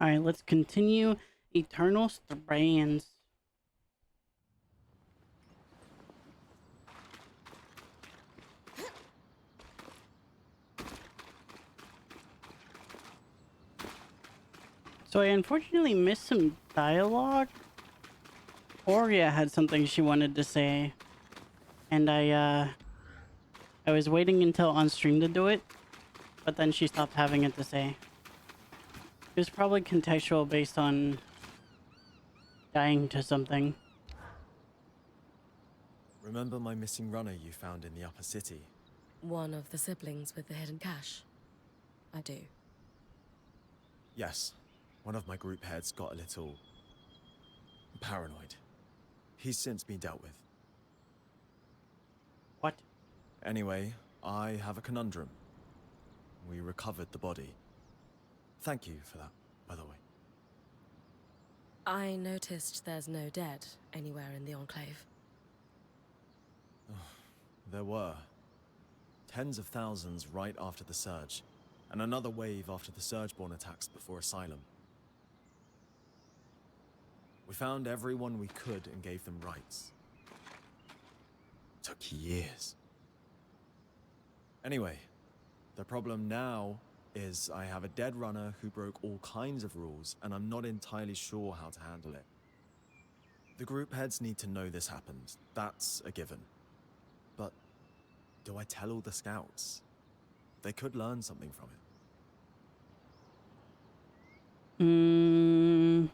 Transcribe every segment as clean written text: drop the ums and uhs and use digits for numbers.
Alright, let's continue Eternal Strands. So I unfortunately missed some dialogue. Aurea had something she wanted to say, and I was waiting until on stream to do it, but then she stopped having it to say. It was probably contextual based on dying to something. Remember my missing runner you found in the upper city? One of the siblings with the hidden cache? I do. Yes. One of my group heads got a little paranoid. He's since been dealt with. What? Anyway, I have a conundrum. We recovered the body. Thank you for that, by the way. I noticed there's no dead anywhere in the Enclave. There were. Tens of thousands right after the Surge, and another wave after the Surgeborn attacks before Asylum. We found everyone we could and gave them rights. Took years. Anyway, the problem now is I have a dead runner who broke all kinds of rules, and I'm not entirely sure how to handle it. The group heads need to know this happened. That's a given. But do I tell all the scouts? They could learn something from it. Hmm.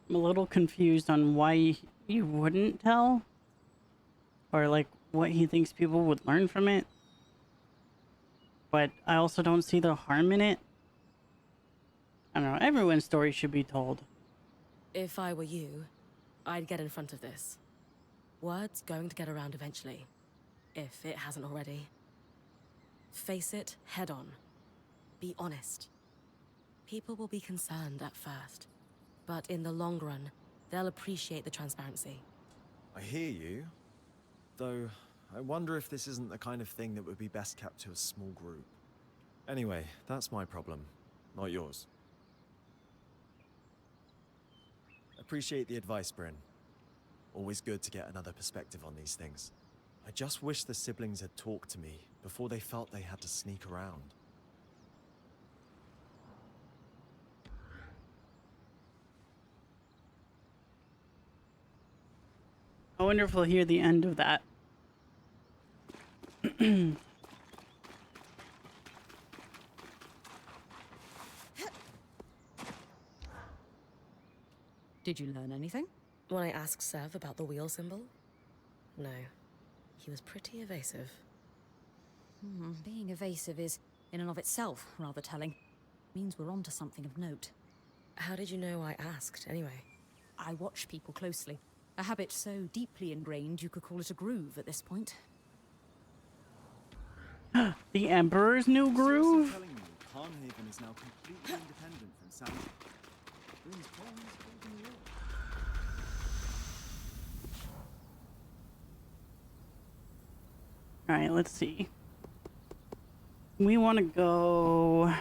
I'm a little confused on why you wouldn't tell, or like what he thinks people would learn from it. But I also don't see the harm in it. I don't know. Everyone's story should be told. If I were you, I'd get in front of this. Word's going to get around eventually, if it hasn't already. Face it head on. Be honest. People will be concerned at first, but in the long run, they'll appreciate the transparency. I hear you. Though, I wonder if this isn't the kind of thing that would be best kept to a small group. Anyway, that's my problem, not yours. Appreciate the advice, Bryn. Always good to get another perspective on these things. I just wish the siblings had talked to me before they felt they had to sneak around. I wonder if we'll hear the end of that. Did you learn anything? When I asked Sev about the wheel symbol, no. He was pretty evasive. Being evasive is, in and of itself, rather telling. Means we're onto something of note. How did you know I asked, anyway? I watch people closely. A habit so deeply ingrained you could call it a groove at this point. The Emperor's New Groove? Telling me Carnhaven is now completely independent from Saturn. Bryn's pawns holding the order. Alright, let's see. We want to go...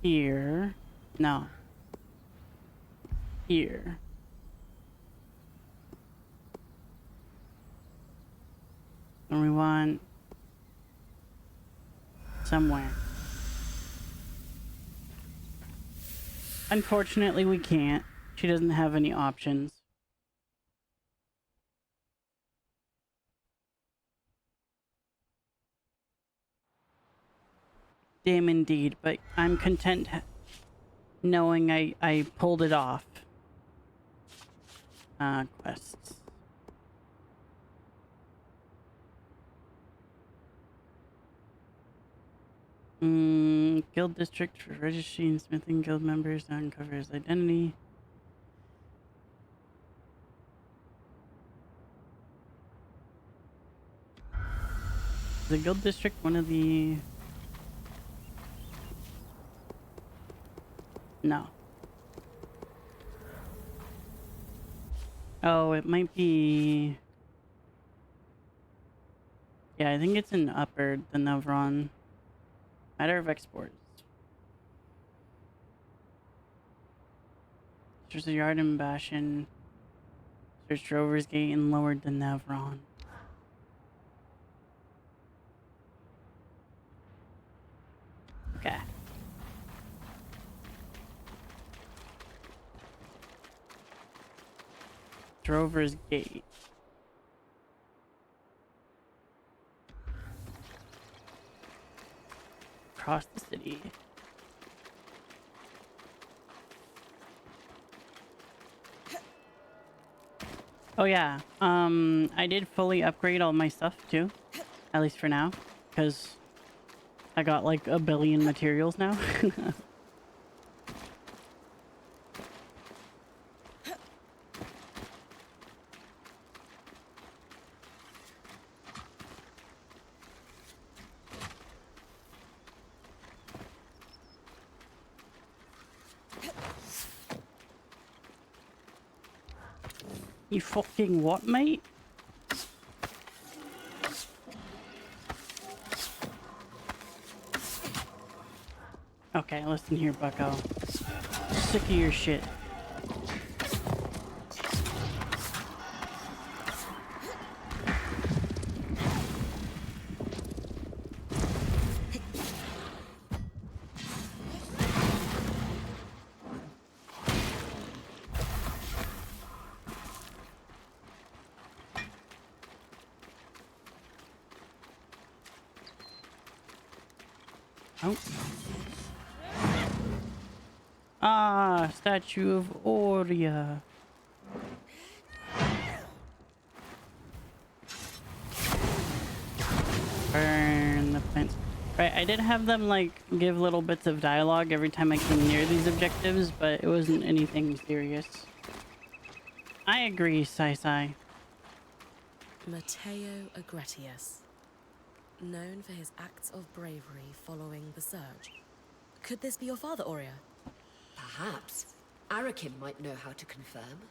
here. No. Here. And we want... somewhere. Unfortunately, we can't. She doesn't have any options. Damn indeed, but I'm content knowing I pulled it off. Quests. Guild district for registering and smithing guild members to uncover his identity. Is the guild district one of the... No. Oh, it might be... Yeah, I think it's in Upper, the Nevron. Matter of exports. There's a yard in Bastion. Search Rover's Gate and lowered the Nevron. Okay. Drover's Gate. Across the city. Oh yeah, I did fully upgrade all my stuff too, at least for now, because I got like a billion materials now. You fucking what, mate? Okay, listen here, bucko. Sick of your shit. Oh. Ah, statue of Oria. Burn the fence. Right, I did have them like give little bits of dialogue every time I came near these objectives, but it wasn't anything serious. I agree, Sai. Matteo Agretius. Known for his acts of bravery following the surge. Could this be your father, Aurea? Perhaps. Arakim might know how to confirm.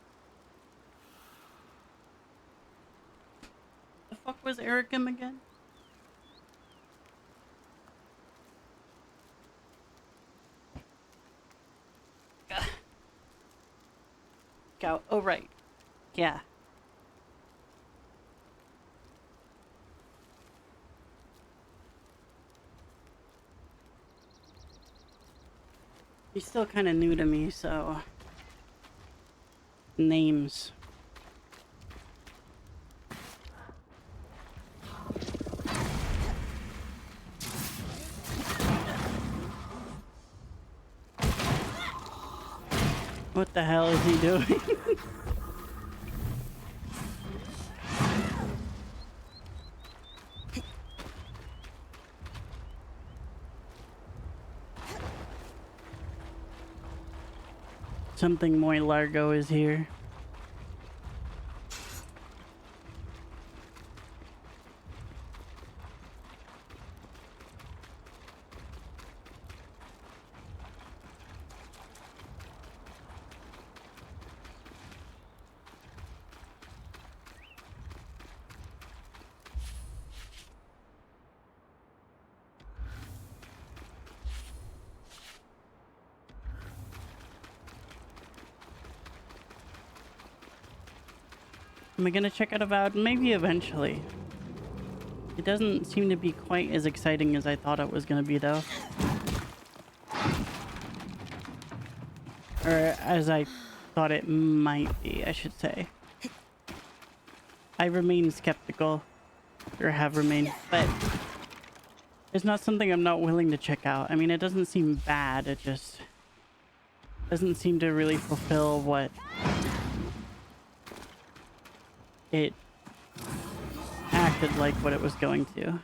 The fuck was Ericum again? Go. Oh, right. Yeah. He's still kind of new to me, so... Names. What the hell is he doing? Something muy largo is here. Am I gonna check out Avowed? Maybe eventually. It doesn't seem to be quite as exciting as I thought it was gonna be, though. Or as I thought it might be, I should say. I remain skeptical, or have remained, but it's not something I'm not willing to check out. I mean, it doesn't seem bad, it just doesn't seem to really fulfill what it acted like what it was going to.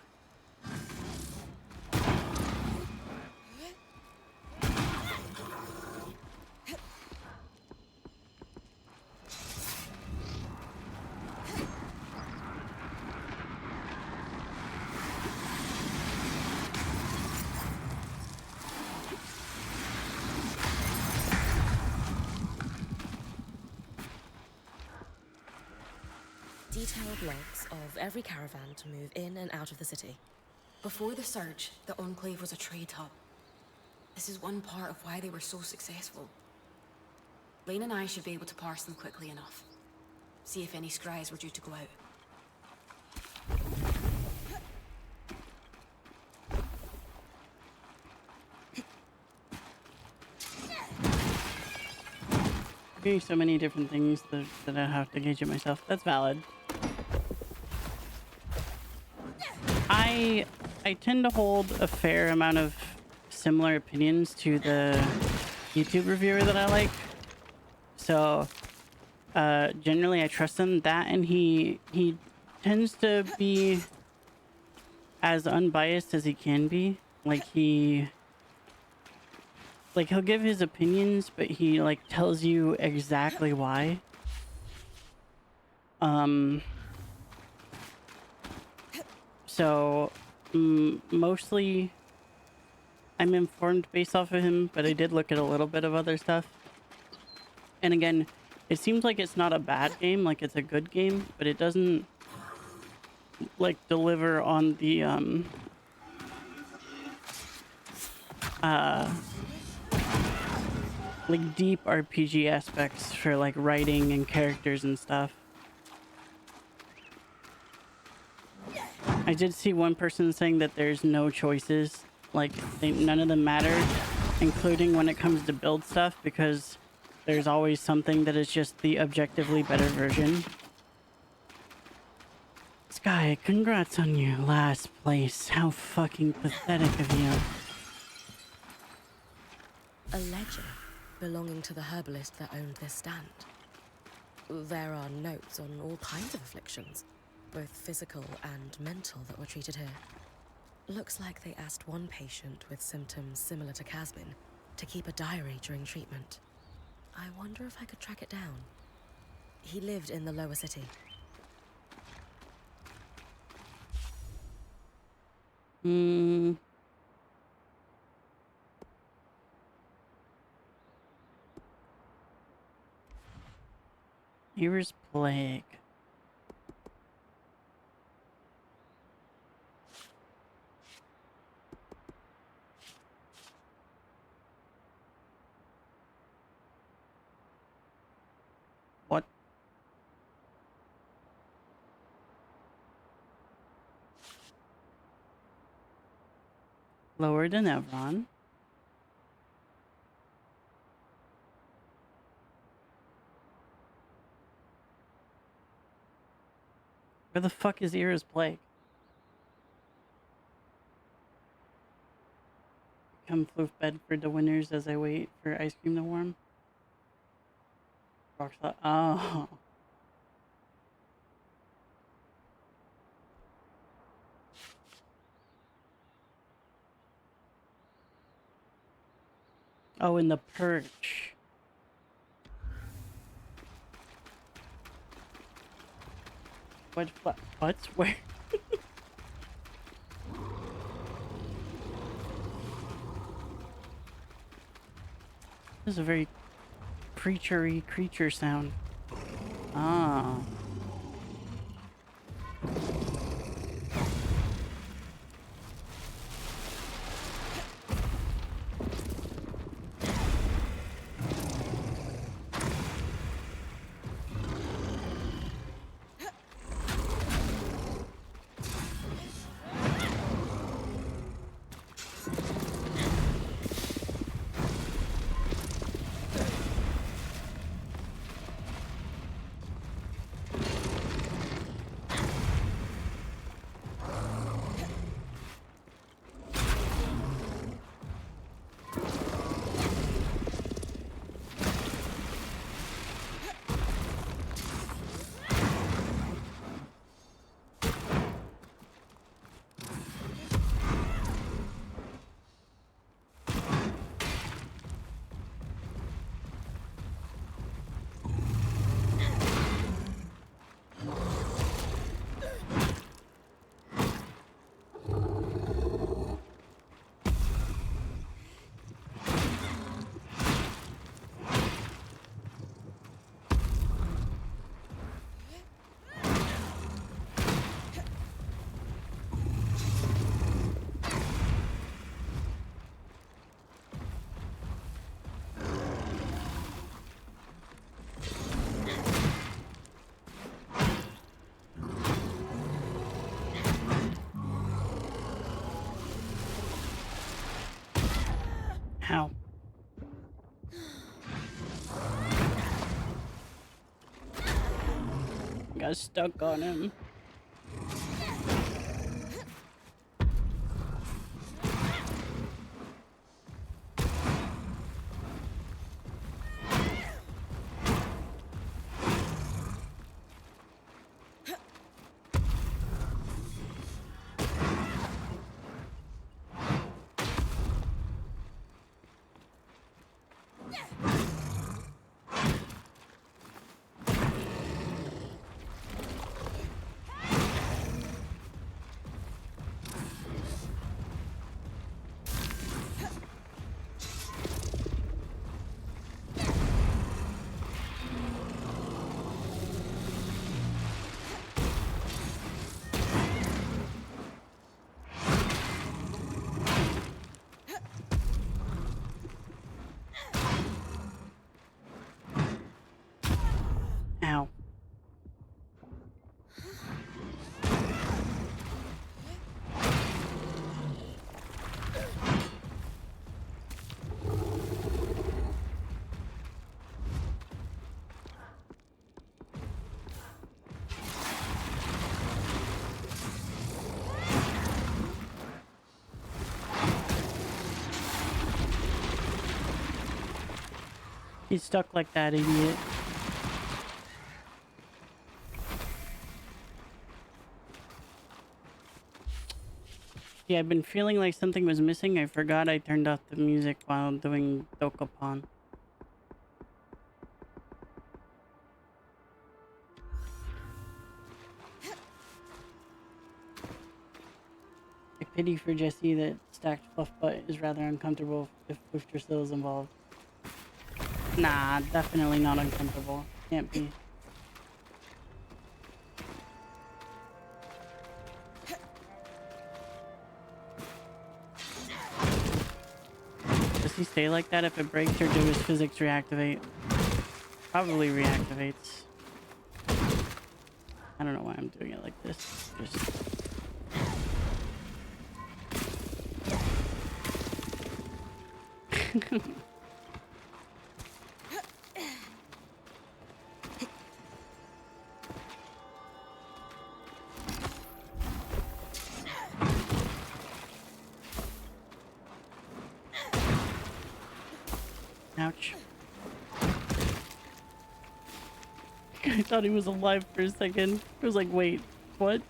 detailed logs of every caravan to move in and out of the city. Before the surge, the Enclave was a trade hub. This is one part of why they were so successful. Lane and I should be able to parse them quickly enough. See if any scries were due to go out. Doing so many different things that I have to gauge it myself. That's valid. I tend to hold a fair amount of similar opinions to the YouTube reviewer that I like. So generally I trust him. That, and he tends to be as unbiased as he can be. He'll give his opinions, but he tells you exactly why. So mostly I'm informed based off of him, but I did look at a little bit of other stuff. And again, it seems like it's not a bad game, it's a good game, but it doesn't deliver on the deep RPG aspects for writing and characters and stuff. I did see one person saying that there's no choices, none of them matter, including when it comes to build stuff, because there's always something that is just the objectively better version. Sky, congrats on your last place. How fucking pathetic of you. A ledger belonging to the herbalist that owned this stand. There are notes on all kinds of afflictions, both physical and mental, that were treated here. Looks like they asked one patient with symptoms similar to Casbin to keep a diary during treatment. I wonder if I could track it down. He lived in the lower city. Here's Plague. What? Lower than Evron. Where the fuck is Era's Plague? Come floof Bedford to Winners as I wait for ice cream to warm. Oh. Oh, in the perch. What? Where? This is a very creature-y creature sound. Ah. Ow. Got stuck on him. Ow. He's stuck like that, idiot. Yeah, I've been feeling like something was missing. I forgot I turned off the music while doing Dokapon. I pity for Jesse that stacked fluff butt is rather uncomfortable if Booster still is involved. Nah, definitely not uncomfortable. Can't be. Does he stay like that if it breaks, or do his physics reactivate? Probably reactivates. I don't know why I'm doing it like this. Just... Ouch. I thought he was alive for a second. I was like, wait, what?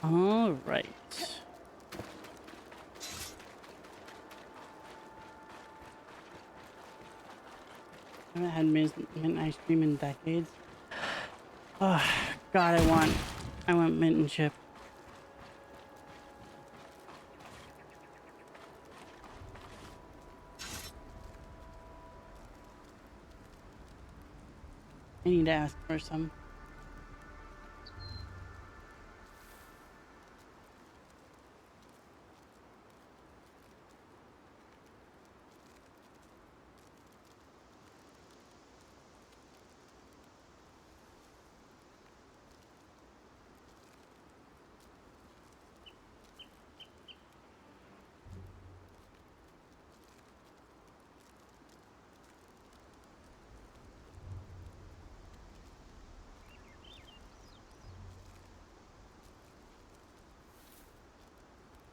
All right. I haven't had mint ice cream in decades. Oh, God, I want mint and chip. I need to ask for some.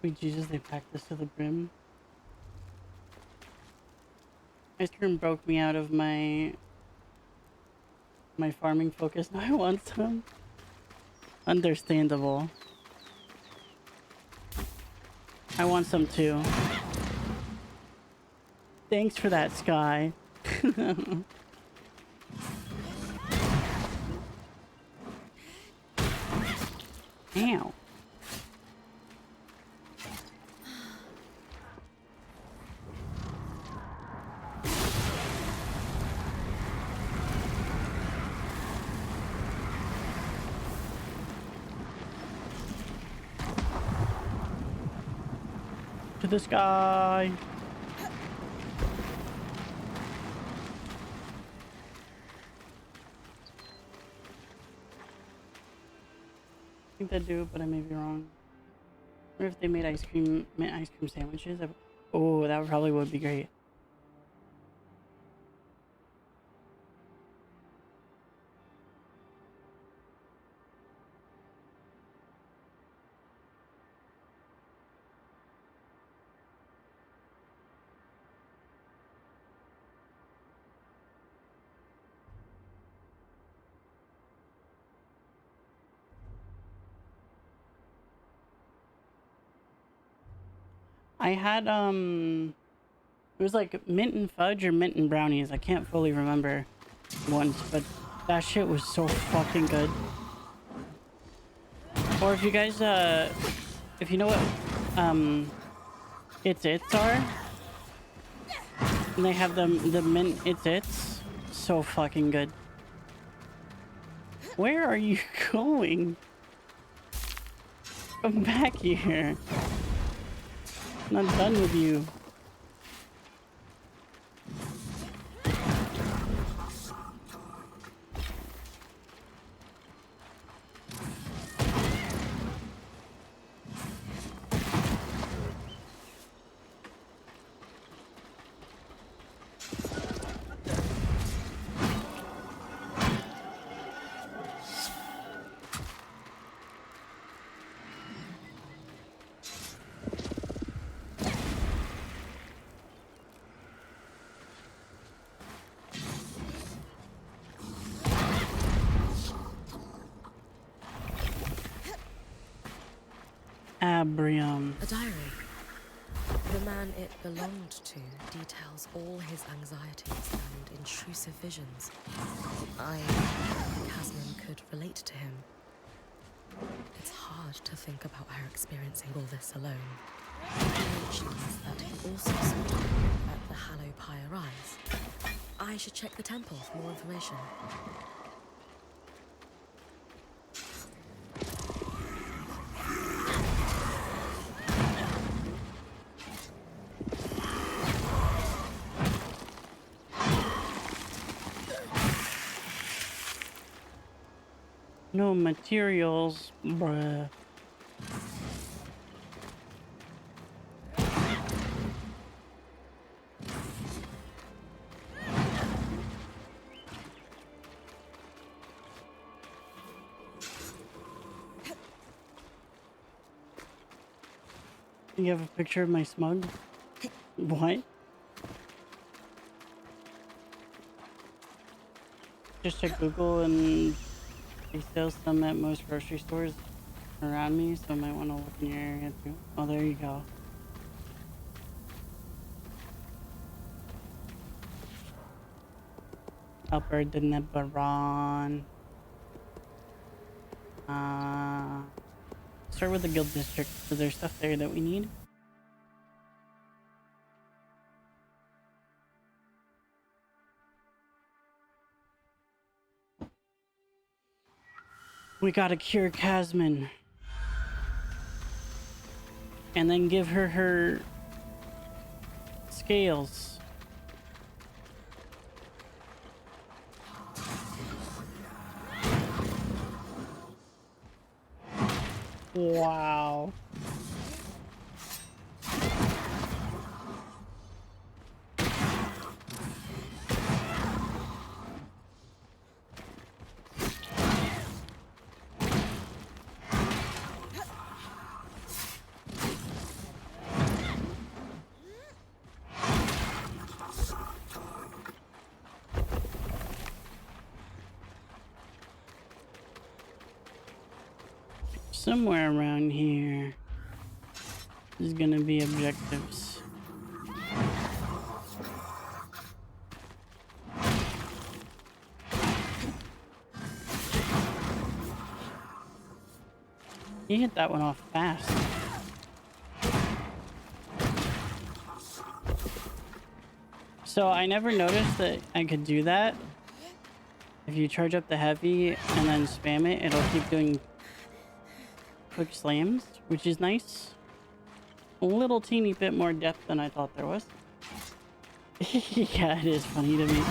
Sweet Jesus, they packed this to the brim. Ice cream broke me out of my farming focus. Now I want some. Understandable. I want some too. Thanks for that, Sky. Ow. To the sky. I think they do, but I may be wrong. I wonder if they made ice cream sandwiches. Oh, that probably would be great. I had it was like mint and fudge or mint and brownies. I can't fully remember once, but that shit was so fucking good. Or if you guys if you know what it's are, and they have the mint it's so fucking good. Where are you going? Come back here. I'm not done with you. Abrium. A diary. The man it belonged to details all his anxieties and intrusive visions. Casman could relate to him. It's hard to think about her experiencing all this alone. He mentions that he also saw her at the Hallow Pyre Rise. I should check the temple for more information. No materials, bruh. You have a picture of my smug? What? Just check Google and they sell some at most grocery stores around me, so I might want to look in your area too. Oh, there you go. Upper Dneperon. Start with the guild district. So there's stuff there that we need. We gotta cure Casman. And then give her her scales. Wow. somewhere around here is gonna be objectives. You hit that one off fast. So I never noticed that I could do that. If you charge up the heavy and then spam it, it'll keep doing quick slams, which is nice. A little teeny bit more depth than I thought there was. Yeah, it is funny to me.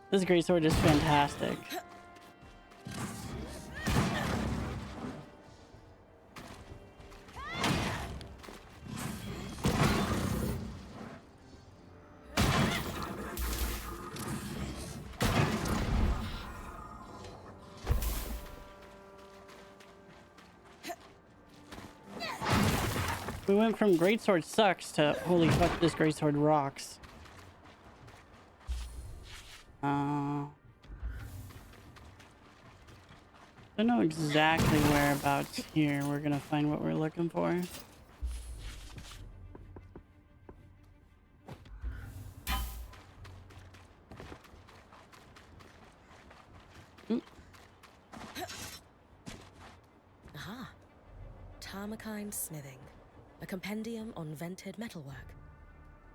This greatsword is fantastic. We went from greatsword sucks to holy fuck, this greatsword rocks. Don't know exactly whereabouts here we're gonna find what we're looking for. Aha. Tarmakind Smithing. A compendium on vented metalwork.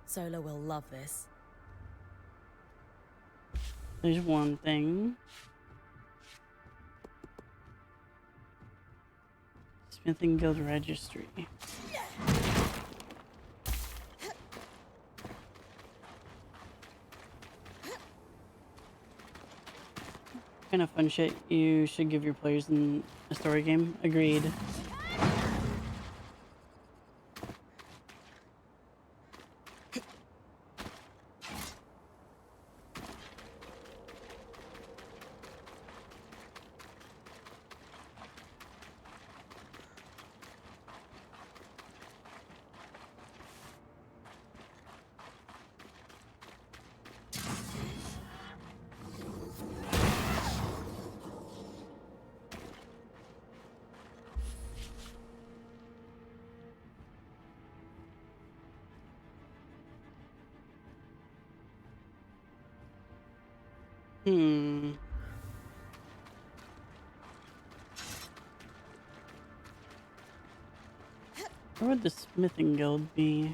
Solo will love this. There's one thing. Smithing Guild Registry. Kind of fun shit you should give your players in a story game. Agreed. Where would the smithing guild be?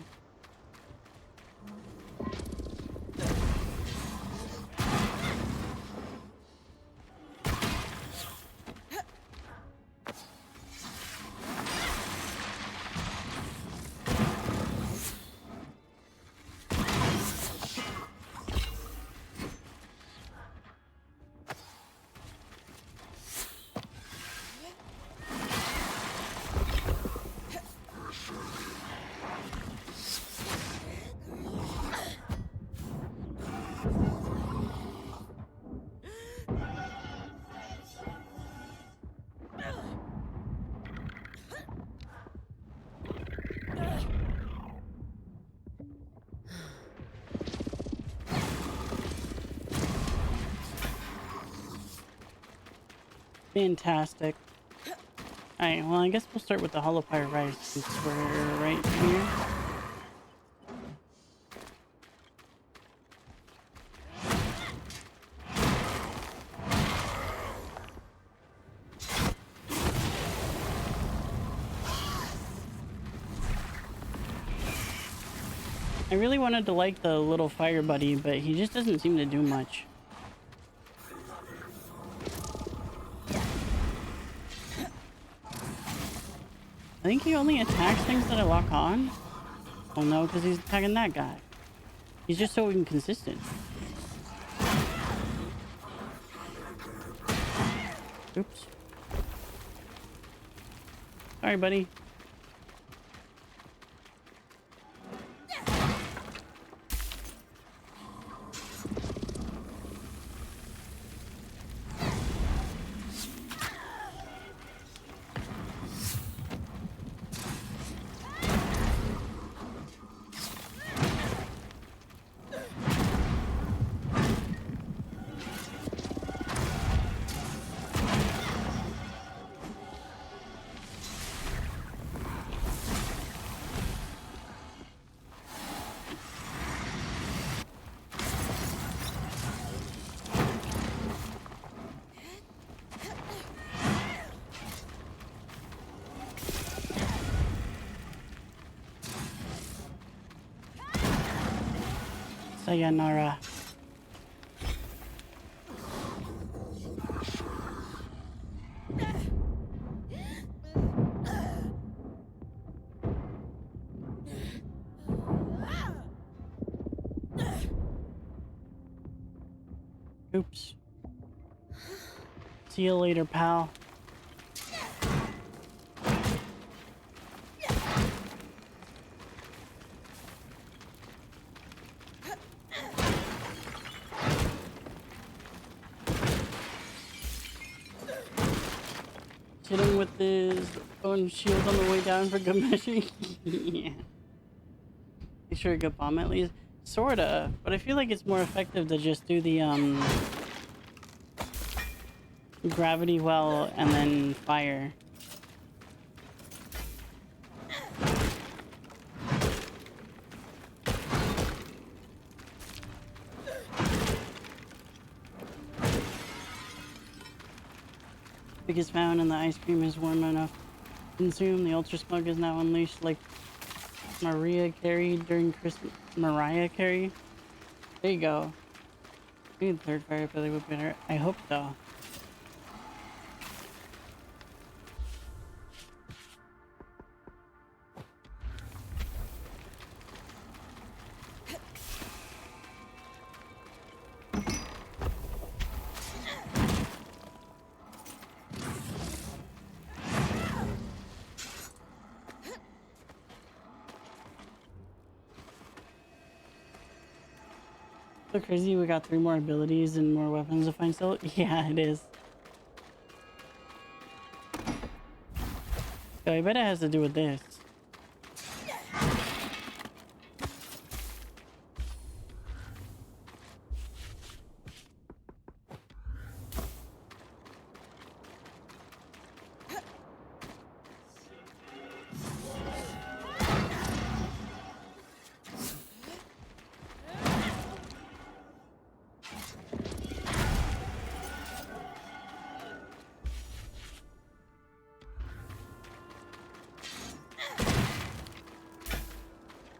Fantastic. Alright, well I guess we'll start with the hollow pyrite since we're right here. I really wanted to like the little fire buddy, but he just doesn't seem to do much. I think he only attacks things that I lock on. Oh no, because he's attacking that guy. He's just so inconsistent. Oops. Sorry, buddy. Sayonara. Oops. See you later, pal. Hitting with his own shield on the way down for good measure. Yeah. Make sure a good bomb at least. Sorta, but I feel like it's more effective to just do the gravity well and then fire. Biggest fountain and the ice cream is warm enough. Consume. The ultra smug is now unleashed like Mariah Carey during Christmas. Mariah Carey? There you go. Maybe the third fire ability would be better. I hope so. So crazy we got 3 more abilities and more weapons to find still. Yeah, it is. So I bet it has to do with this.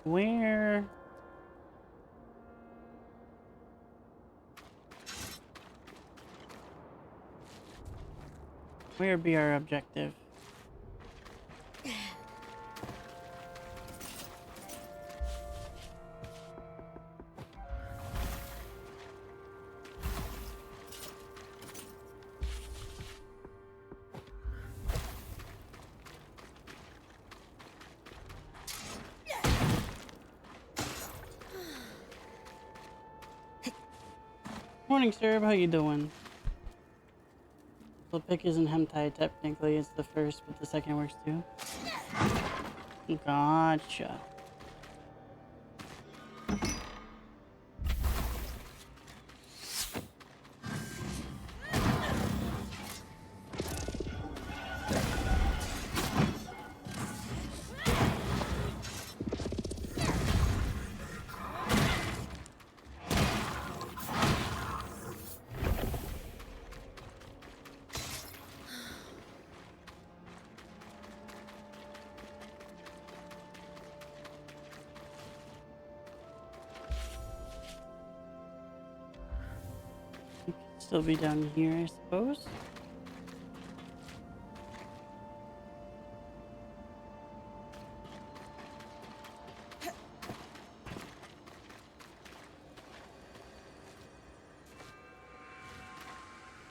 Where? Where be our objective? Morning, sir. How you doing? The pick isn't hentai technically. It's the first, but the second works too. Gotcha. Still be down here, I suppose.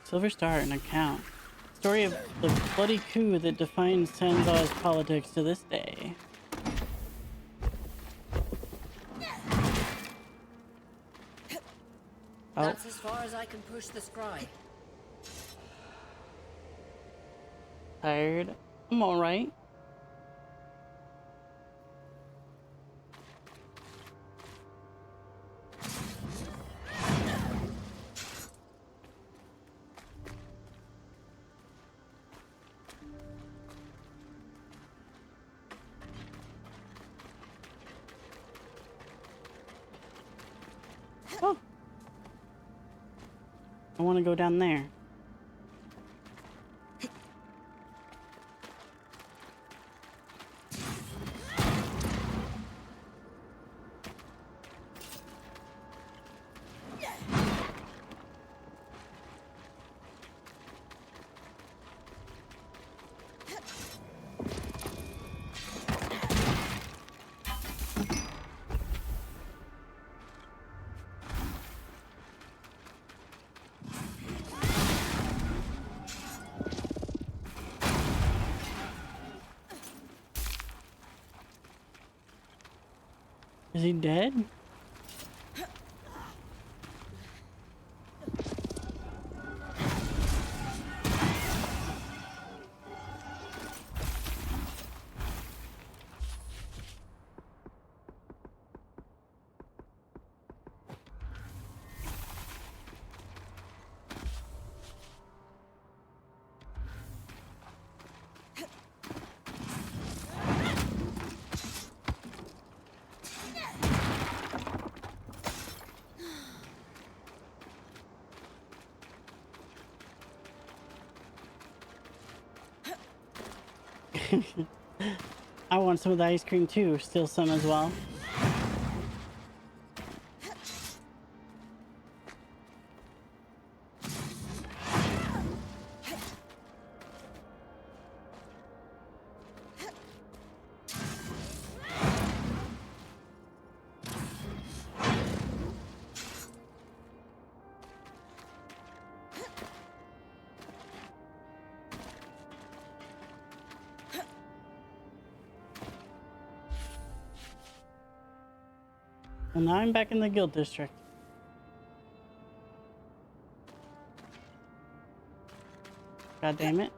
Silver Star, an account. Story of the bloody coup that defines Sanza's politics to this day. Oh. That's as far as I can push the scry. Tired. I'm alright. Oh. I want to go down there. Is he dead? I want some of the ice cream too. Steal some as well. And now I'm back in the guild district. God damn it.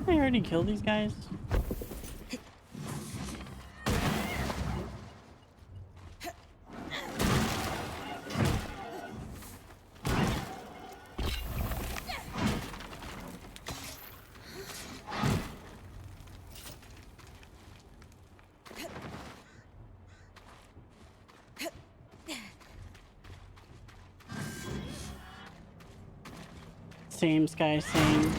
I already killed these guys. Same, Sky, same.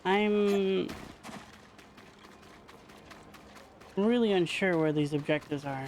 I'm really unsure where these objectives are.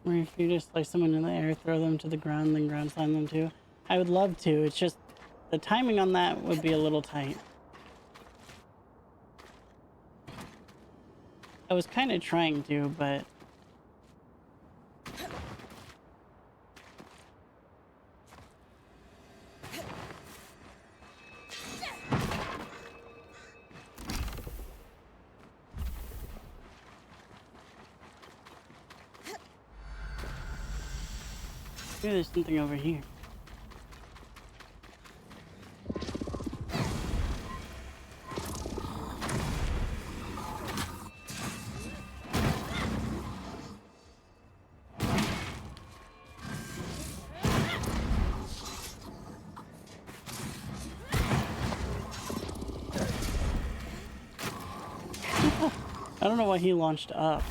Or if you just slice someone in the air, throw them to the ground, then ground slam them too. I would love to. It's just the timing on that would be a little tight. I was kind of trying to, but maybe there's something over here. I don't know why he launched up.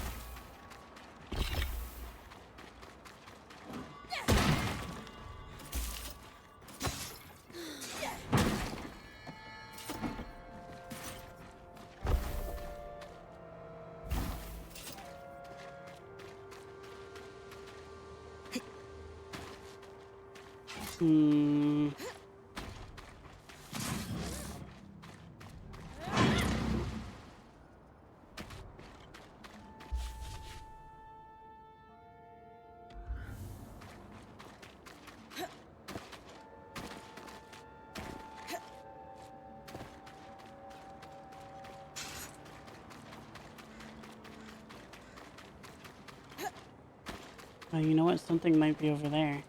Hmm. Oh, you know what? Something might be over there.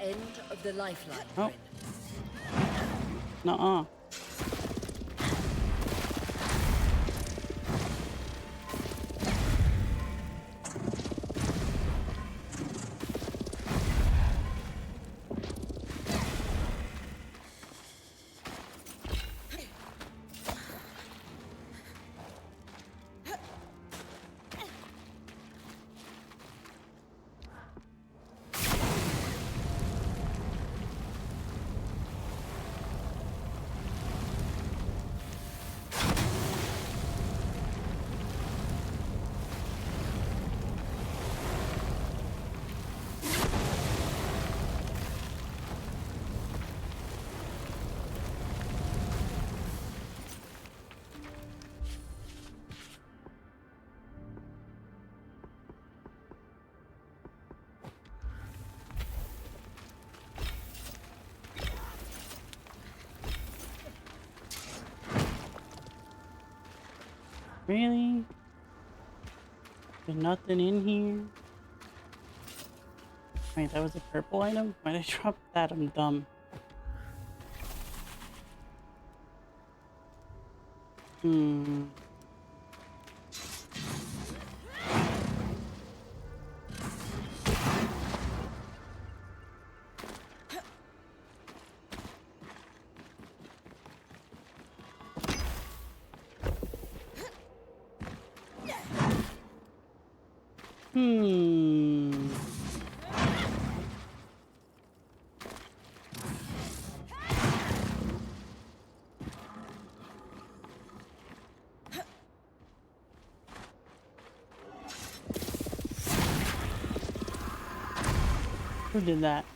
End of the lifeline, Oh. Bryn. Nuh-uh. Really? There's nothing in here? Wait, that was a purple item? Why'd I drop that? I'm dumb. Hmm. Hmm. Who did that?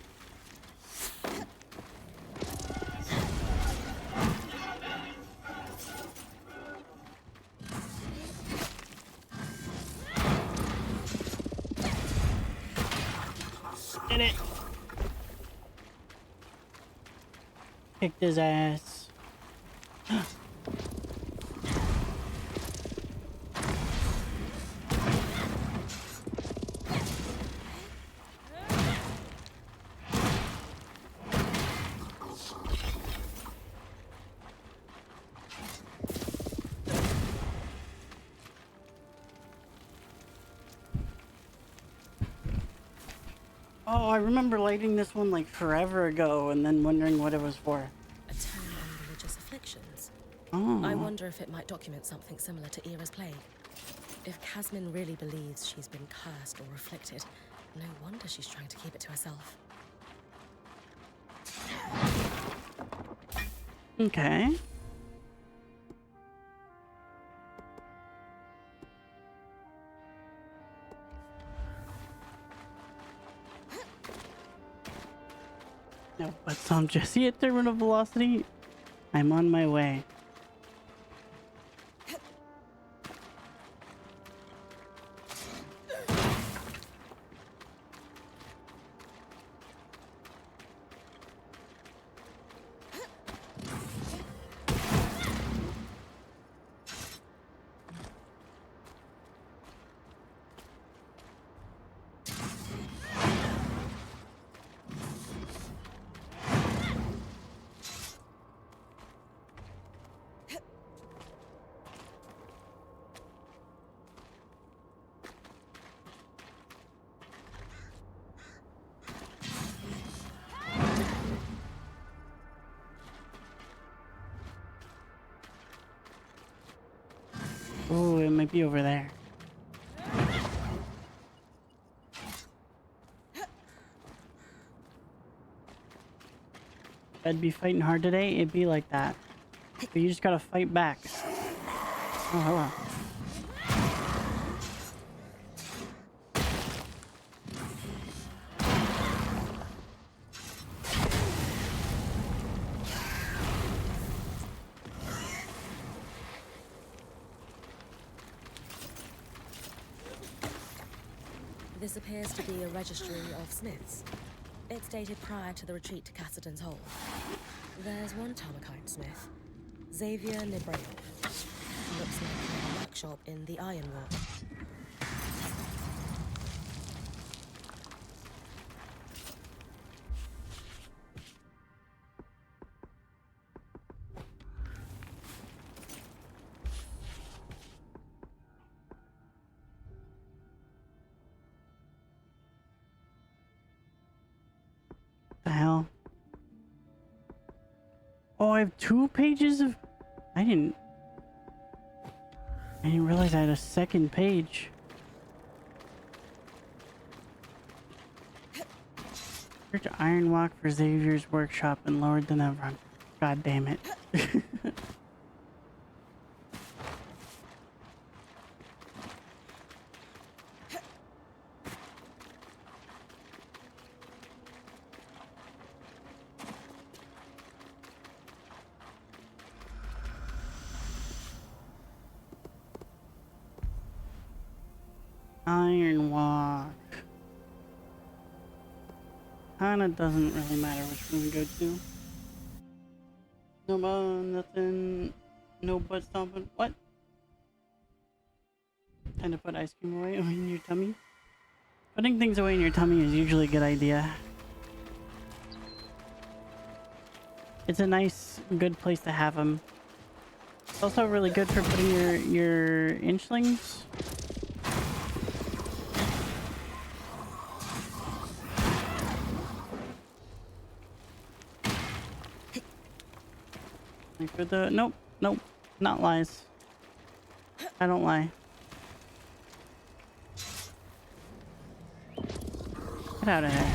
Did it! Kicked his ass. Oh, I remember lighting this one like forever ago and then wondering what it was for. A tome on religious afflictions. Oh. I wonder if it might document something similar to Era's plague. If Casmin really believes she's been cursed or afflicted, no wonder she's trying to keep it to herself. Okay. No, but some Jesse at terminal velocity. I'm on my way. Oh, it might be over there. I'd be fighting hard today, it'd be like that. But you just gotta fight back. Oh, hello. This appears to be a registry of smiths. It's dated prior to the retreat to Cassidy's Hole. There's one Tarmacite smith, Xavier Librail. Looks like a workshop in the Ironwork. The hell? Oh, I have 2 pages of... I didn't realize I had a second page. Search Iron Walk for Xavier's workshop and lowered the Nevron. God damn it. Iron Walk. Kinda doesn't really matter which one we go to. No, nothing. No butt stomping. What? Time to put ice cream away in your tummy. Putting things away in your tummy is usually a good idea. It's a nice, good place to have them. It's also really good for putting your inchlings. Like for the nope, not lies. I don't lie. Get out of here.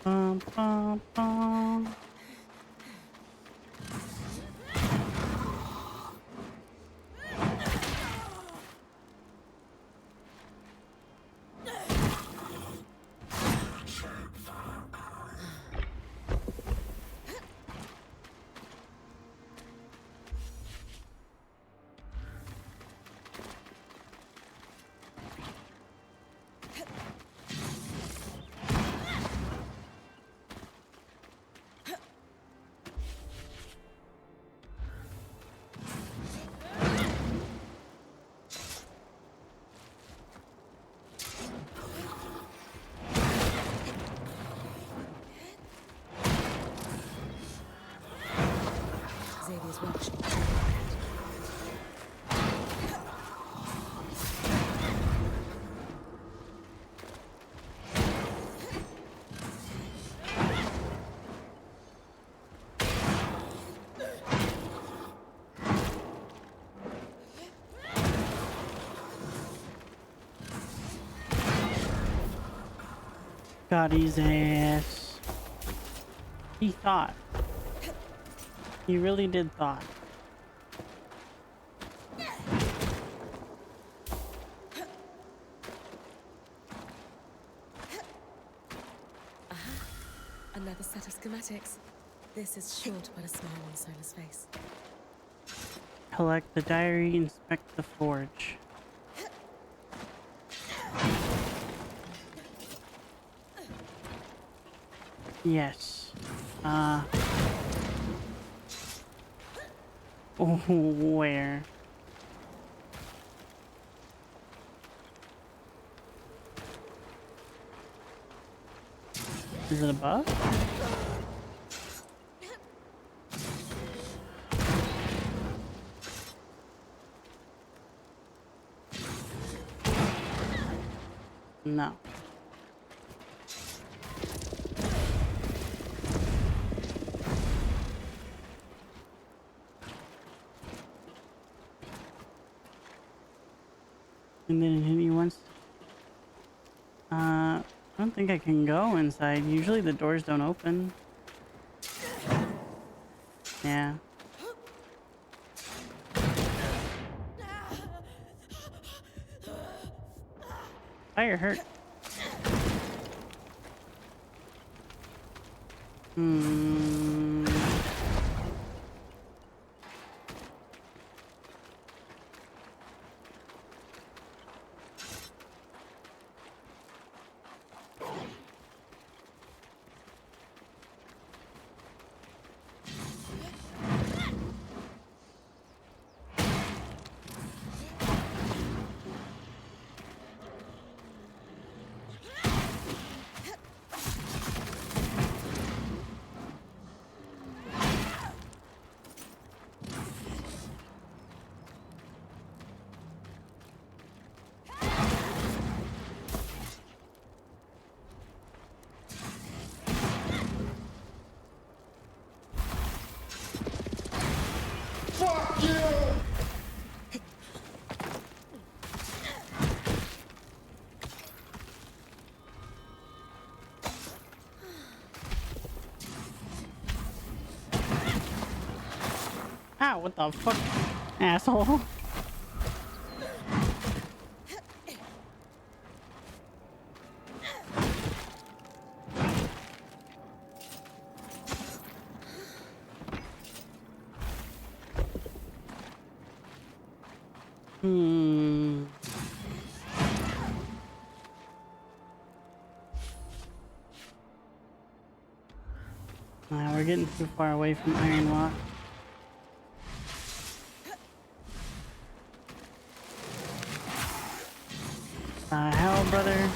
Bum, bum, bum. Xavier's workshop. Got his ass. He thought. He really did thought. Another set of schematics. This is sure to put a smile on Sola's face. Collect the diary, inspect the forge. Yes. Where? Is it above? No. And then it hit you once. I don't think I can go inside. Usually the doors don't open. Yeah. Fire hurt. Hmm. Ow, what the fuck? Asshole. Hmm. Nah, we're getting too far away from Iron Walk. Hell, brother.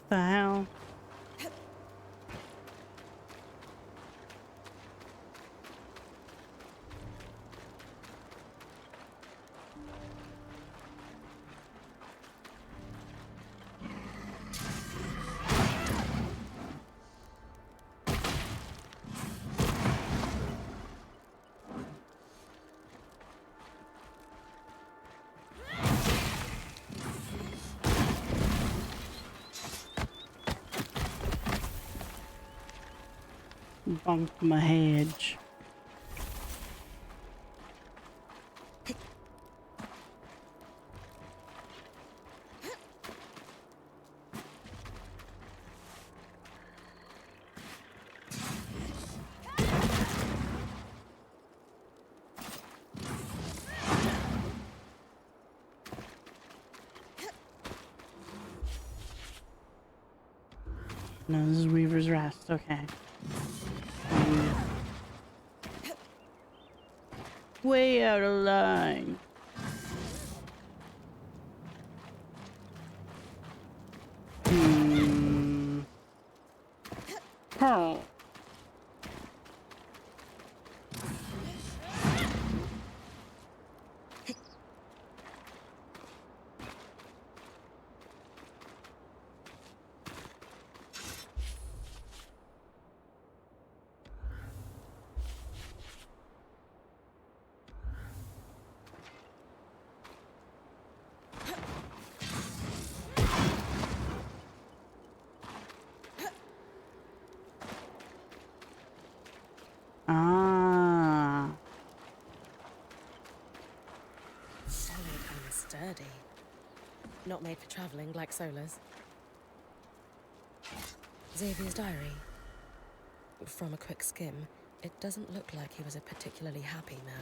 The hell? Bumped my hedge. No, this is Weaver's Rest. Okay. Way out of line. Oh. sturdy. Not made for traveling like Solar's. Xavier's diary. From a quick skim, it doesn't look like he was a particularly happy man.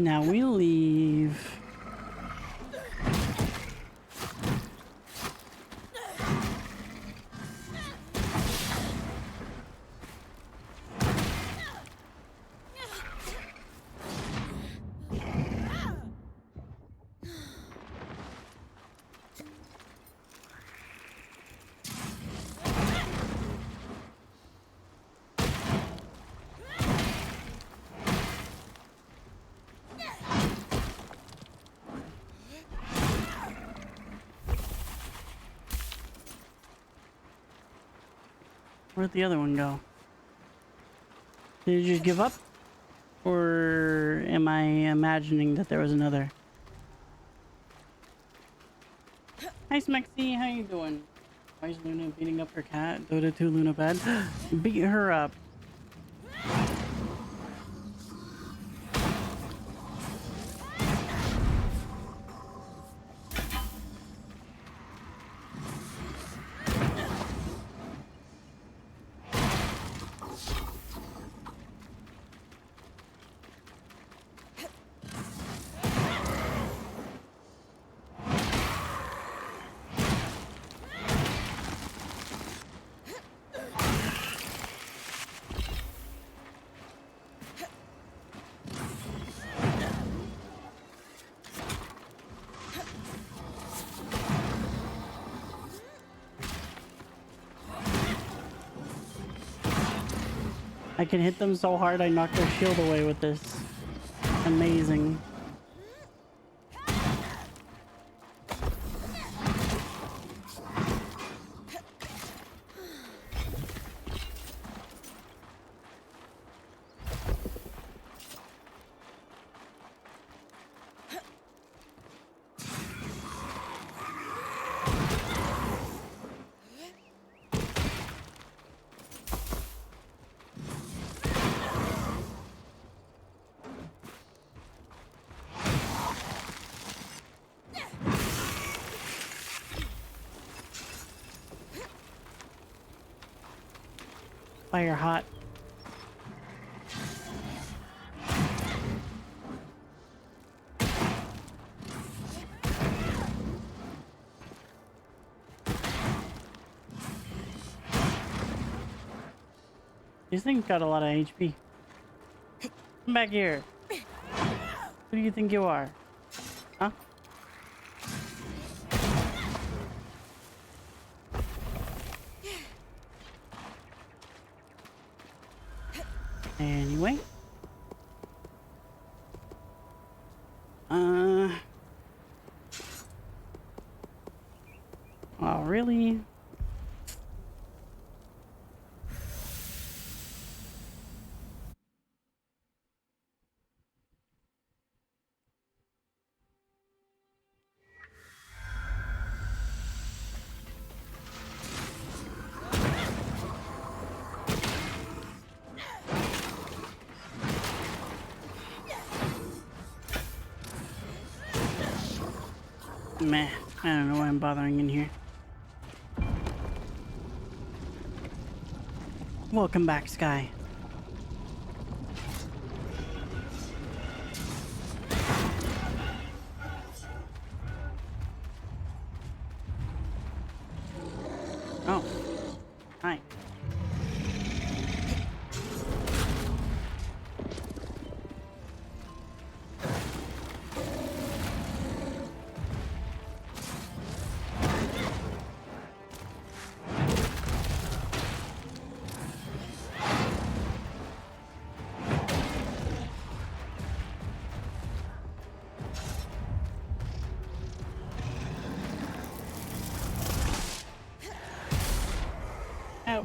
Now we leave. Where'd the other one go? Did you just give up? Or am I imagining that there was another? Hi Smexy, how you doing? Why is Luna beating up her cat? Dota 2 Luna bad? Beat her up. I can hit them so hard I knock their shield away with this. Amazing. Fire hot. These things got a lot of HP. Come back here. Who do you think you are? Huh? Anyway. Oh, really? Meh, I don't know why I'm bothering in here. Welcome back, Sky. Oh, hi. Ouch.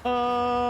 Oh!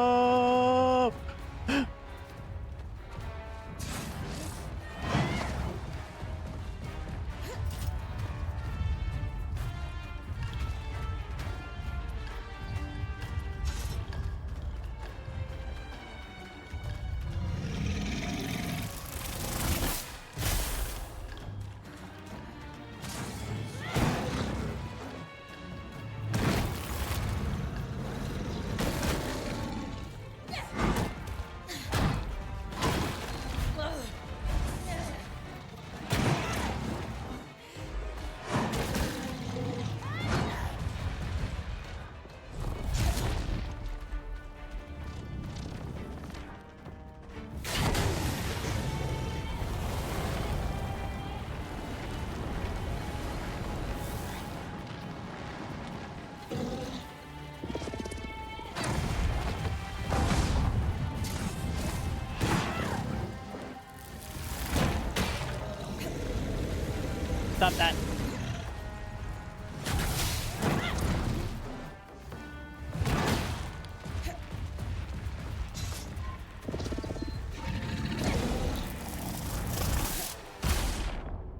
Stop that.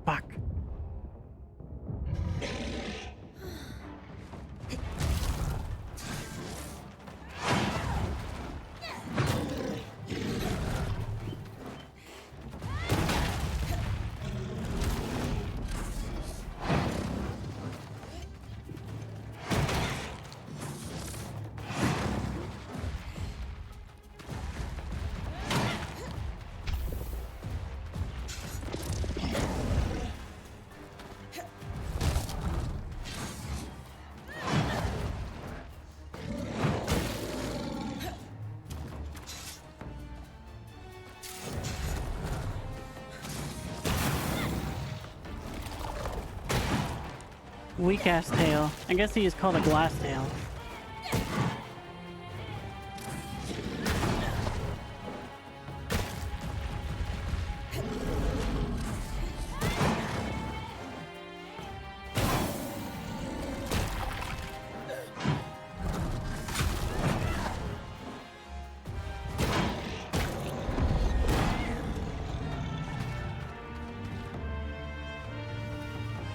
Fuck. Weak ass tail. I guess he is called a glass tail.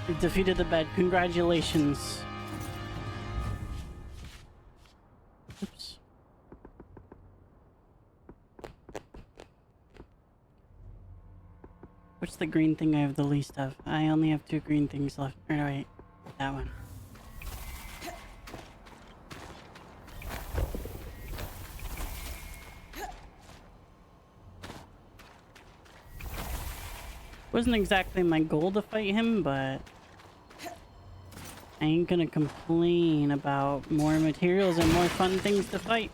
You defeated the bed. Congratulations. Oops. What's the green thing I have the least of? I only have 2 green things left. Or no, wait. That one. Wasn't exactly my goal to fight him, but I ain't gonna complain about more materials and more fun things to fight.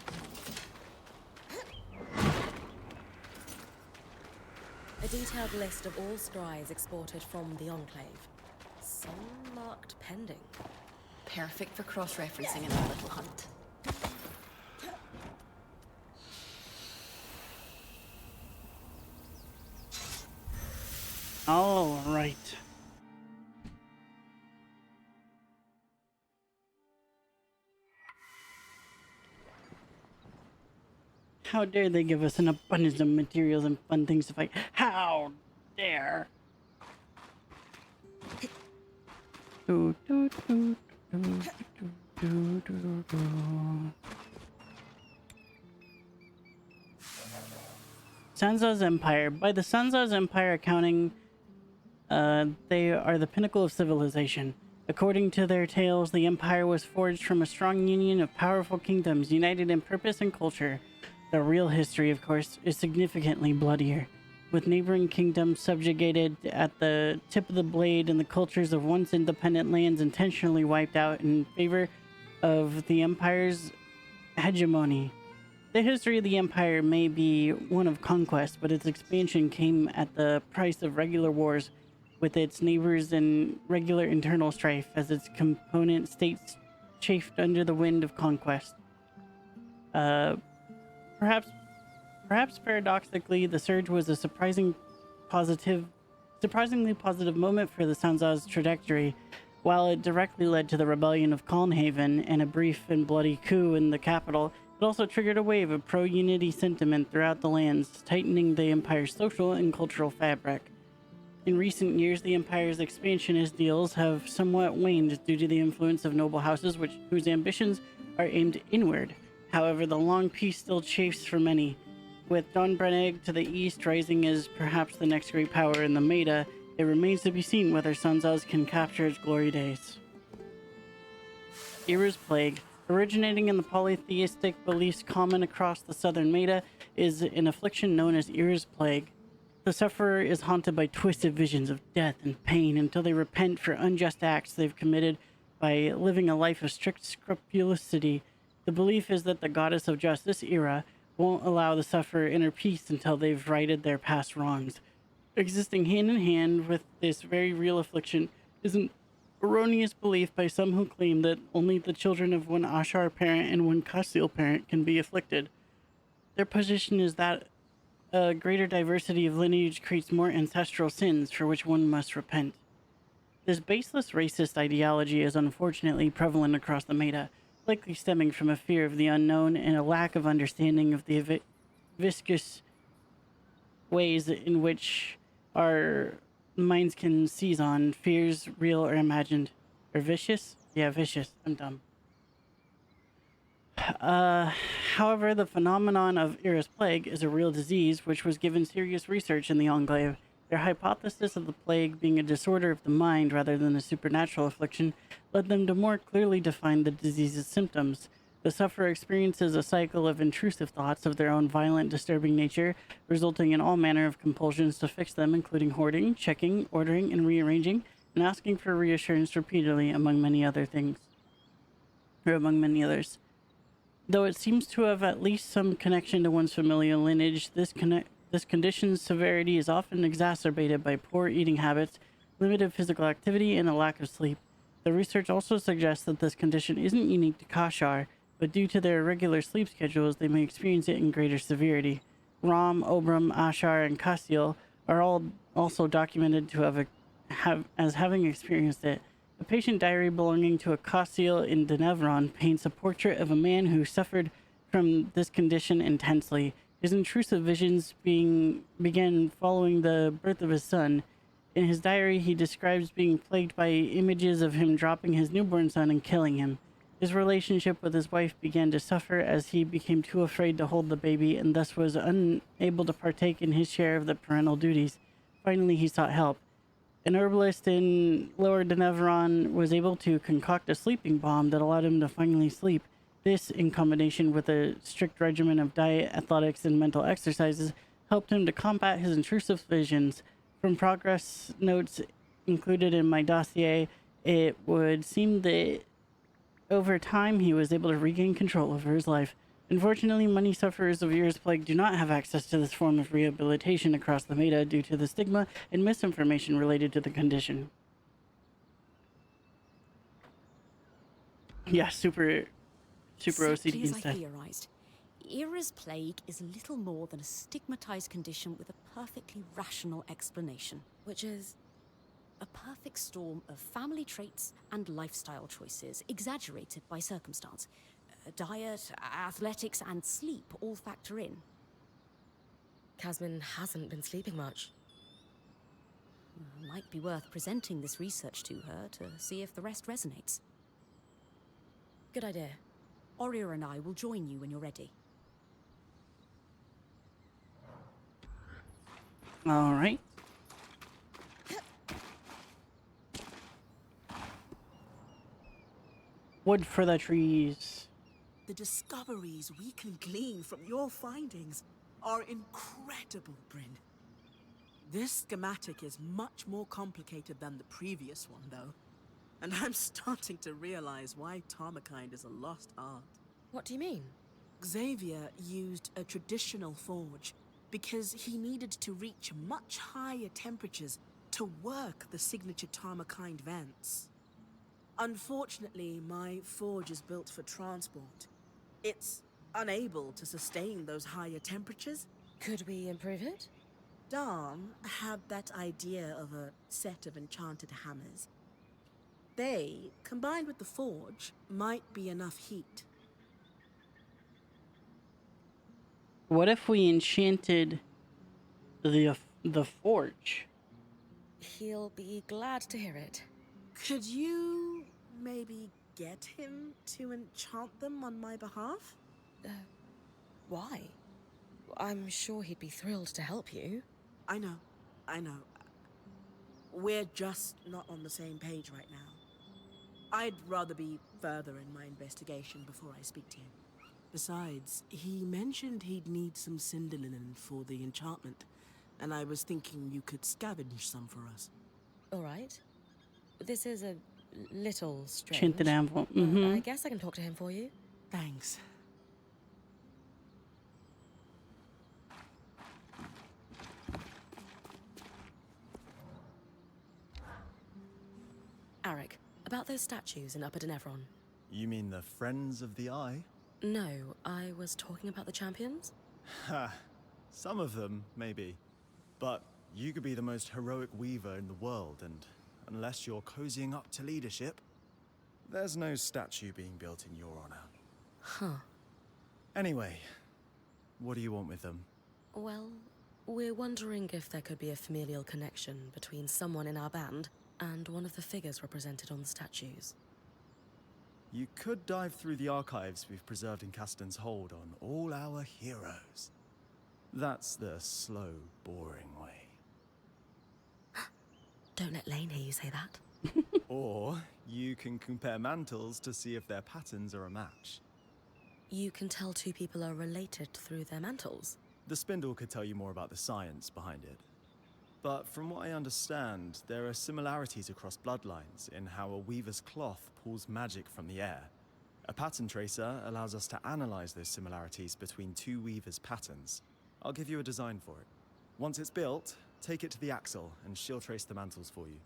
A detailed list of all scries exported from the Enclave. Some marked pending. Perfect for cross-referencing in our little hunt. All right. How dare they give us an abundance of materials and fun things to fight? How dare! Do, do, do, do, do, do, do, do. Sansa's Empire. By the Sansa's Empire accounting, they are the pinnacle of civilization. According to their tales, the Empire was forged from a strong union of powerful kingdoms united in purpose and culture. The real history, of course, is significantly bloodier, with neighboring kingdoms subjugated at the tip of the blade and the cultures of once independent lands intentionally wiped out in favor of the Empire's hegemony. The history of the Empire may be one of conquest, but its expansion came at the price of regular wars with its neighbors in regular internal strife as its component states chafed under the wind of conquest. Uh, perhaps paradoxically, the surge was a surprisingly positive moment for the Sansa's trajectory. While it directly led to the rebellion of Calnhaven and a brief and bloody coup in the capital, it also triggered a wave of pro-unity sentiment throughout the lands, tightening the Empire's social and cultural fabric. In recent years, the Empire's expansionist deals have somewhat waned due to the influence of noble houses whose ambitions are aimed inward. However, the long peace still chafes for many. With Don Brennig to the east rising as perhaps the next great power in the Meta, it remains to be seen whether Sansa's can capture its glory days. Ira's Plague, originating in the polytheistic beliefs common across the southern Meta, is an affliction known as Ira's Plague. The sufferer is haunted by twisted visions of death and pain until they repent for unjust acts they've committed by living a life of strict scrupulosity. The belief is that the goddess of justice, Ira, won't allow the sufferer inner peace until they've righted their past wrongs. Existing hand in hand with this very real affliction is an erroneous belief by some who claim that only the children of one Ashar parent and one Kasil parent can be afflicted. Their position is that a greater diversity of lineage creates more ancestral sins for which one must repent. This baseless racist ideology is unfortunately prevalent across the Meta, likely stemming from a fear of the unknown and a lack of understanding of the viscous ways in which our minds can seize on fears, real or imagined. Or vicious? Yeah, vicious. I'm dumb. However, the phenomenon of Ira's Plague is a real disease which was given serious research in the Enclave. Their hypothesis of the plague being a disorder of the mind rather than a supernatural affliction led them to more clearly define the disease's symptoms. The sufferer experiences a cycle of intrusive thoughts of their own violent, disturbing nature, resulting in all manner of compulsions to fix them, including hoarding, checking, ordering, and rearranging, and asking for reassurance repeatedly, among many others. Though it seems to have at least some connection to one's familial lineage, this condition's severity is often exacerbated by poor eating habits, limited physical activity, and a lack of sleep. The research also suggests that this condition isn't unique to Kashar, but due to their irregular sleep schedules, they may experience it in greater severity. Ram, Obram, Ashar, and Kasil are all also documented to have as having experienced it. A patient diary belonging to a Kasil in Denevron paints a portrait of a man who suffered from this condition intensely. His intrusive visions began following the birth of his son. In his diary, he describes being plagued by images of him dropping his newborn son and killing him. His relationship with his wife began to suffer as he became too afraid to hold the baby and thus was unable to partake in his share of the parental duties. Finally, he sought help. An herbalist in Lower Denevron was able to concoct a sleeping balm that allowed him to finally sleep. This, in combination with a strict regimen of diet, athletics, and mental exercises, helped him to combat his intrusive visions. From progress notes included in my dossier, it would seem that over time he was able to regain control over his life. Unfortunately, many sufferers of Ira's Plague do not have access to this form of rehabilitation across the Meta due to the stigma and misinformation related to the condition. Yeah, super Exactly OCD as I instead. theorized. Ira's Plague is little more than a stigmatized condition with a perfectly rational explanation. Which is. A perfect storm of family traits and lifestyle choices, exaggerated by circumstance. Diet, athletics, and sleep all factor in. Casmin hasn't been sleeping much. Might be worth presenting this research to her to see if the rest resonates. Good idea. Oria and I will join you when you're ready. All right. Wood for the trees. The discoveries we can glean from your findings are incredible, Bryn. This schematic is much more complicated than the previous one, though. And I'm starting to realize why Tarmakind is a lost art. What do you mean? Xavier used a traditional forge because he needed to reach much higher temperatures to work the signature Tarmakind vents. Unfortunately, my forge is built for transport. It's unable to sustain those higher temperatures. Could we improve it? Dom had that idea of a set of enchanted hammers. They, combined with the forge, might be enough heat. What if we enchanted the forge? He'll be glad to hear it. Could you maybe get him to enchant them on my behalf? Why? I'm sure he'd be thrilled to help you. I know. We're just not on the same page right now. I'd rather be further in my investigation before I speak to him. Besides, he mentioned he'd need some cinder linen for the enchantment, and I was thinking you could scavenge some for us. All right. This is a little strange. Enchanted anvil. but Mm-hmm. I guess I can talk to him for you. Thanks. Arik, about those statues in Upper Denevron. You mean the Friends of the Eye? No, I was talking about the champions. Ha! Some of them, maybe. But you could be the most heroic weaver in the world, and unless you're cozying up to leadership, there's no statue being built in your honor. Huh. Anyway, what do you want with them? Well, we're wondering if there could be a familial connection between someone in our band and one of the figures represented on the statues. You could dive through the archives we've preserved in Caston's hold on all our heroes. That's the slow, boring way. Don't let Lane hear you say that. Or you can compare mantles to see if their patterns are a match. You can tell two people are related through their mantles. The spindle could tell you more about the science behind it. But from what I understand, there are similarities across bloodlines in how a weaver's cloth pulls magic from the air. A pattern tracer allows us to analyze those similarities between two weavers' patterns. I'll give you a design for it. Once it's built, take it to the Axle and she'll trace the mantles for you.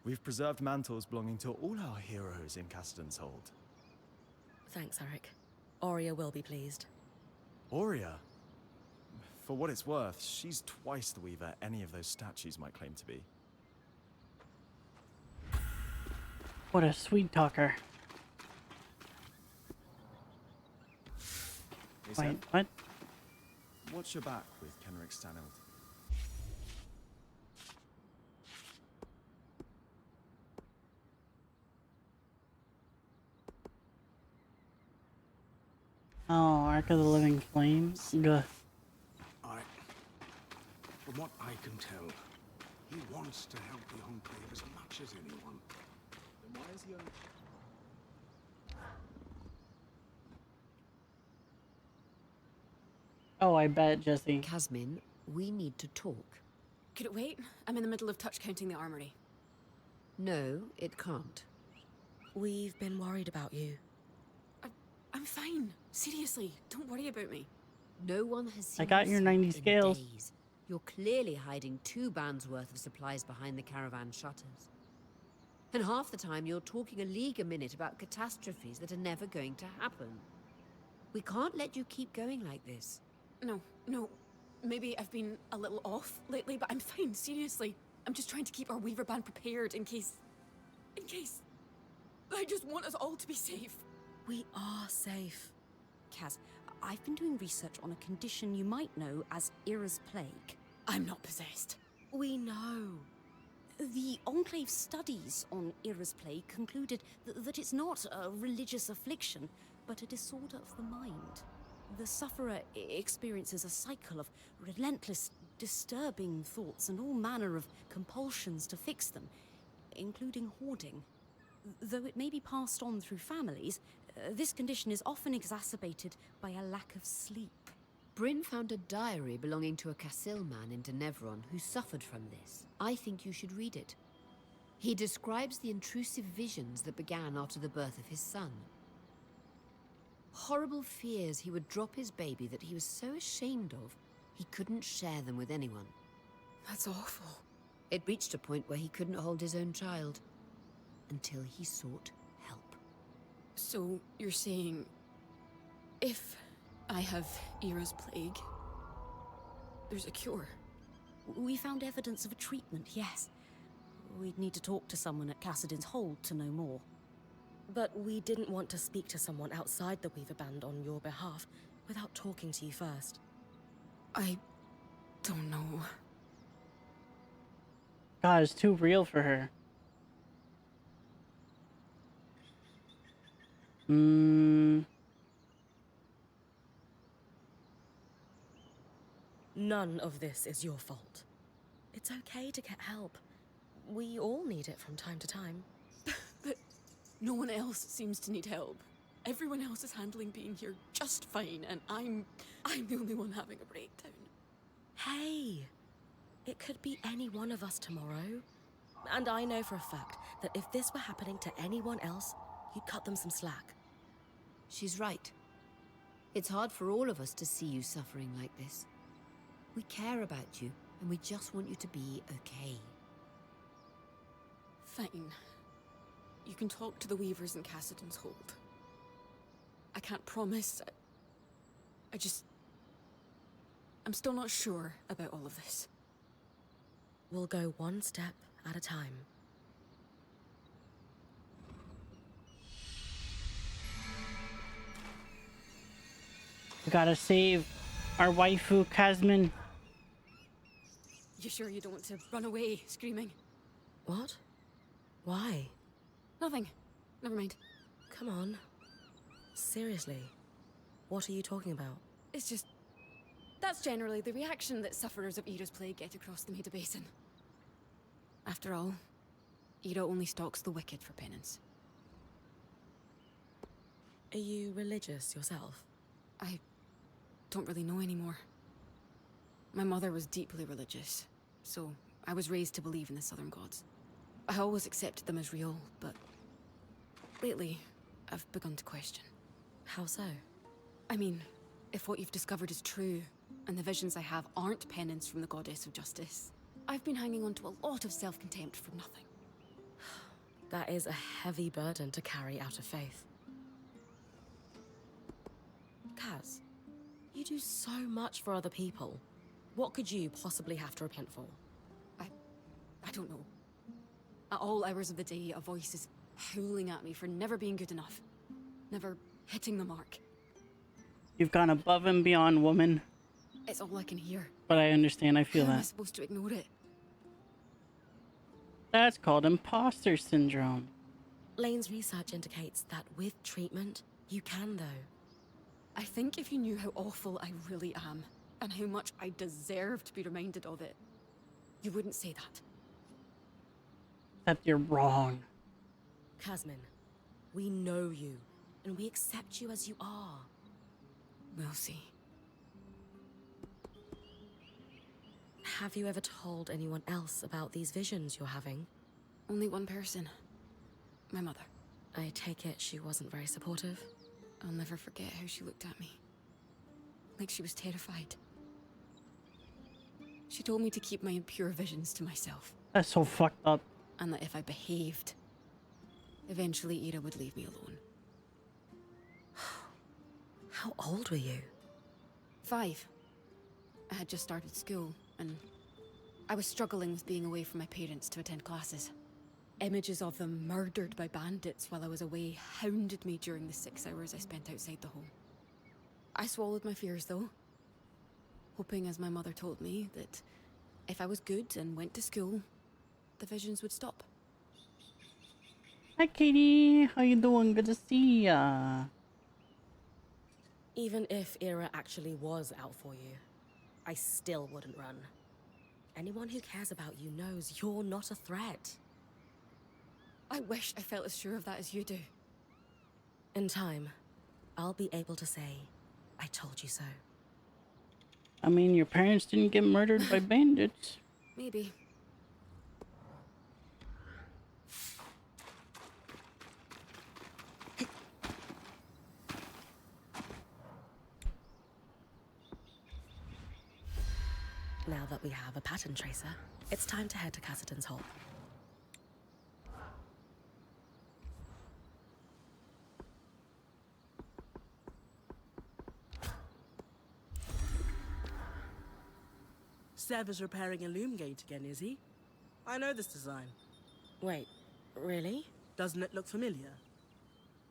We've preserved mantles belonging to all our heroes in Caston's hold. Thanks, Arik. Aurea will be pleased. Aurea? For what it's worth, she's twice the weaver any of those statues might claim to be. What a sweet talker. Hey, Wait, Seth, what? what's your back with Kenrick Stanild? Oh, Ark of the Living Flame. Gah. From what I can tell, he wants to help the Enclave as much as anyone. Then why is he only... Oh, I bet, Jesse. Casmin, we need to talk. Could it wait? I'm in the middle of touch counting the armory. No, it can't. We've been worried about you. I'm fine. Seriously, don't worry about me. No one has seen I got you your sleep 90 in scales. days. You're clearly hiding 2 bands worth of supplies behind the caravan shutters. And half the time you're talking a league a minute about catastrophes that are never going to happen. We can't let you keep going like this. No. Maybe I've been a little off lately, but I'm fine, seriously. I'm just trying to keep our Weaver band prepared in case... I just want us all to be safe. We are safe. Kaz, I've been doing research on a condition you might know as Ira's Plague. I'm not possessed. We know. The Enclave studies on Ira's Plague concluded that it's not a religious affliction, but a disorder of the mind. The sufferer experiences a cycle of relentless, disturbing thoughts and all manner of compulsions to fix them, including hoarding. Though it may be passed on through families, this condition is often exacerbated by a lack of sleep. Bryn found a diary belonging to a Cassil man in Denevron who suffered from this. I think you should read it. He describes the intrusive visions that began after the birth of his son. Horrible fears he would drop his baby that he was so ashamed of, he couldn't share them with anyone. That's awful. It reached a point where he couldn't hold his own child. Until he sought help. So, you're saying... if I have Era's plague, there's a cure? We found evidence of a treatment, yes. We'd need to talk to someone at Cassidin's Hold to know more. But we didn't want to speak to someone outside the Weaver Band on your behalf without talking to you first. I don't know. God, it's too real for her. None of this is your fault. It's okay to get help. We all need it from time to time. But no one else seems to need help. Everyone else is handling being here just fine, and I'm the only one having a breakdown. Hey, it could be any one of us tomorrow. And I know for a fact that if this were happening to anyone else, you'd cut them some slack. She's right. It's hard for all of us to see you suffering like this. We care about you, and we just want you to be okay. Fine. You can talk to the Weavers in Cassidin's Hold. I can't promise. I'm still not sure about all of this. We'll go one step at a time. We gotta save our waifu, Casman. You sure you don't want to run away, screaming? What? Why? Nothing. Never mind. Come on. Seriously, what are you talking about? It's just... that's generally the reaction that sufferers of Era's plague get across the Maida Basin. After all, Era only stalks the wicked for penance. Are you religious yourself? I don't really know anymore. My mother was deeply religious, so I was raised to believe in the Southern gods. I always accepted them as real, but lately, I've begun to question. How so? I mean, if what you've discovered is true, and the visions I have aren't penance from the goddess of justice, I've been hanging on to a lot of self-contempt for nothing. That is a heavy burden to carry out of faith. Kaz, you do so much for other people. What could you possibly have to repent for? I don't know. At all hours of the day, a voice is howling at me for never being good enough. Never hitting the mark. You've gone above and beyond, woman. It's all I can hear. But I understand, I feel How am I that. supposed to ignore it? That's called imposter syndrome. Lane's research indicates that with treatment, you can though. I think if you knew how awful I really am, and how much I deserve to be reminded of it, you wouldn't say that. Except you're wrong. Casman, we know you, and we accept you as you are. We'll see. Have you ever told anyone else about these visions you're having? Only one person. My mother. I take it she wasn't very supportive? I'll never forget how she looked at me. Like she was terrified. She told me to keep my impure visions to myself. That's so fucked up. And that if I behaved, eventually Era would leave me alone. How old were you? 5. I had just started school, and I was struggling with being away from my parents to attend classes. Images of them murdered by bandits while I was away hounded me during the 6 hours I spent outside the home. I swallowed my fears, though, hoping, as my mother told me, that if I was good and went to school, the visions would stop. Hi, Katie. How you doing? Good to see ya. Even if Era actually was out for you, I still wouldn't run. Anyone who cares about you knows you're not a threat. I wish I felt as sure of that as you do. In time, I'll be able to say, I told you so. I mean, your parents didn't get murdered by bandits. Maybe. Now that we have a pattern tracer, it's time to head to Cassidy's Hole. Sev is repairing a loom gate again, is he? I know this design. Wait, really? Doesn't it look familiar?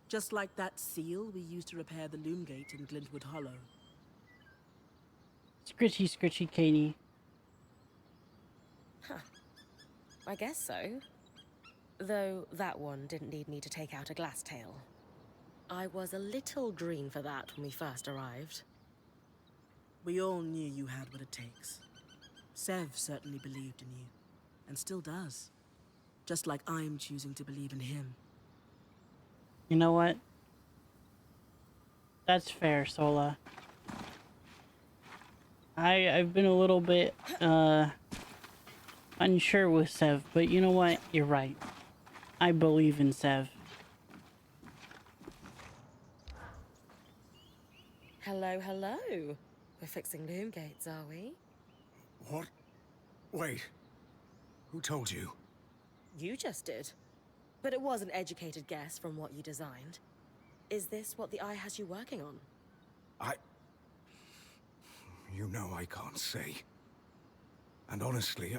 Just like that seal we used to repair the loom gate in Glintwood Hollow. Scritchy, scritchy, Katie. Huh. I guess so. Though that one didn't need me to take out a glass tail. I was a little green for that when we first arrived. We all knew you had what it takes. Sev certainly believed in you, and still does. Just like I'm choosing to believe in him. You know what? That's fair, Sola. I've been a little bit unsure with Sev, but you know what? You're right. I believe in Sev. Hello, hello. We're fixing loom gates, are we? What? Wait. Who told you? You just did. But it was an educated guess from what you designed. Is this what the Eye has you working on? You know I can't say. And honestly,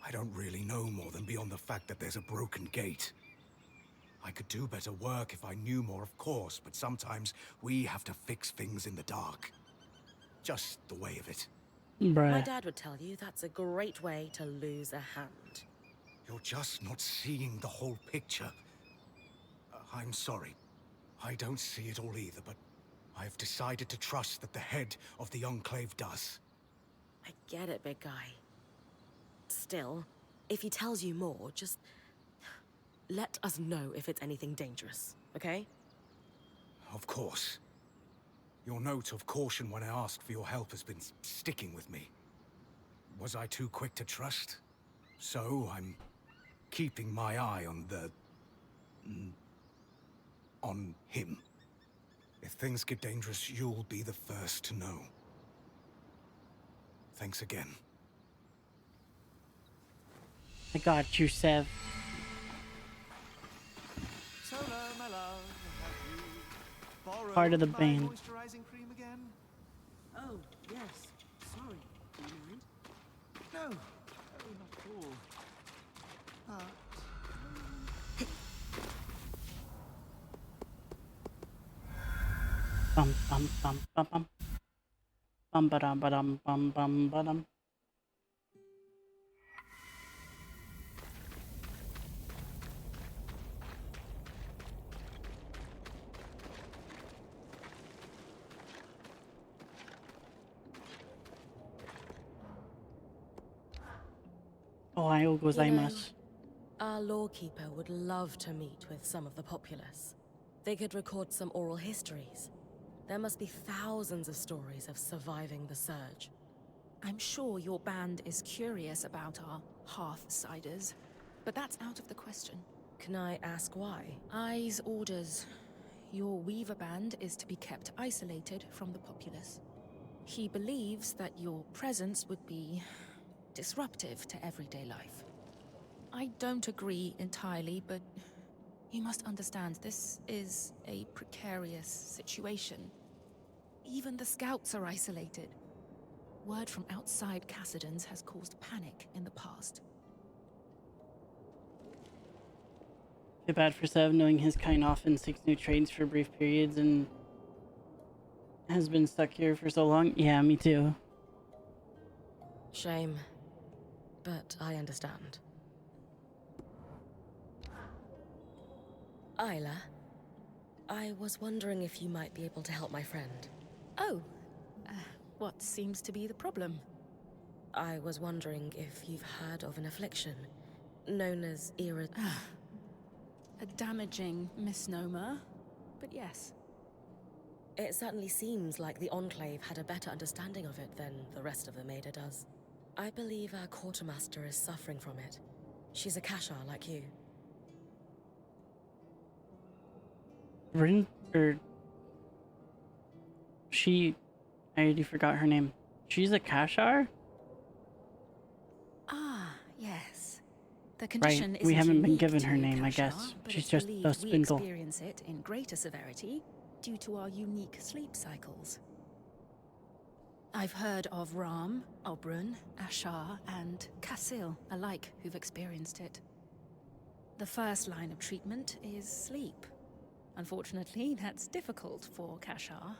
I don't really know more than beyond the fact that there's a broken gate. I could do better work if I knew more, of course, but sometimes we have to fix things in the dark. Just the way of it. Bruh. My dad would tell you that's a great way to lose a hand. You're just not seeing the whole picture. I'm sorry. I don't see it all either, but I've decided to trust that the head of the Enclave does. I get it, big guy. Still, if he tells you more, just let us know if it's anything dangerous, okay? Of course. Your note of caution when I asked for your help has been sticking with me. Was I too quick to trust? So I'm keeping my eye on on him. If things get dangerous, you'll be the first to know. Thanks again. I got you, Sev. Solar, my love, have you borrowed Part of the my band. moisturizing cream again? Oh, yes. Sorry. Do you mind? No, not at all. Bum bum bum bum bum. Bum ba-dum ba-dum bum bum ba-dum. Ohayou gozaimasu. Our lawkeeper would love to meet with some of the populace. They could record some oral histories. There must be thousands of stories of surviving the surge. I'm sure your band is curious about our Hearthsiders, but that's out of the question. Can I ask why? Eye's orders. Your Weaver band is to be kept isolated from the populace. He believes that your presence would be disruptive to everyday life. I don't agree entirely, but you must understand this is a precarious situation. Even the scouts are isolated. Word from outside Cassidy's has caused panic in the past. Too bad for Sev, knowing his kind often seeks new trades for brief periods and has been stuck here for so long. Yeah, me too. Shame. But I understand. Isla, I was wondering if you might be able to help my friend. Oh, what seems to be the problem? I was wondering if you've heard of an affliction known as A damaging misnomer, but yes. It certainly seems like the Enclave had a better understanding of it than the rest of the Maida does. I believe our quartermaster is suffering from it. She's a Kashar like you. Rin, or she, I already forgot her name. She's a Kashar? condition we isn't haven't been unique given her to name, I Kashar, guess. but She's it's just believed a we spindle. experience it in greater severity due to our unique sleep cycles. I've heard of Ram, Obrun, Ashar, and Kasil alike who've experienced it. The first line of treatment is sleep. Unfortunately, that's difficult for Kashar.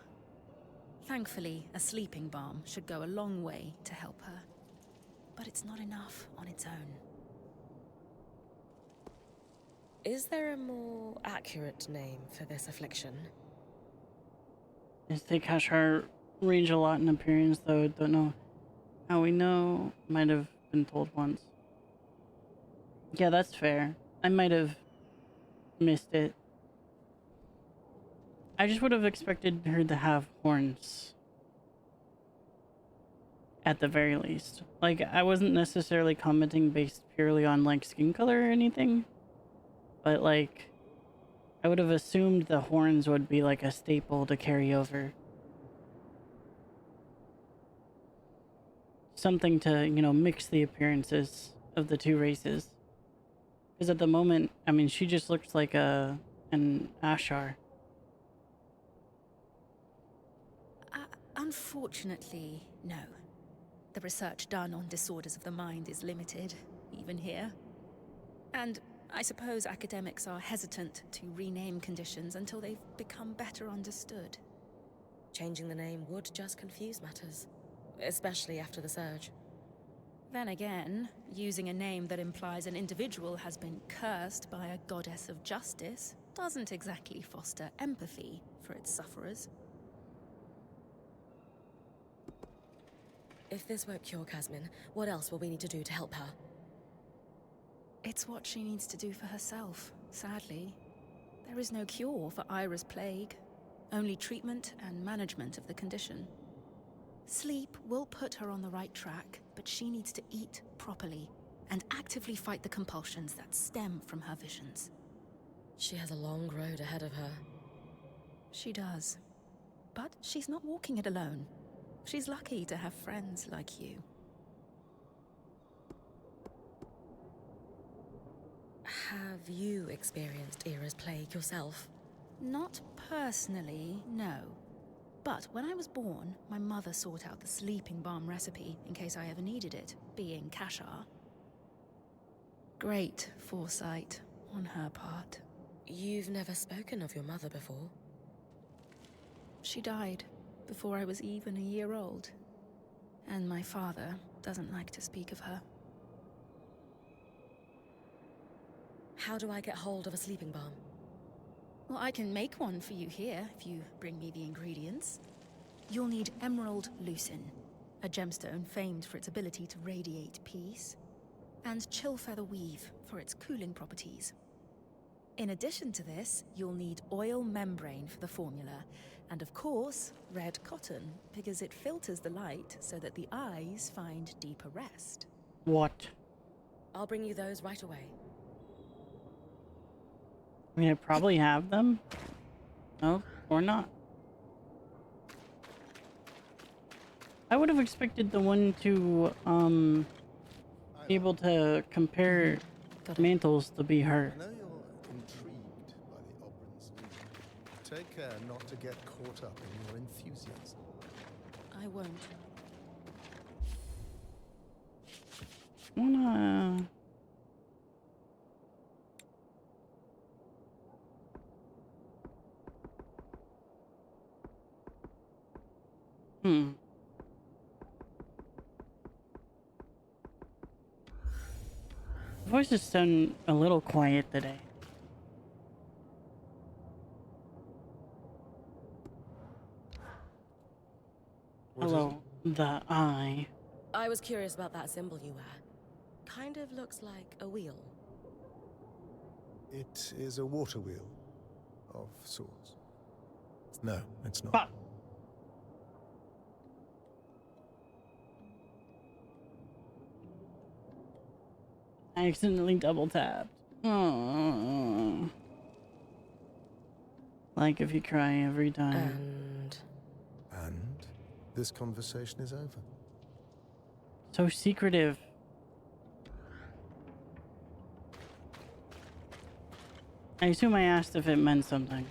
Thankfully, a sleeping balm should go a long way to help her. But it's not enough on its own. Is there a more accurate name for this affliction? Is the Kashar range a lot in appearance, though? Don't know how we know. Might have been told once. Yeah, that's fair. I might have missed it. I just would have expected her to have horns. At the very least. Like, I wasn't necessarily commenting based purely on, like, skin color or anything. But, like, I would have assumed the horns would be, like, a staple to carry over. Something to, you know, mix the appearances of the two races. Because at the moment, I mean, she just looks like an Ashar. Unfortunately, no. The research done on disorders of the mind is limited, even here. And I suppose academics are hesitant to rename conditions until they've become better understood. Changing the name would just confuse matters, especially after the surge. Then again, using a name that implies an individual has been cursed by a goddess of justice doesn't exactly foster empathy for its sufferers. If this won't cure Kasmin, what else will we need to do to help her? It's what she needs to do for herself, sadly. There is no cure for Ira's plague, only treatment and management of the condition. Sleep will put her on the right track, but she needs to eat properly and actively fight the compulsions that stem from her visions. She has a long road ahead of her. She does. But she's not walking it alone. She's lucky to have friends like you. Have you experienced Ira's plague yourself? Not personally, no. But when I was born, my mother sought out the sleeping balm recipe in case I ever needed it, being Kashar. Great foresight on her part. You've never spoken of your mother before? She died before I was even a year old. And my father doesn't like to speak of her. How do I get hold of a sleeping balm? Well, I can make one for you here if you bring me the ingredients. You'll need emerald lucin, a gemstone famed for its ability to radiate peace, and chill feather weave for its cooling properties. In addition to this, you'll need oil membrane for the formula, and of course, red cotton, because it filters the light so that the eyes find deeper rest. What? I'll bring you those right away. I mean, I probably have them. No, or not. I would have expected the one to, be able to compare mantles to be her. I know you're intrigued by the Oberon's vision. Take care not to get caught up in your enthusiasm. I won't. Wanna... Voices sound a little quiet today. Hello, the eye. I was curious about that symbol you wear. Kind of looks like a wheel. It is a water wheel of sorts. No, it's not. But I accidentally double tapped. Oh. Like if you cry every time. And this conversation is over. So secretive. I assume I asked if it meant something.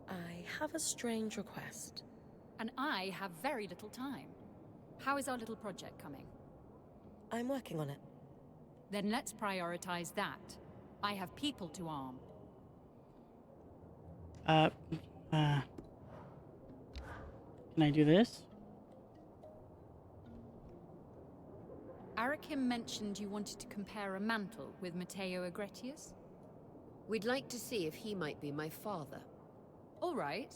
I have a strange request. And I have very little time. How is our little project coming? I'm working on it. Then let's prioritize that. I have people to arm. Can I do this? Arakim mentioned you wanted to compare a mantle with Matteo Agretius? We'd like to see if he might be my father. All right.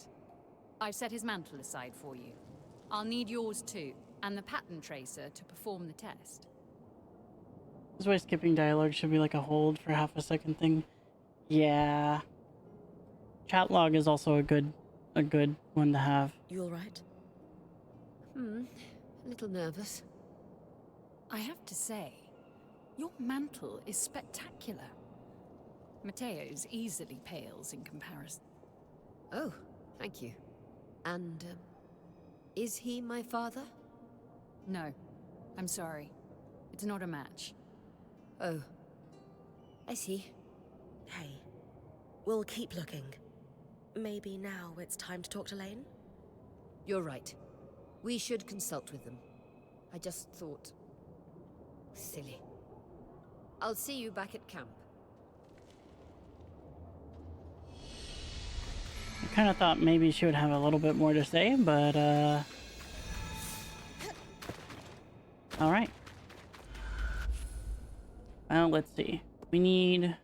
I've set his mantle aside for you. I'll need yours too, and the pattern tracer to perform the test. This is why skipping dialogue should be like a hold for half a second thing. Yeah. Chat log is also a good one to have. You all right? A little nervous. I have to say, your mantle is spectacular. Matteo's easily pales in comparison. Oh, thank you. And, is he my father? No, I'm sorry. It's not a match. Oh, I see. Hey, we'll keep looking. Maybe now it's time to talk to Lane? You're right. We should consult with them. I just thought... Silly. I'll see you back at camp. I kind of thought maybe she would have a little bit more to say, but all right. Well, let's see. We need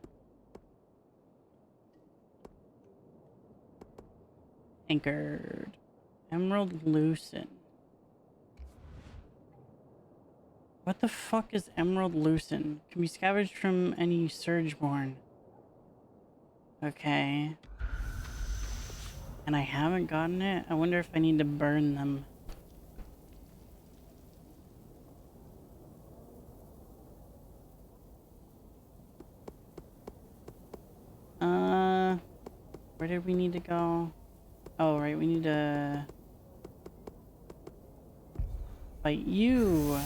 anchored emerald lucent. What the fuck is emerald lucent? Can be scavenged from any surgeborn. Okay. And I haven't gotten it? I wonder if I need to burn them. Where did we need to go? Oh, right, we need to fight you.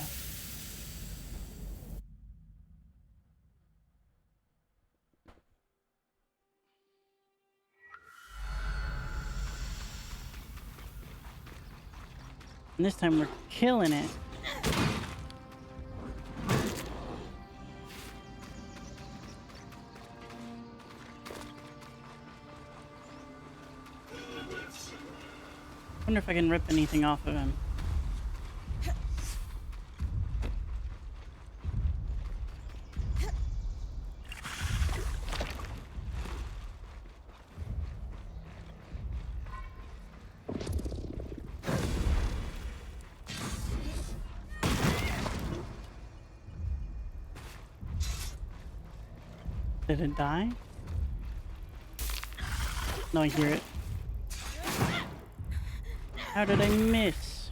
And this time we're killing it. Wonder if I can rip anything off of him. Did it die? No, I hear it. How did I miss?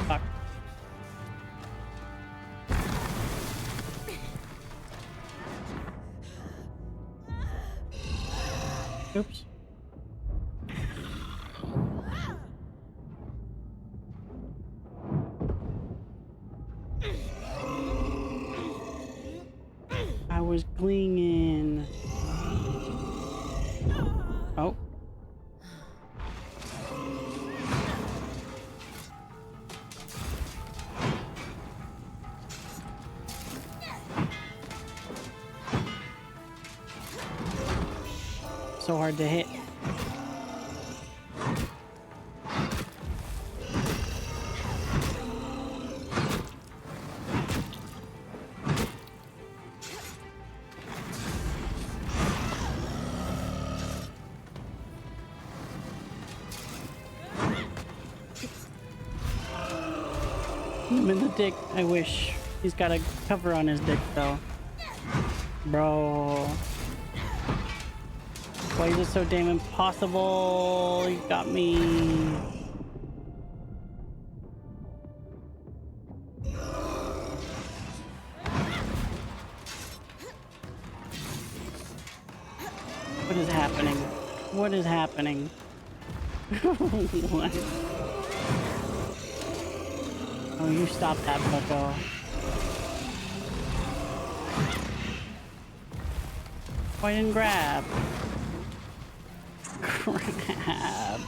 Fuck. Oops. I was clinging. Oh. So hard to hit. him in the dick. I wish. He's got a cover on his dick though. Bro. Why is it so damn impossible? You got me. What is happening? What is happening? What? Oh, you stop that, bucko. Why didn't grab? Crap.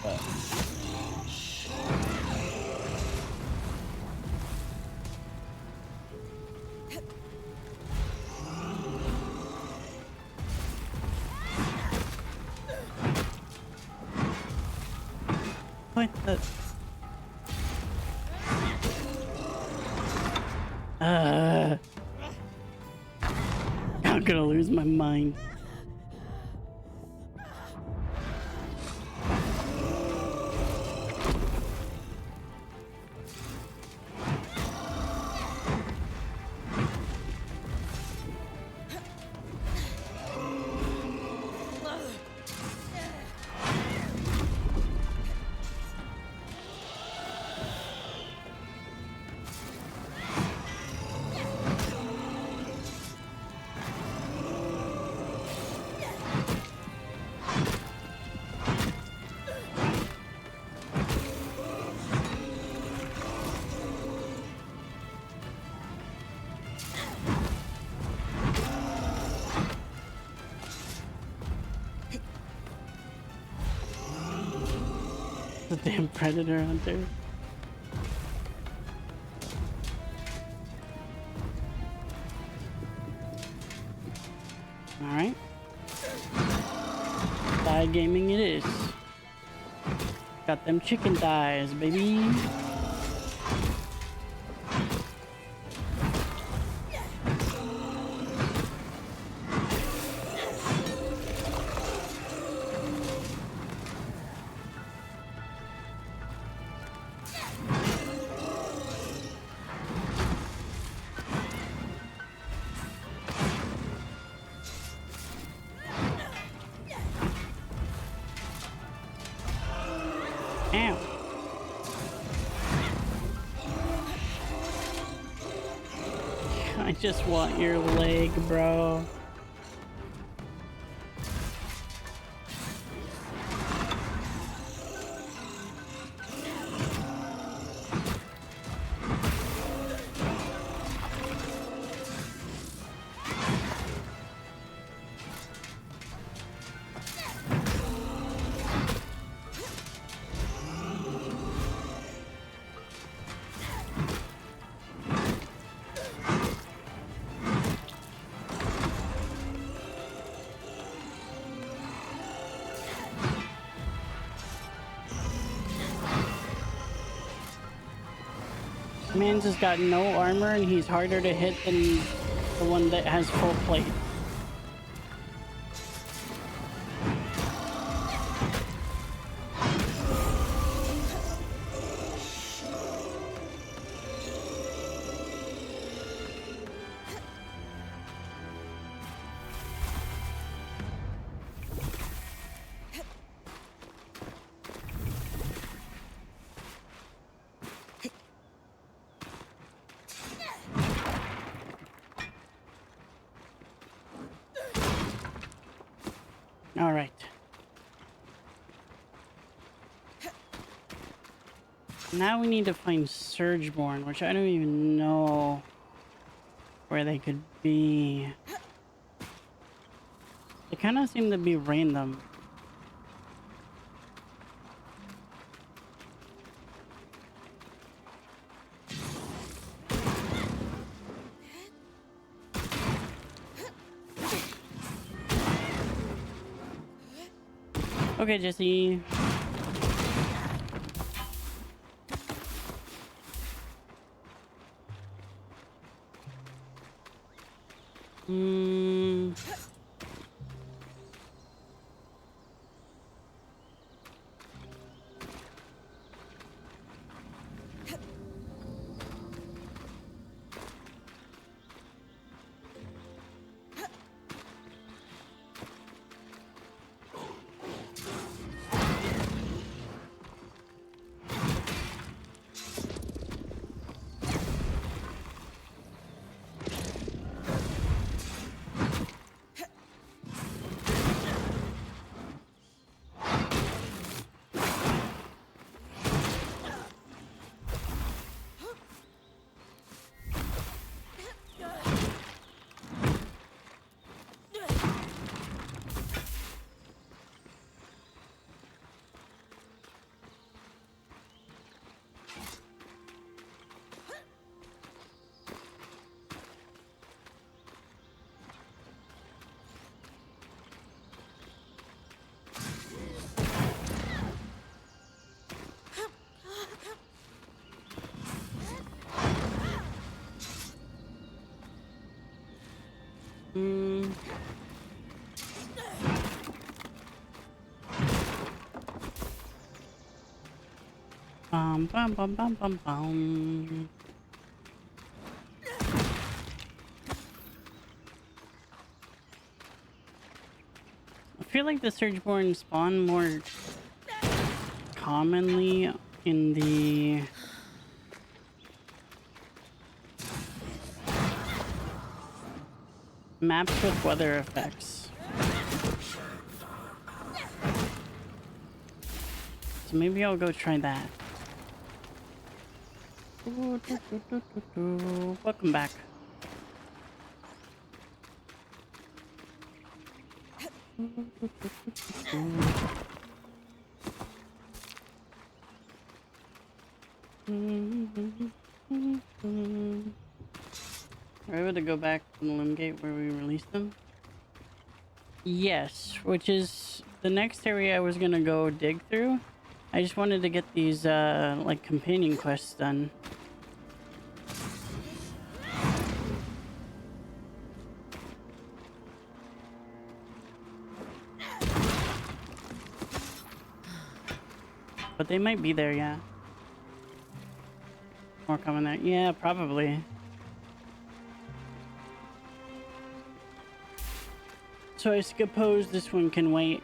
What the? I'm gonna lose my mind. The damn predator hunter. Alright. Thigh gaming it is. Got them chicken thighs, baby. Ow. I just want your leg, bro. Man's has got no armor and he's harder to hit than the one that has full plate. All right. Now we need to find Surgeborn, which I don't even know where they could be. They kind of seem to be random. Okay, Jesse. Mm. Bum bum bum bum bum. I feel like the Surgeborn spawn more commonly in the maps with weather effects. So maybe I'll go try that. Welcome back. Are we able to go back to the limb gate where we released them? Yes, which is the next area I was gonna go dig through. I just wanted to get these like companion quests done. But they might be there, yeah. More coming there. Yeah, probably. So I suppose this one can wait.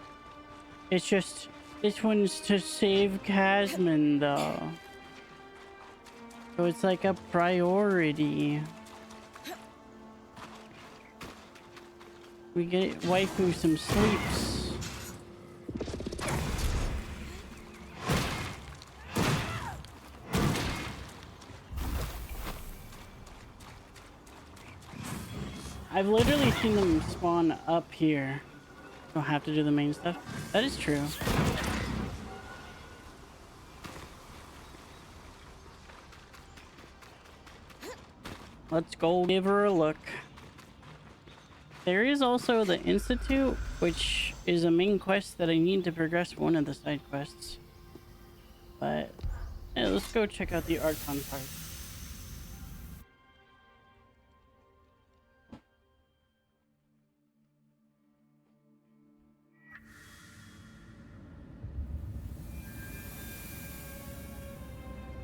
It's just, this one's to save Casman, though. So it's like a priority. We get waifu some sleeps. I've literally seen them spawn up here. Don't have to do the main stuff. That is true. Let's go give her a look. There is also the Institute, which is a main quest that I need to progress one of the side quests. But yeah, let's go check out the Archon part.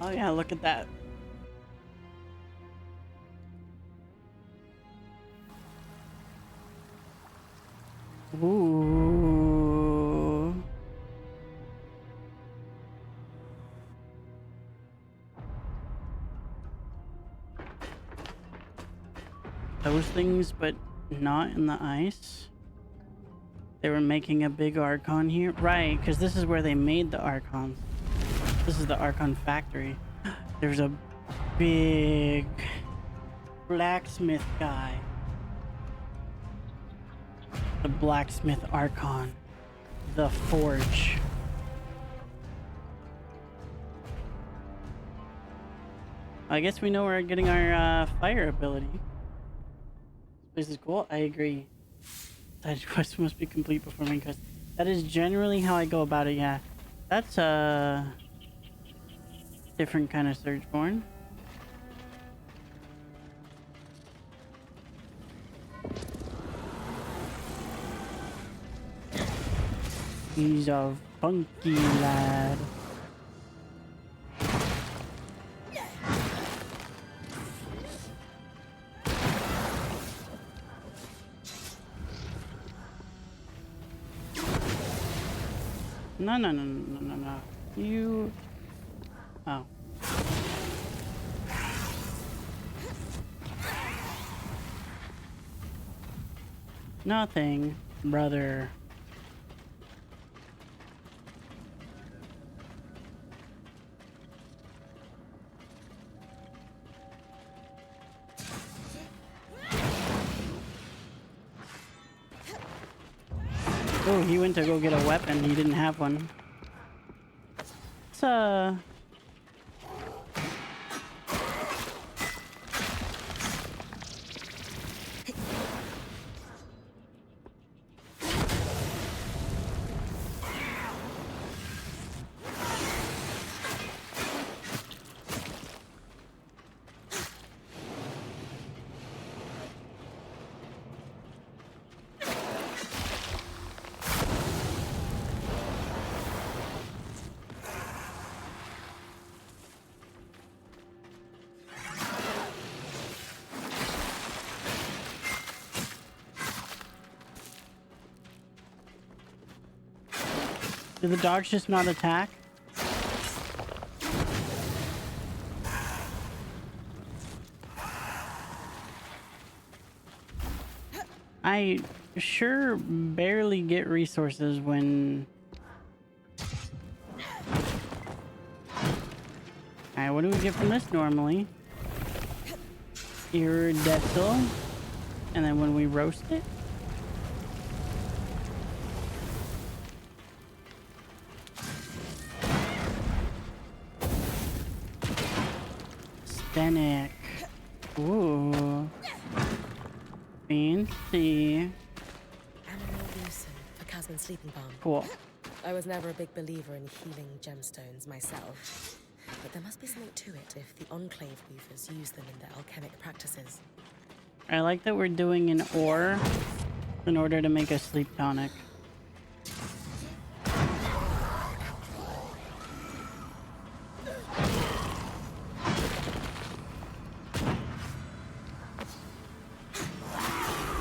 Oh yeah, look at that. Ooh. Those things, but not in the ice. They were making a big Archon here. Right, because this is where they made the Archons. This is the Archon factory. There's a big blacksmith guy. The blacksmith Archon. The forge. I guess we know we're getting our fire ability. This place is cool. I agree. Side quest must be complete before main quest. That is generally how I go about it, yeah. That's a different kind of Surgeborn. He's a funky lad. No, no, no, no, no, no. You... Oh. Nothing, brother. Oh, he went to go get a weapon. He didn't have one. It's Do the dogs just not attack? I sure barely get resources when... Alright, what do we get from this normally? Iridescent. And then when we roast it? Stenic. Ooh. Fancy. Amaryl Lucen for Casman Sleeping Balm. Cool. I was never a big believer in healing gemstones myself, but there must be something to it if the Enclave weavers use them in their alchemic practices. I like that we're doing an ore in order to make a sleep tonic.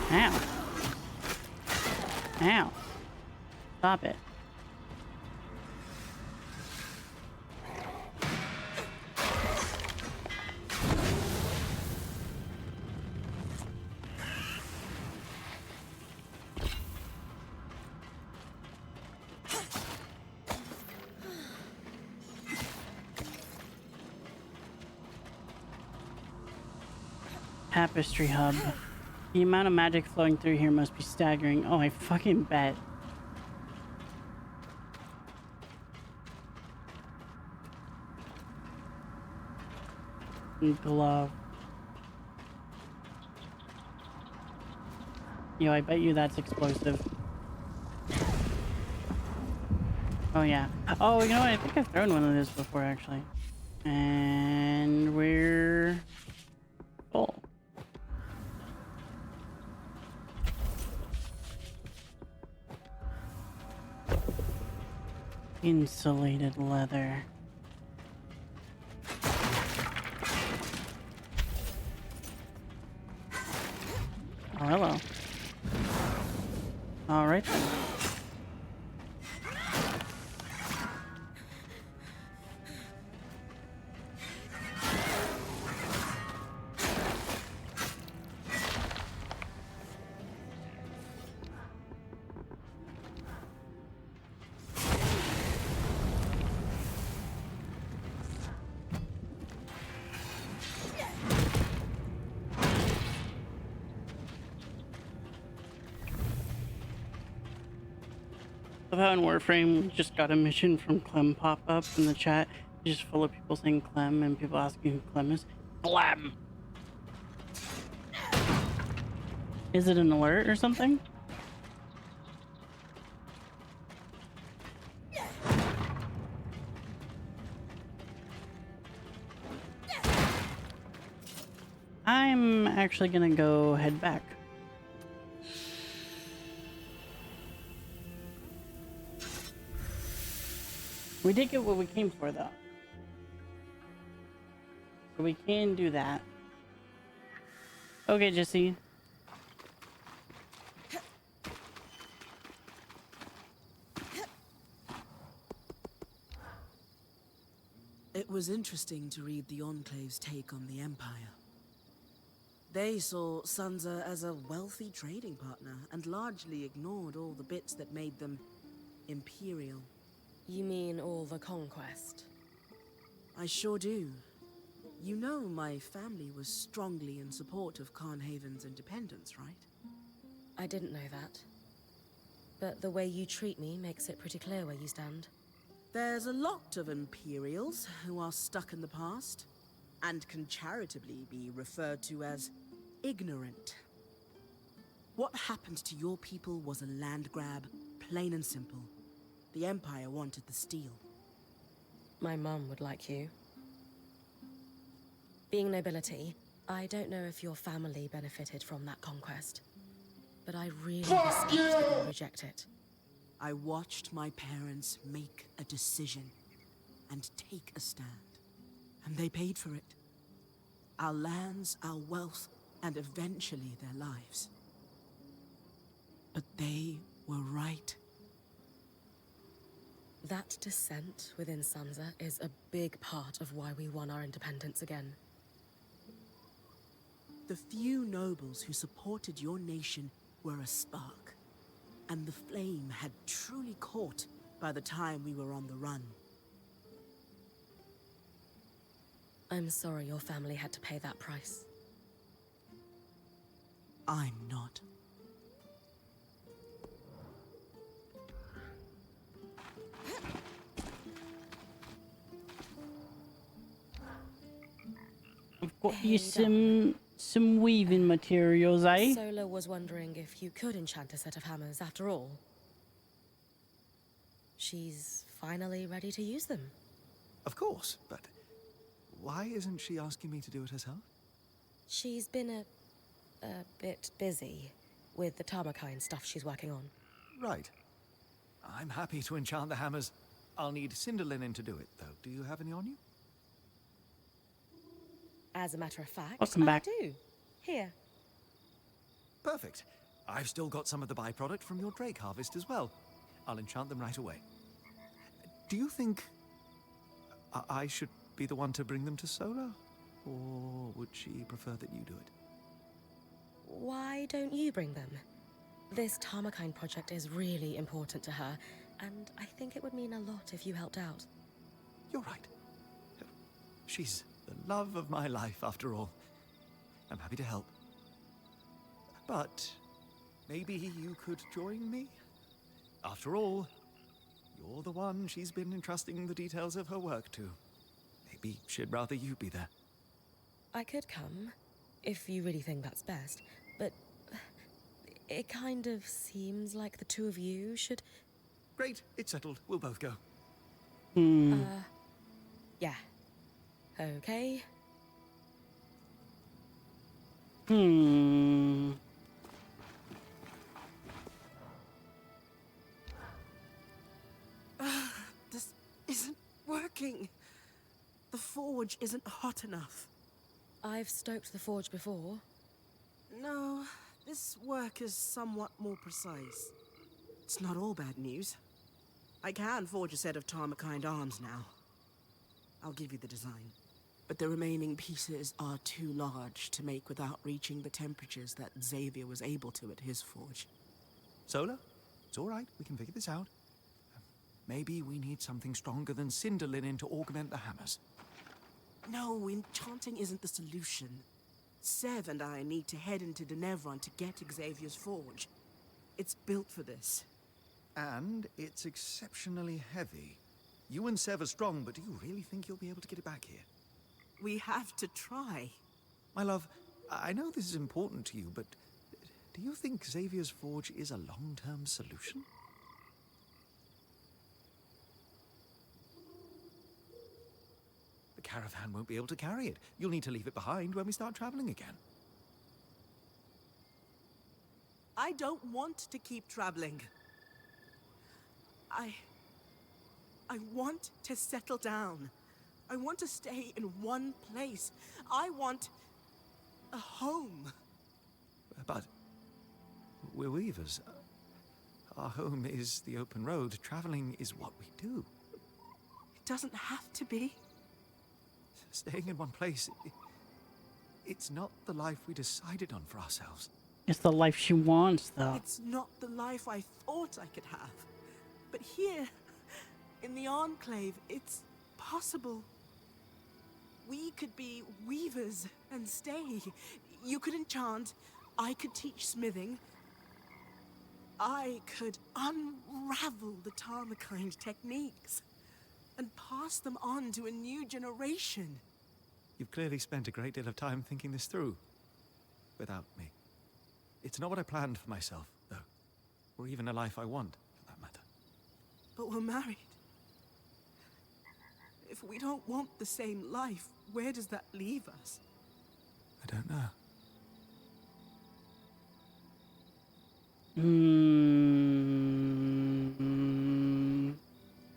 Ow. Ow. Stop it. Tapestry hub. The amount of magic flowing through here must be staggering. Oh, I fucking bet. Glove. Yo, I bet you that's explosive. Oh yeah. Oh, you know what? I think I've thrown one of those before actually. And we're full. Insulated leather. Oh, hello. All right then. Love how in Warframe we just got a mission from Clem pop up in the chat. It's just full of people saying Clem and people asking who Clem is. Clem! Is it an alert or something? I'm actually gonna go head back. We did get what we came for, though. So we can do that. Okay, Jesse. It was interesting to read the Enclave's take on the Empire. They saw Sansa as a wealthy trading partner and largely ignored all the bits that made them imperial. You mean all the conquest? I sure do. You know my family was strongly in support of Carnhaven's independence, right? I didn't know that. But the way you treat me makes it pretty clear where you stand. There's a lot of Imperials who are stuck in the past, and can charitably be referred to as ignorant. What happened to your people was a land grab, plain and simple. The Empire wanted the steel. My mum would like you. Being nobility, I don't know if your family benefited from that conquest, but I really respect that you reject it. I watched my parents make a decision and take a stand, and they paid for it. Our lands, our wealth, and eventually their lives. But they were right. That dissent within Sansa is a big part of why we won our independence again. The few nobles who supported your nation were a spark, and the flame had truly caught by the time we were on the run. I'm sorry your family had to pay that price. I'm not. I've got you Hey, some weaving materials, eh? Sola was wondering if you could enchant a set of hammers after all. She's finally ready to use them. Of course, but why isn't she asking me to do it herself? She's been a bit busy with the Tarmakine stuff she's working on. Right. I'm happy to enchant the hammers. I'll need cinder linen to do it, though. Do you have any on you? As a matter of fact, Welcome back. I do. Here. Perfect. I've still got some of the byproduct from your drake harvest as well. I'll enchant them right away. Do you think I should be the one to bring them to Sola? Or would she prefer that you do it? Why don't you bring them? This Tarmakine project is really important to her, and I think it would mean a lot if you helped out. You're right. She's the love of my life, after all. I'm happy to help. But maybe you could join me? After all, you're the one she's been entrusting the details of her work to. Maybe she'd rather you be there. I could come, if you really think that's best, but it kind of seems like the two of you should... Great, it's settled. We'll both go. Yeah. Okay. This isn't working. The forge isn't hot enough. I've stoked the forge before. No, this work is somewhat more precise. It's not all bad news. I can forge a set of Tarmakine arms now. I'll give you the design. But the remaining pieces are too large to make without reaching the temperatures that Xavier was able to at his forge. Sola, it's all right. We can figure this out. Maybe we need something stronger than cinder linen to augment the hammers. No, enchanting isn't the solution. Sev and I need to head into Denevron to get Xavier's forge. It's built for this. And it's exceptionally heavy. You and Sev are strong, but do you really think you'll be able to get it back here? We have to try. My love, I know this is important to you, but do you think Xavier's forge is a long-term solution? The caravan won't be able to carry it. You'll need to leave it behind when we start traveling again. I don't want to keep traveling. I want to settle down. I want to stay in one place. I want a home. But we're weavers. Our home is the open road. Traveling is what we do. It doesn't have to be. Staying in one place, it's not the life we decided on for ourselves. It's the life she wants, though. It's not the life I thought I could have. But here, in the Enclave, it's possible. We could be weavers and stay. You could enchant. I could teach smithing. I could unravel the Tarmakine techniques and pass them on to a new generation. You've clearly spent a great deal of time thinking this through. Without me. It's not what I planned for myself, though. Or even a life I want, for that matter. But we're married. If we don't want the same life, where does that leave us? I don't know.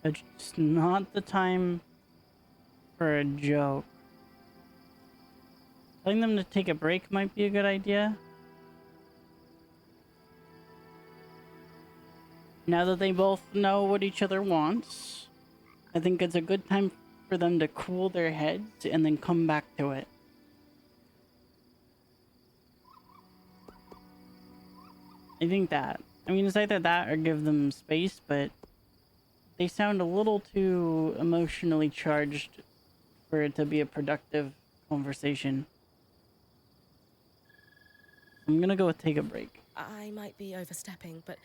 It's not the time for a joke. Telling them to take a break might be a good idea. Now that they both know what each other wants, I think it's a good time for them to cool their heads and then come back to it. I think that. I mean, it's either that or give them space, but they sound a little too emotionally charged for it to be a productive conversation. I'm gonna go take a break. I might be overstepping, but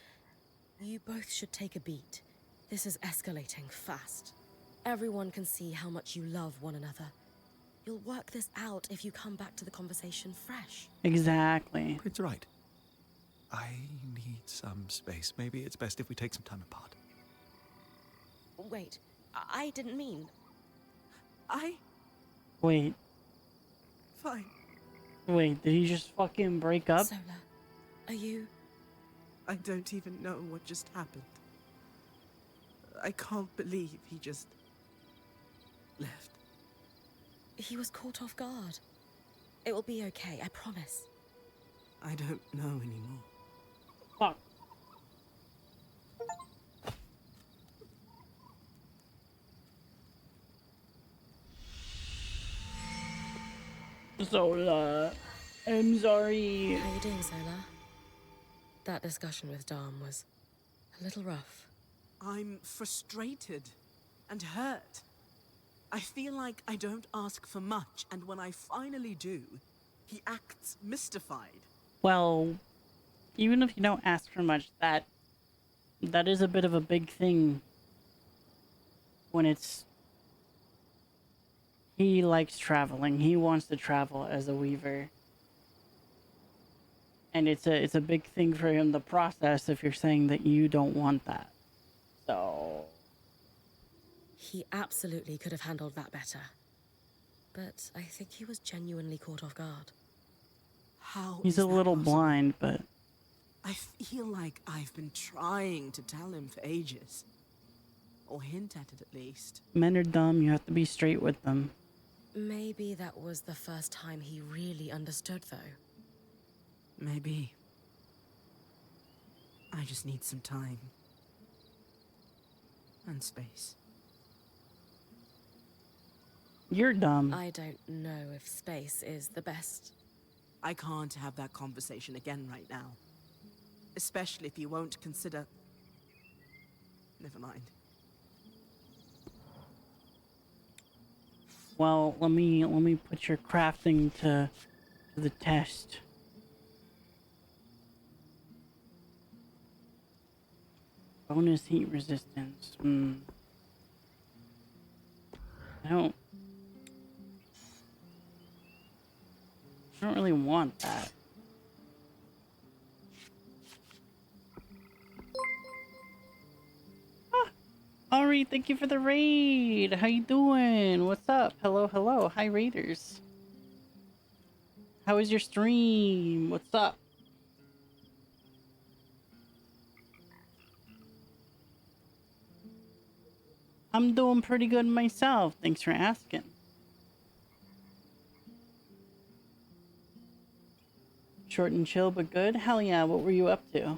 you both should take a beat. This is escalating fast. Everyone can see how much you love one another. You'll work this out if you come back to the conversation fresh. Exactly. It's right. I need some space. Maybe it's best if we take some time apart. Wait, I didn't mean... Wait, Fine. did he just fucking break up? Sola, are you... I don't even know what just happened. I can't believe he just left. He was caught off guard. It will be okay, I promise. I don't know anymore. Fuck. Zola, I'm sorry. How you doing, Sola? That discussion with Dom was a little rough. I'm frustrated and hurt. I feel like I don't ask for much, and when I finally do, he acts mystified. Well, even if you don't ask for much, that is a bit of a big thing when it's... He likes traveling. He wants to travel as a weaver. And it's a big thing for him to process if you're saying that you don't want that. So... He absolutely could have handled that better. But I think he was genuinely caught off guard. How He's is a that little possible? blind, but... I feel like I've been trying to tell him for ages. Or hint at it at least. Men are dumb, you have to be straight with them. Maybe that was the first time he really understood, though. Maybe. I just need some time. And space. You're dumb. I don't know if space is the best. I can't have that conversation again right now. Especially if you won't consider... Never mind. Well, let me put your crafting to the test. Bonus heat resistance. I don't really want that. Ari, thank you for the raid. How you doing? What's up? Hello, hello. Hi, raiders. How is your stream? What's up? I'm doing pretty good myself. Thanks for asking. Short and chill, but good? Hell yeah, what were you up to?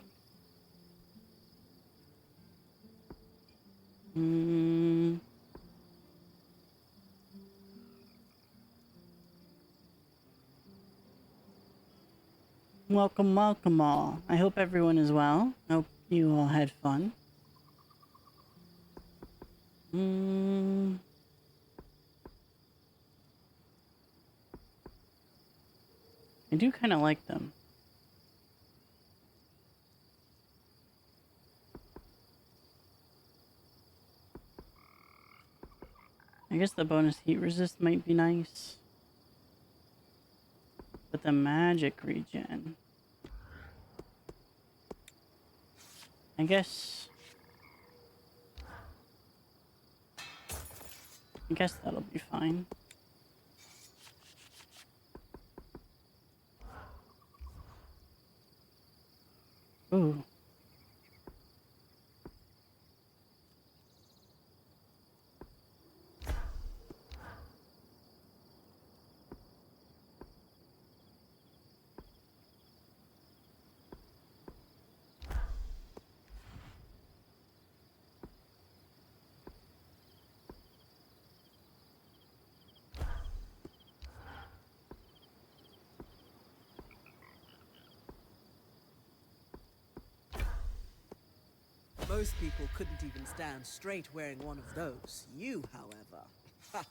Welcome, welcome all. I hope everyone is well. I hope you all had fun. I do kind of like them. I guess the bonus heat resist might be nice. But the magic regen... I guess that'll be fine. Ooh. Most people couldn't even stand straight wearing one of those. You, however. Ha!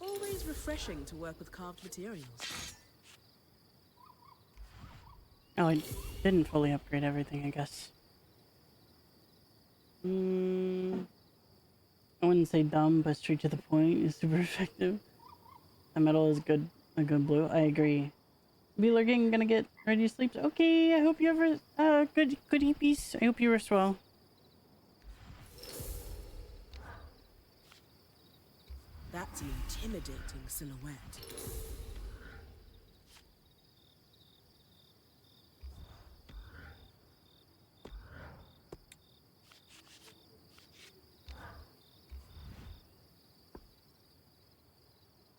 Always refreshing to work with carved materials. Oh, I didn't fully upgrade everything, I guess. I wouldn't say dumb, but straight to the point is super effective. The metal is good, a good blue. I agree. Be lurking, gonna get ready to sleep. Okay, I hope you have a good peace. I hope you rest well. That's an intimidating silhouette.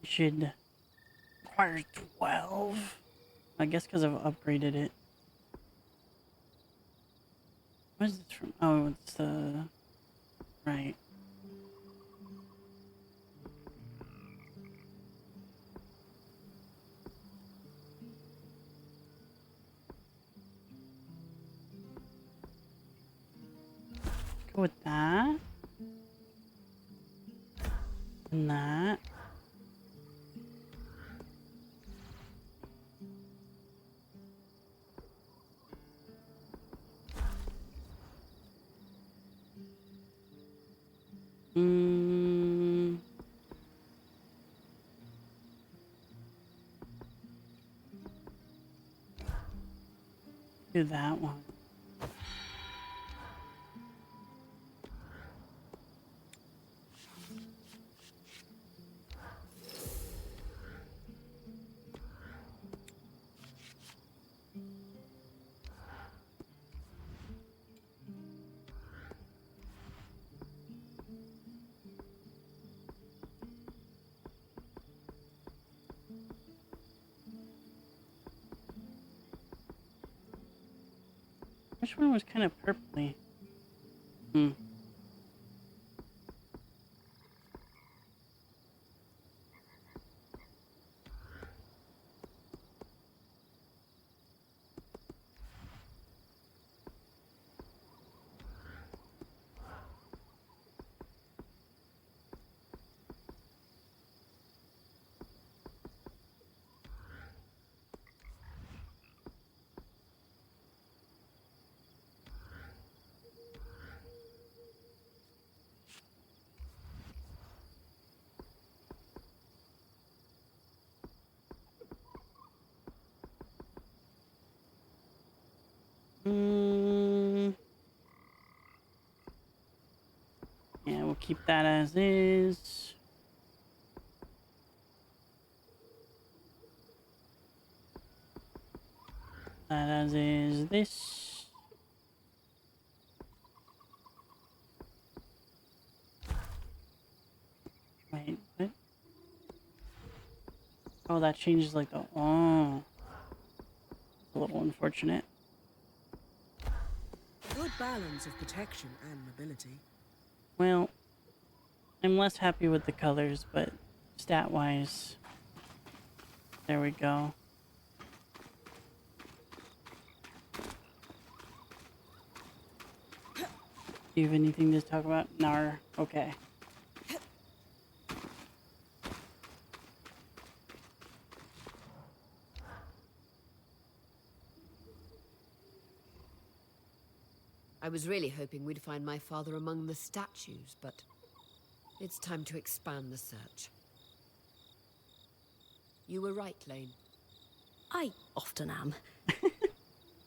Should require 12. I guess because I've upgraded it. What is this from? Oh, it's the... Right. Go with that. And that. Do that one. Which one was kind of purpley? Yeah, we'll keep that as is. That as is this. Wait, what? Oh, that changes like the... Oh. It's a little unfortunate. Good balance of protection and mobility. Well, I'm less happy with the colors, but stat-wise, there we go. Do you have anything to talk about? Nar. Okay. I was really hoping we'd find my father among the statues, but it's time to expand the search. You were right, Lane. I often am.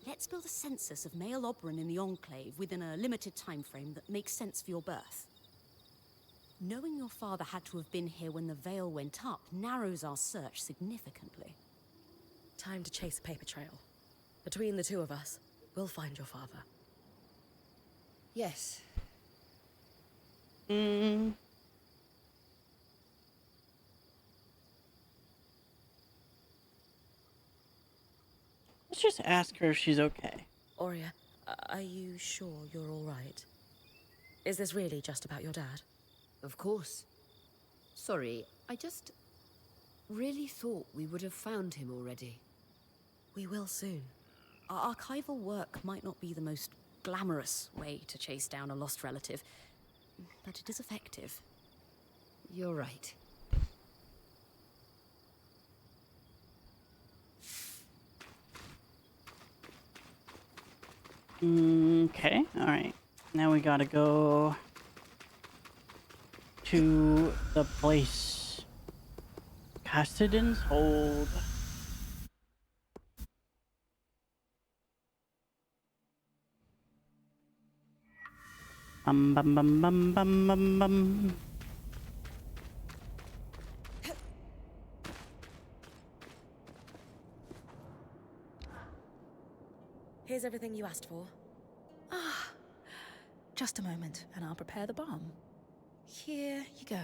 Let's build a census of male Oberon in the Enclave within a limited time frame that makes sense for your birth. Knowing your father had to have been here when the veil went up narrows our search significantly. Time to chase a paper trail. Between the two of us, we'll find your father. Yes. Let's just ask her if she's okay. Aurea, are you sure you're all right? Is this really just about your dad? Of course. Sorry, Really thought we would have found him already. We will soon. Our archival work might not be the most glamorous way to chase down a lost relative, but it is effective. You're right. Okay, alright. Now we gotta go to the place. Cassidy's Hold. Bum bum bum bum bum bum bum. Here's everything you asked for. Just a moment, and I'll prepare the balm. Here you go.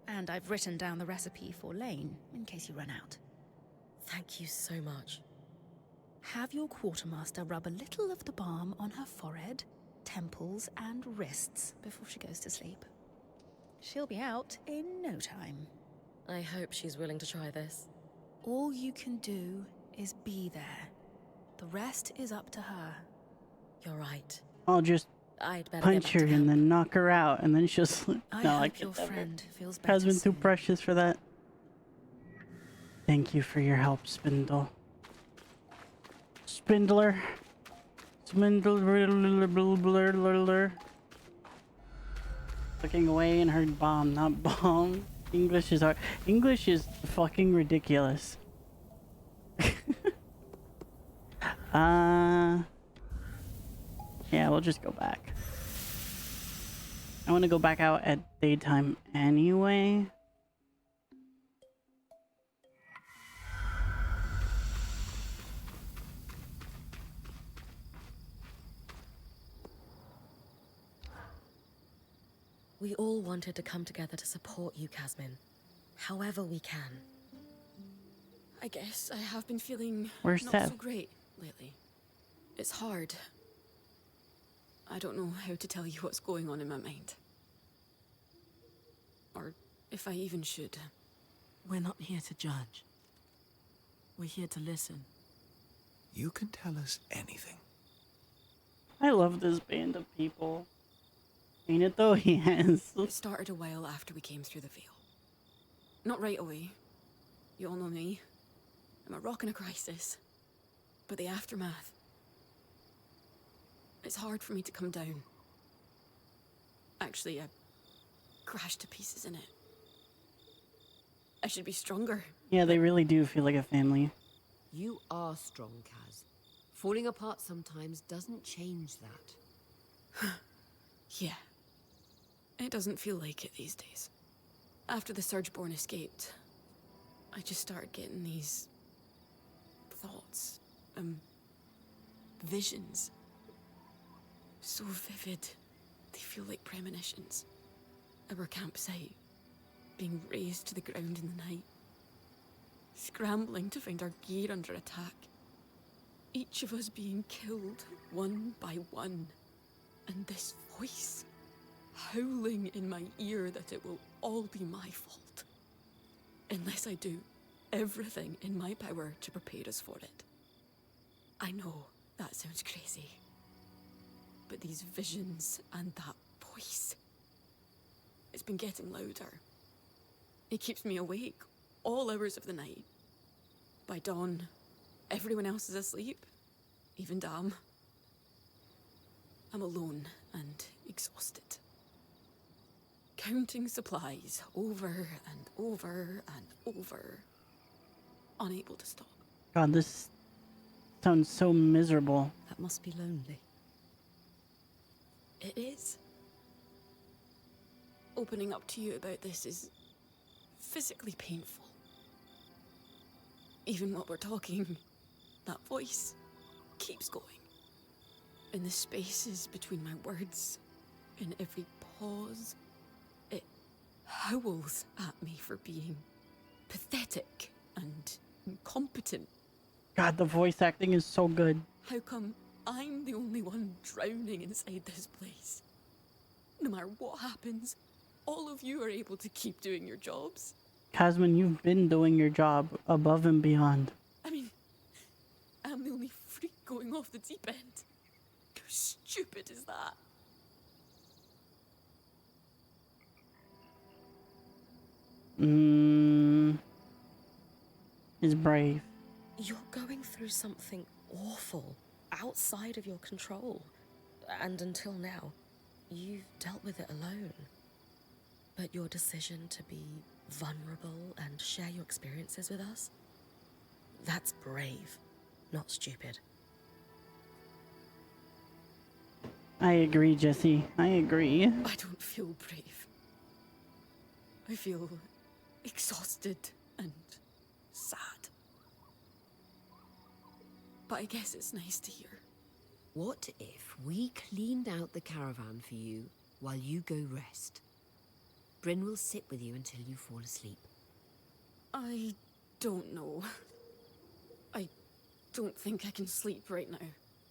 And I've written down the recipe for Lane, in case you run out. Thank you so much. Have your quartermaster rub a little of the balm on her forehead, temples, and wrists before she goes to sleep. She'll be out in no time. I hope she's willing to try this. All you can do is be there. The rest is up to her. You're right. I'll just I'd better punch get her back to and camp. then knock her out, and then she'll sleep. I No, hope can't your ever. friend feels better Has been too soon. precious for that. Thank you for your help, Spindle. Spindler. Spindler. Looking away and heard bomb, not bomb. English is hard. English is fucking ridiculous. Yeah, we'll just go back. I want to go back out at daytime anyway. We all wanted to come together to support you, Casmin. However we can. I guess I have been feeling Where's not Seb? so great lately. It's hard. I don't know how to tell you what's going on in my mind. Or if I even should. We're not here to judge. We're here to listen. You can tell us anything. I love this band of people. Ain't it though? Yes. It started a while after we came through the veil. Not right away. You all know me. I'm a rock in a crisis. But the aftermath... It's hard for me to come down. Actually, I crashed to pieces in it. I should be stronger. Yeah, they really do feel like a family. You are strong, Kaz. Falling apart sometimes doesn't change that. Yeah. It doesn't feel like it these days. After the Surgeborn escaped, I just started getting these... thoughts. Visions. So vivid, they feel like premonitions. Our campsite, being razed to the ground in the night. Scrambling to find our gear under attack. Each of us being killed, one by one. And this voice, howling in my ear that it will all be my fault. Unless I do everything in my power to prepare us for it. I know that sounds crazy. But these visions and that voice, it's been getting louder. It keeps me awake all hours of the night. By dawn, everyone else is asleep, even Dam. I'm alone and exhausted. Counting supplies over and over and over. Unable to stop. God, this sounds so miserable. That must be lonely. It is. Opening up to you about this is physically painful. Even while we're talking, that voice keeps going. In the spaces between my words, in every pause, it howls at me for being pathetic and incompetent. God, the voice acting is so good. How come I'm the only one drowning inside this place? No matter what happens, all of you are able to keep doing your jobs. Casman, you've been doing your job above and beyond. I mean, I'm the only freak going off the deep end. How stupid is that? Is brave. You're going through something awful, outside of your control. And until now, you've dealt with it alone. But your decision to be vulnerable and share your experiences with us, that's brave, not stupid. I agree, Jesse. I agree. I don't feel brave. I feel exhausted and sad. But I guess it's nice to hear. What if we cleaned out the caravan for you while you go rest? Bryn will sit with you until you fall asleep. I don't know. I don't think I can sleep right now.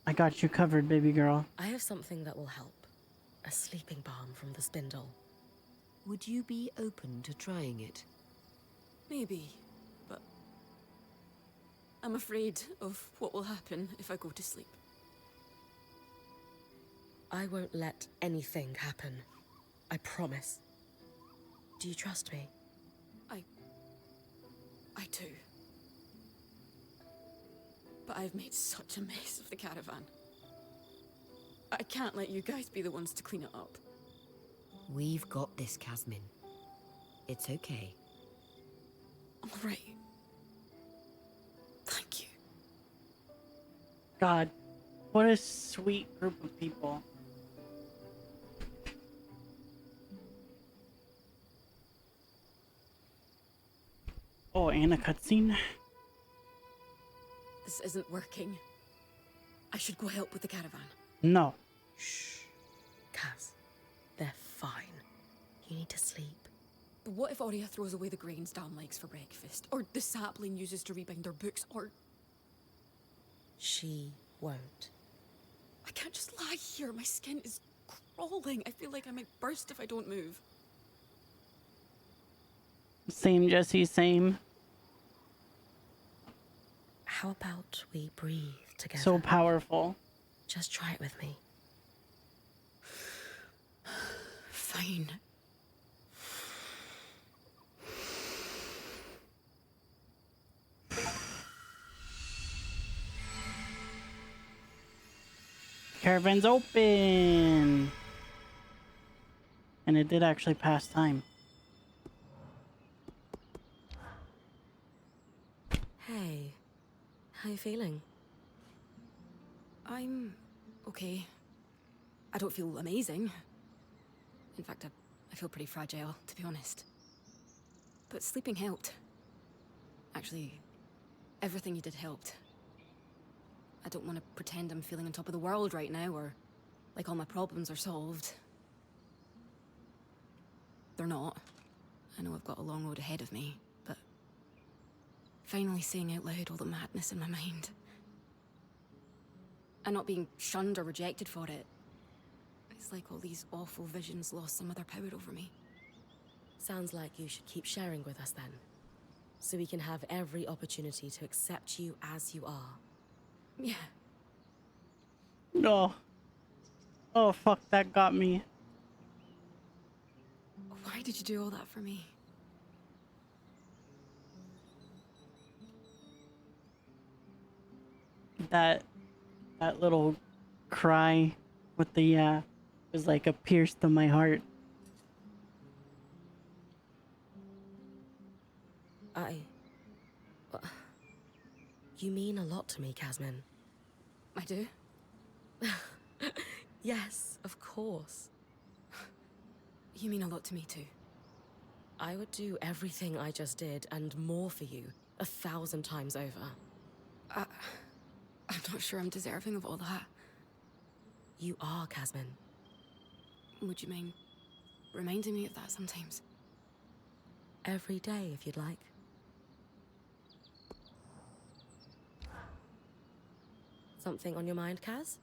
I got you covered, baby girl. I have something that will help. A sleeping balm from the spindle. Would you be open to trying it? Maybe, but I'm afraid of what will happen if I go to sleep. I won't let anything happen. I promise. Do you trust me? I do. But I've made such a mess of the caravan. I can't let you guys be the ones to clean it up. We've got this, Casmin. It's okay. All right. Thank you. God, what a sweet group of people. Oh, and a cutscene? This isn't working. I should go help with the caravan. No. Shh. Kaz, they're fine. You need to sleep. But what if Aurea throws away the grains Dan likes for breakfast? Or the sapling uses to rebind their books? Or... She won't. I can't just lie here. My skin is crawling. I feel like I might burst if I don't move. Same, Jesse, same. How about we breathe together? So powerful. Just try it with me. Fine. Caravan's open! And it did actually pass time. Hey, how you feeling? I'm okay. I don't feel amazing. In fact, I feel pretty fragile, to be honest. But sleeping helped. Actually, everything you did helped. I don't want to pretend I'm feeling on top of the world right now, or like all my problems are solved. They're not. I know I've got a long road ahead of me, but finally saying out loud all the madness in my mind. And not being shunned or rejected for it. It's like all these awful visions lost some of their power over me. Sounds like you should keep sharing with us then. So we can have every opportunity to accept you as you are. Yeah. No. Oh, fuck, that got me. Why did you do all that for me? That little cry with the, was like a pierce to my heart. You mean a lot to me, Casmin. I do? Yes, of course. You mean a lot to me too. I would do everything I just did and more for you 1,000 times over. I'm not sure I'm deserving of all that. You are, Casmin. Would you mind reminding me of that sometimes? Every day, if you'd like. Something on your mind, Kaz?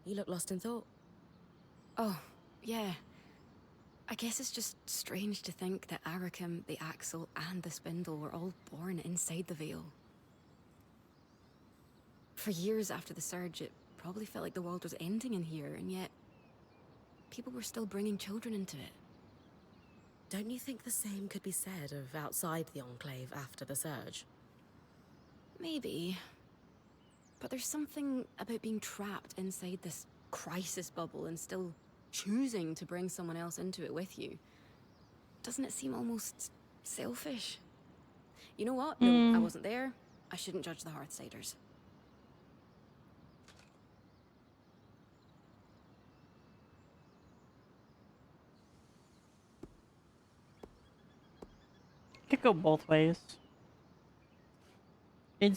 You look lost in thought. Oh, yeah. I guess it's just strange to think that Arakim, the Axle, and the Spindle were all born inside the Veil. For years after the Surge, it probably felt like the world was ending in here, and yet people were still bringing children into it. Don't you think the same could be said of outside the Enclave after the Surge? Maybe. But there's something about being trapped inside this crisis bubble and still choosing to bring someone else into it with you. Doesn't it seem almost selfish? You know what? No, I wasn't there. I shouldn't judge the Hearthsiders. It could go both ways. It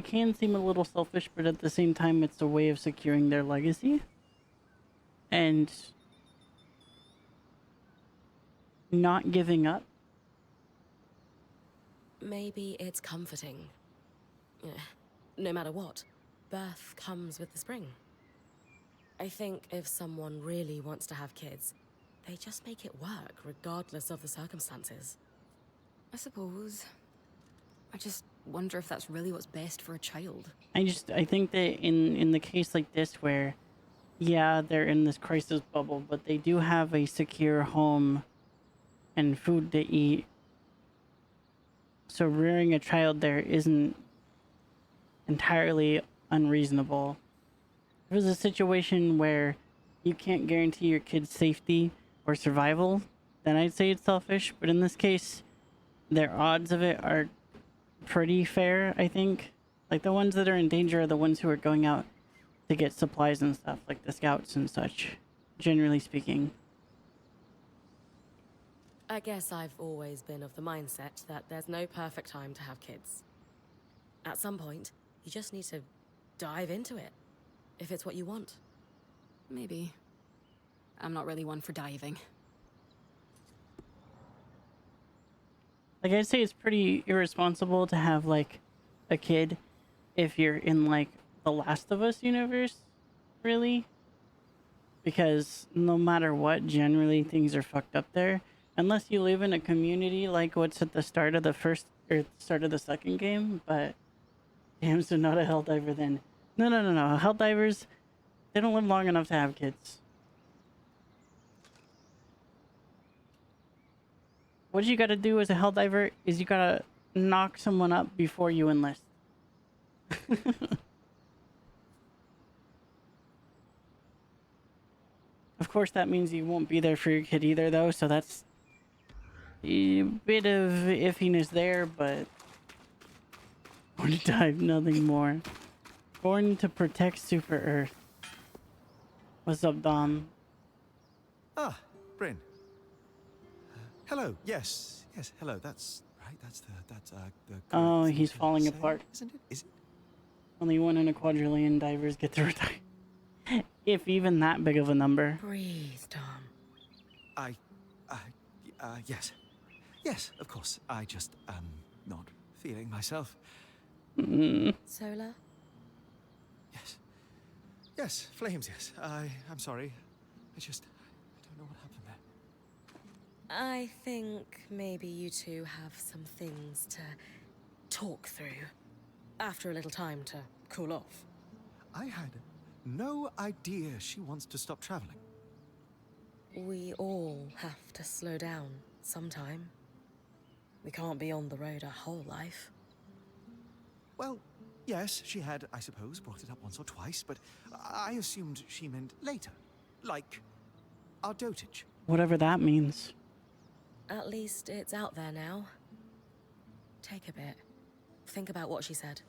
can seem a little selfish, but at the same time, it's a way of securing their legacy. And not giving up. Maybe it's comforting. No matter what, birth comes with the spring. I think if someone really wants to have kids, they just make it work, regardless of the circumstances. I suppose. I just wonder if that's really what's best for a child. I think that in the case like this where, yeah, they're in this crisis bubble, but they do have a secure home and food to eat. So rearing a child there isn't entirely unreasonable. If it was a situation where you can't guarantee your kid's safety or survival, then I'd say it's selfish. But in this case, their odds of it are pretty fair, I think. Like, the ones that are in danger are the ones who are going out to get supplies and stuff, like the scouts and such, generally speaking. I guess I've always been of the mindset that there's no perfect time to have kids. At some point, you just need to dive into it, if it's what you want. Maybe. I'm not really one for diving. Like, I'd say it's pretty irresponsible to have, like, a kid if you're in, like, the Last of Us universe, really. Because no matter what, generally things are fucked up there. Unless you live in a community like what's at the start of the first, or start of the second game, but... Damn, so not a Helldiver then. No. Helldivers, they don't live long enough to have kids. What you gotta do as a Helldiver is you gotta knock someone up before you enlist. Of course, that means you won't be there for your kid either, though, so that's a bit of iffiness there, but... Born to dive, nothing more. Born to protect Super Earth. What's up, Dom? Ah, Bryn. Hello. Yes, hello. That's right. That's the. Oh, correct he's thing to falling say, apart. isn't it? Is it? Only 1 in a quadrillion divers get to retire. If even that big of a number. Breathe, Tom. Yes. Yes, of course. I just not feeling myself. Solar? Yes, flames, yes. I'm sorry. I don't know what happened there. I think maybe you two have some things to talk through. After a little time to cool off. I had no idea she wants to stop traveling. We all have to slow down sometime. We can't be on the road our whole life. Well, yes, she had, I suppose, brought it up once or twice, but I assumed she meant later. Like our dotage. Whatever that means. At least it's out there now. Take a bit. Think about what she said.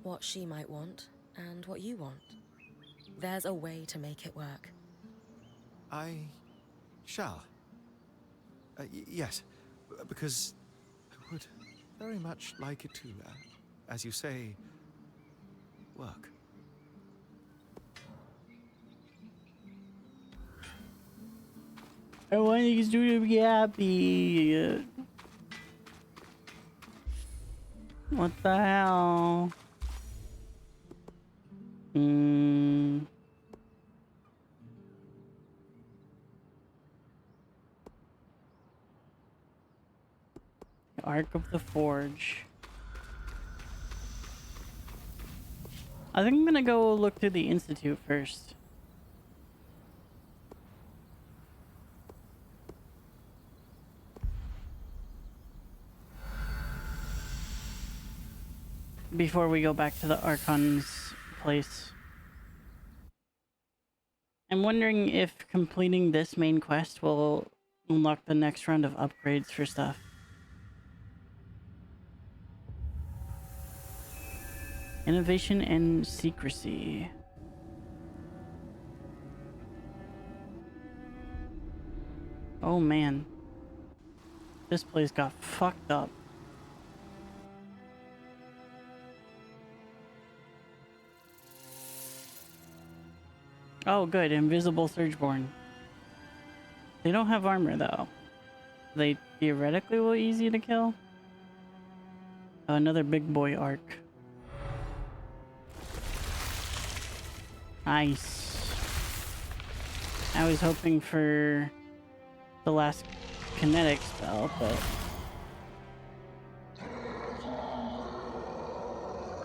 What she might want, and what you want. There's a way to make it work. I shall. Yes, because I would very much like it to, as you say, work. I want you to be happy. What the hell? Ark of the Forge. I think I'm gonna go look through the Institute first. Before we go back to the Archon's place. I'm wondering if completing this main quest will unlock the next round of upgrades for stuff. Innovation and secrecy. Oh man. This place got fucked up. Oh good, invisible Surgeborn. They don't have armor though. They theoretically will be easy to kill. Oh, another big boy arc. Nice. I was hoping for the last kinetic spell, but...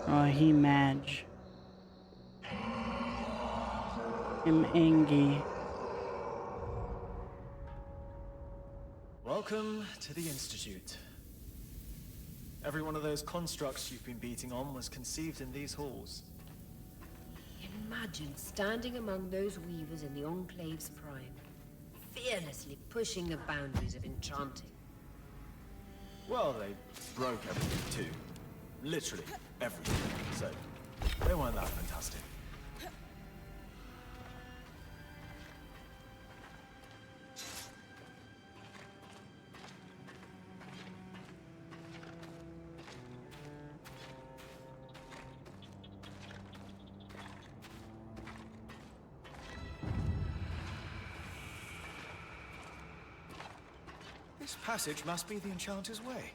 Oh, he Madge. I'm angry. Welcome to the Institute. Every one of those constructs you've been beating on was conceived in these halls. Imagine standing among those weavers in the Enclave's prime, fearlessly pushing the boundaries of enchanting. Well, they broke everything too. Literally everything. So, they weren't that fantastic. This passage must be the Enchanter's Way.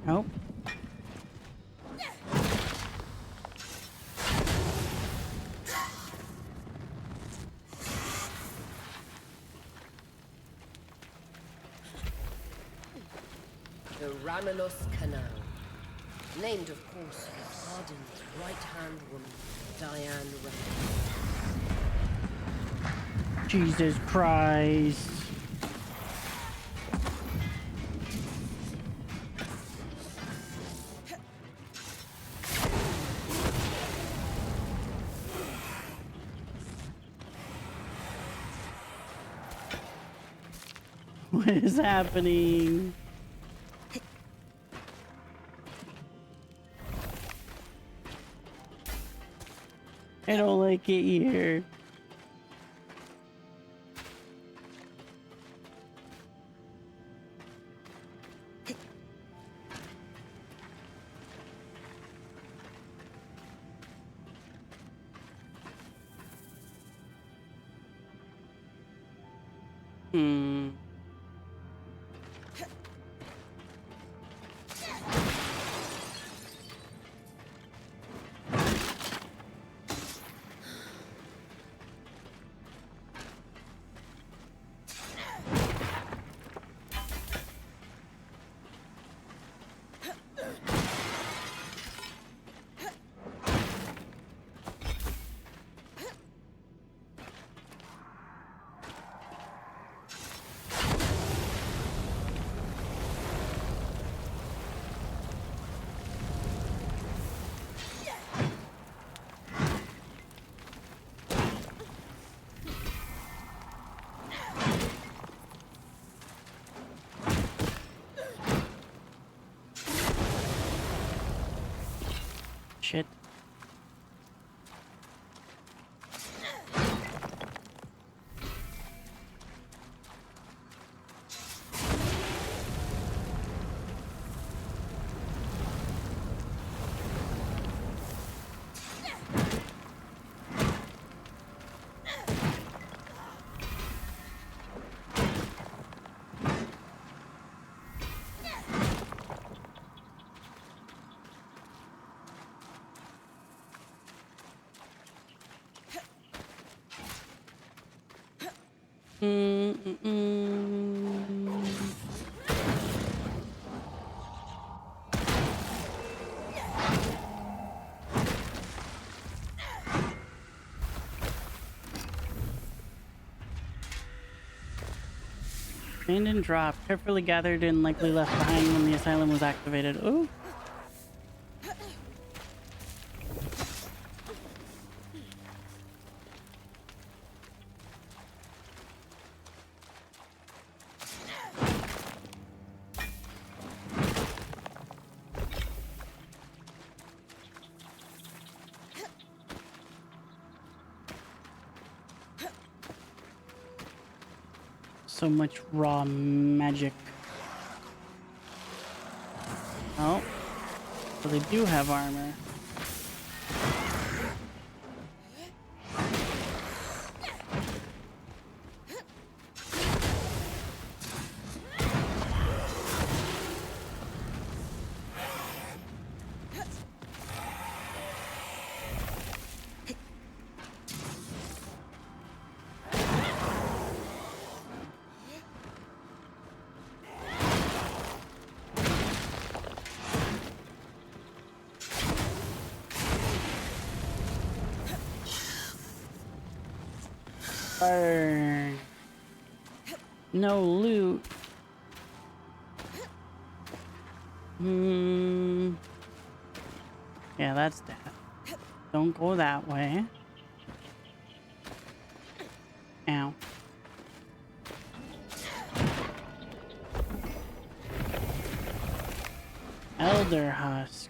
Nope. The Ramanos Canal. Named, of course, for ardent right-hand woman, Diane Ray. Jesus Christ. What is happening? I don't like it here. Shit. Abandoned drop, carefully gathered and likely left behind when the asylum was activated. Ooh. So much raw magic. Oh, so they do have armor. Burn. No loot. Yeah, that's that. Don't go that way. Ow. Elder Husk.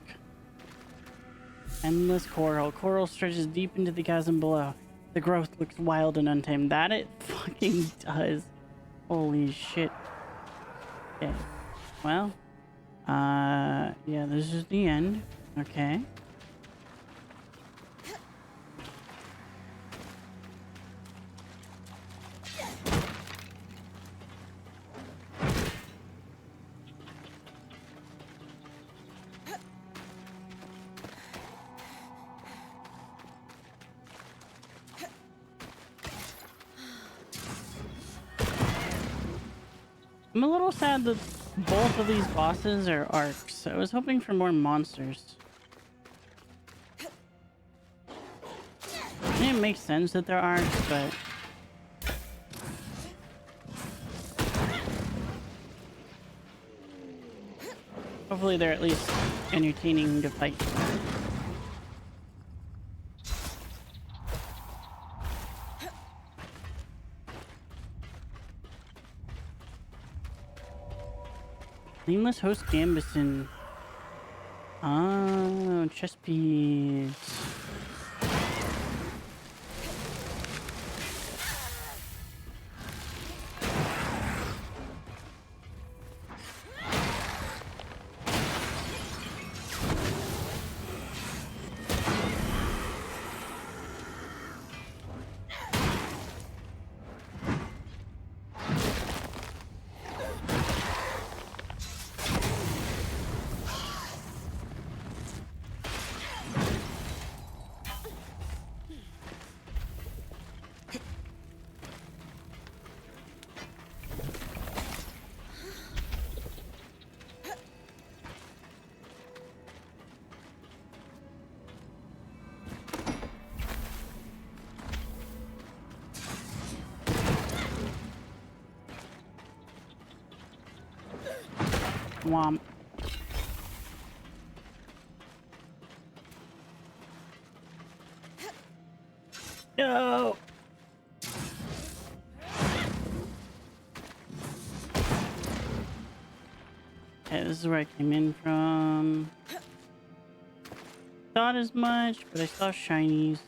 Endless coral. Coral stretches deep into the chasm below. The growth looks wild and untamed. That it fucking does. Holy shit. Okay. Well. Yeah, this is the end. Okay. I'm a little sad that both of these bosses are arcs. I was hoping for more monsters. I mean, it makes sense that they're arcs, but... hopefully they're at least entertaining to fight. Nameless host Gambison. Oh, chess piece. Womp. No. Okay, this is where I came in from. Thought as much, but I saw shinies.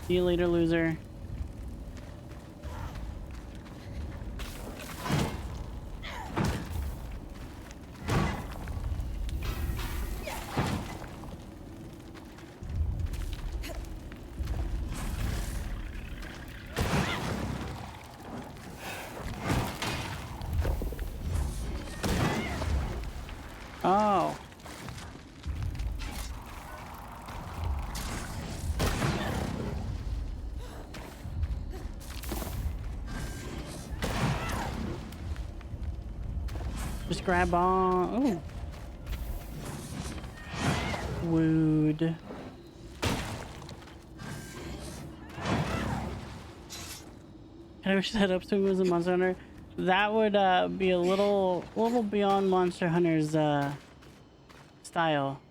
See you later, loser. Oh. Just grab on. Oh. Wood. I wish that upswing was a Monster Hunter. That would be a little beyond Monster Hunter's style.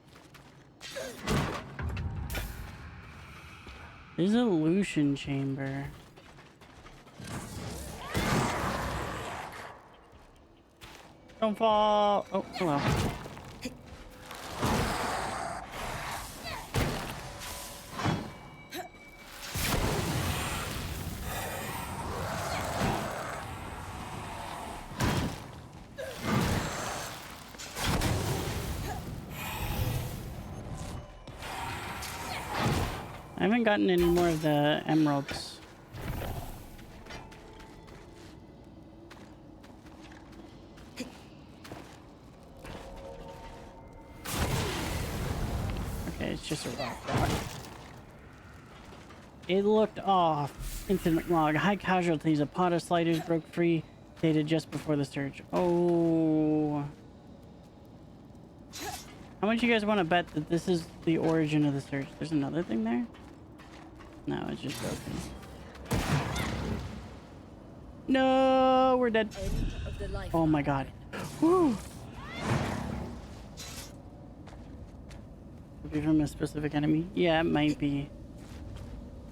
Dissolution chamber. Don't fall. Oh, hello. I haven't gotten any more of the emeralds. Okay, it's just a rock. It looked off. Incident log. High casualties. A pod of sliders broke free. Dated just before the surge. Oh. How much you guys want to bet that this is the origin of the surge? There's another thing there? No, it's just broken. No, we're dead. Oh my god. Woo. Could be from a specific enemy? Yeah, it might be.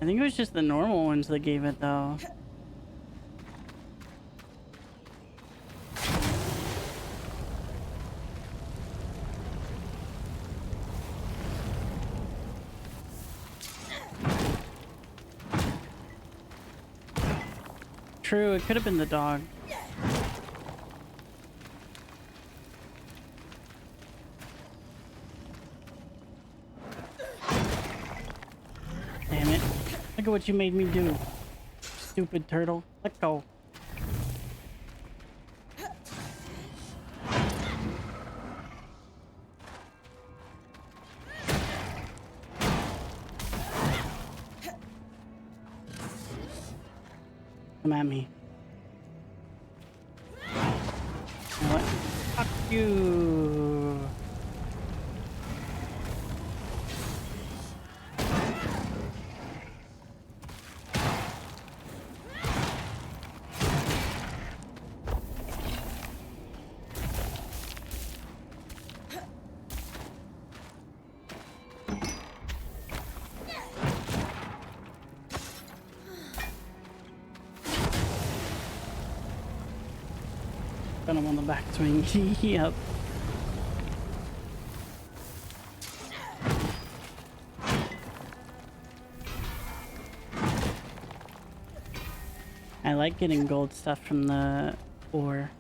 I think it was just the normal ones that gave it though. True, it could have been the dog. Damn it. Look at what you made me do. Stupid turtle. Let go. Come at me. You know what? Fuck you. Got him on the backswing. Yep. I like getting gold stuff from the ore.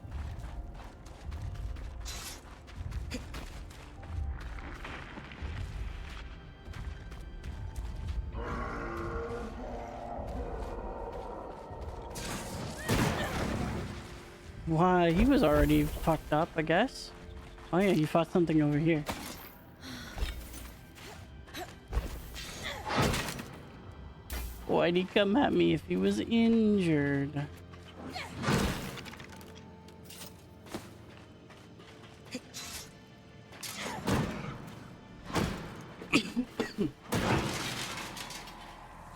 Why, he was already fucked up, I guess. Oh yeah, he fought something over here. Why'd he come at me if he was injured?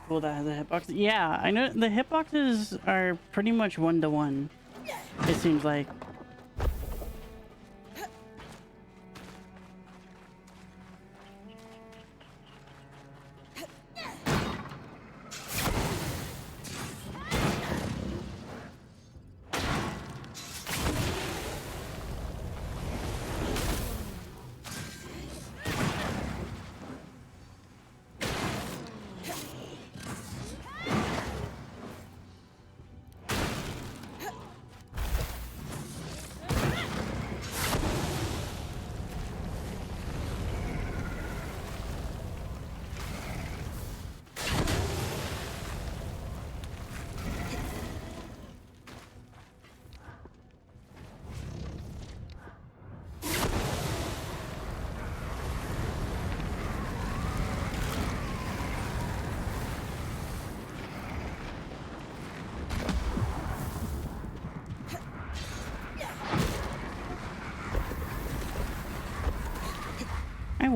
Well, that has a hitbox. Yeah, I know the hitboxes are pretty much 1-to-1. It seems like.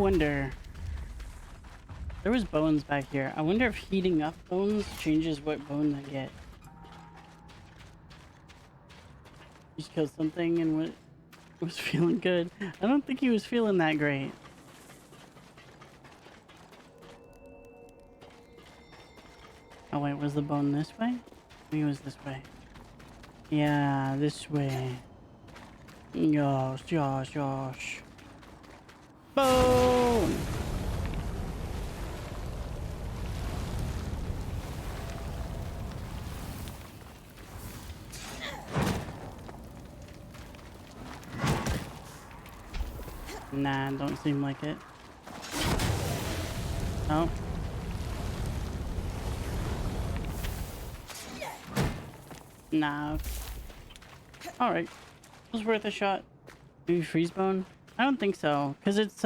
wonder. There was bones back here. I wonder if heating up bones changes what bone they get. Just killed something and was feeling good. I don't think he was feeling that great. Oh wait, was the bone this way? Maybe it was this way. Yeah, this way. Gosh, gosh, gosh. Bone! Nah, don't seem like it. Oh. Nah. Alright. It was worth a shot. Maybe freeze bone? I don't think so. Because it's,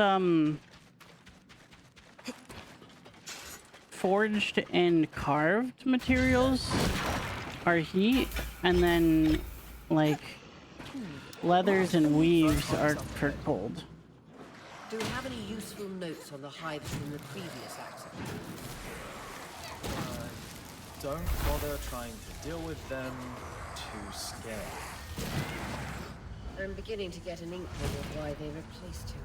forged and carved materials are heat. And then, like, leathers and weaves are for cold. Do we have any useful notes on the hives from the previous accident? Don't bother trying to deal with them. Too scared. I'm beginning to get an inkling of why they replaced him.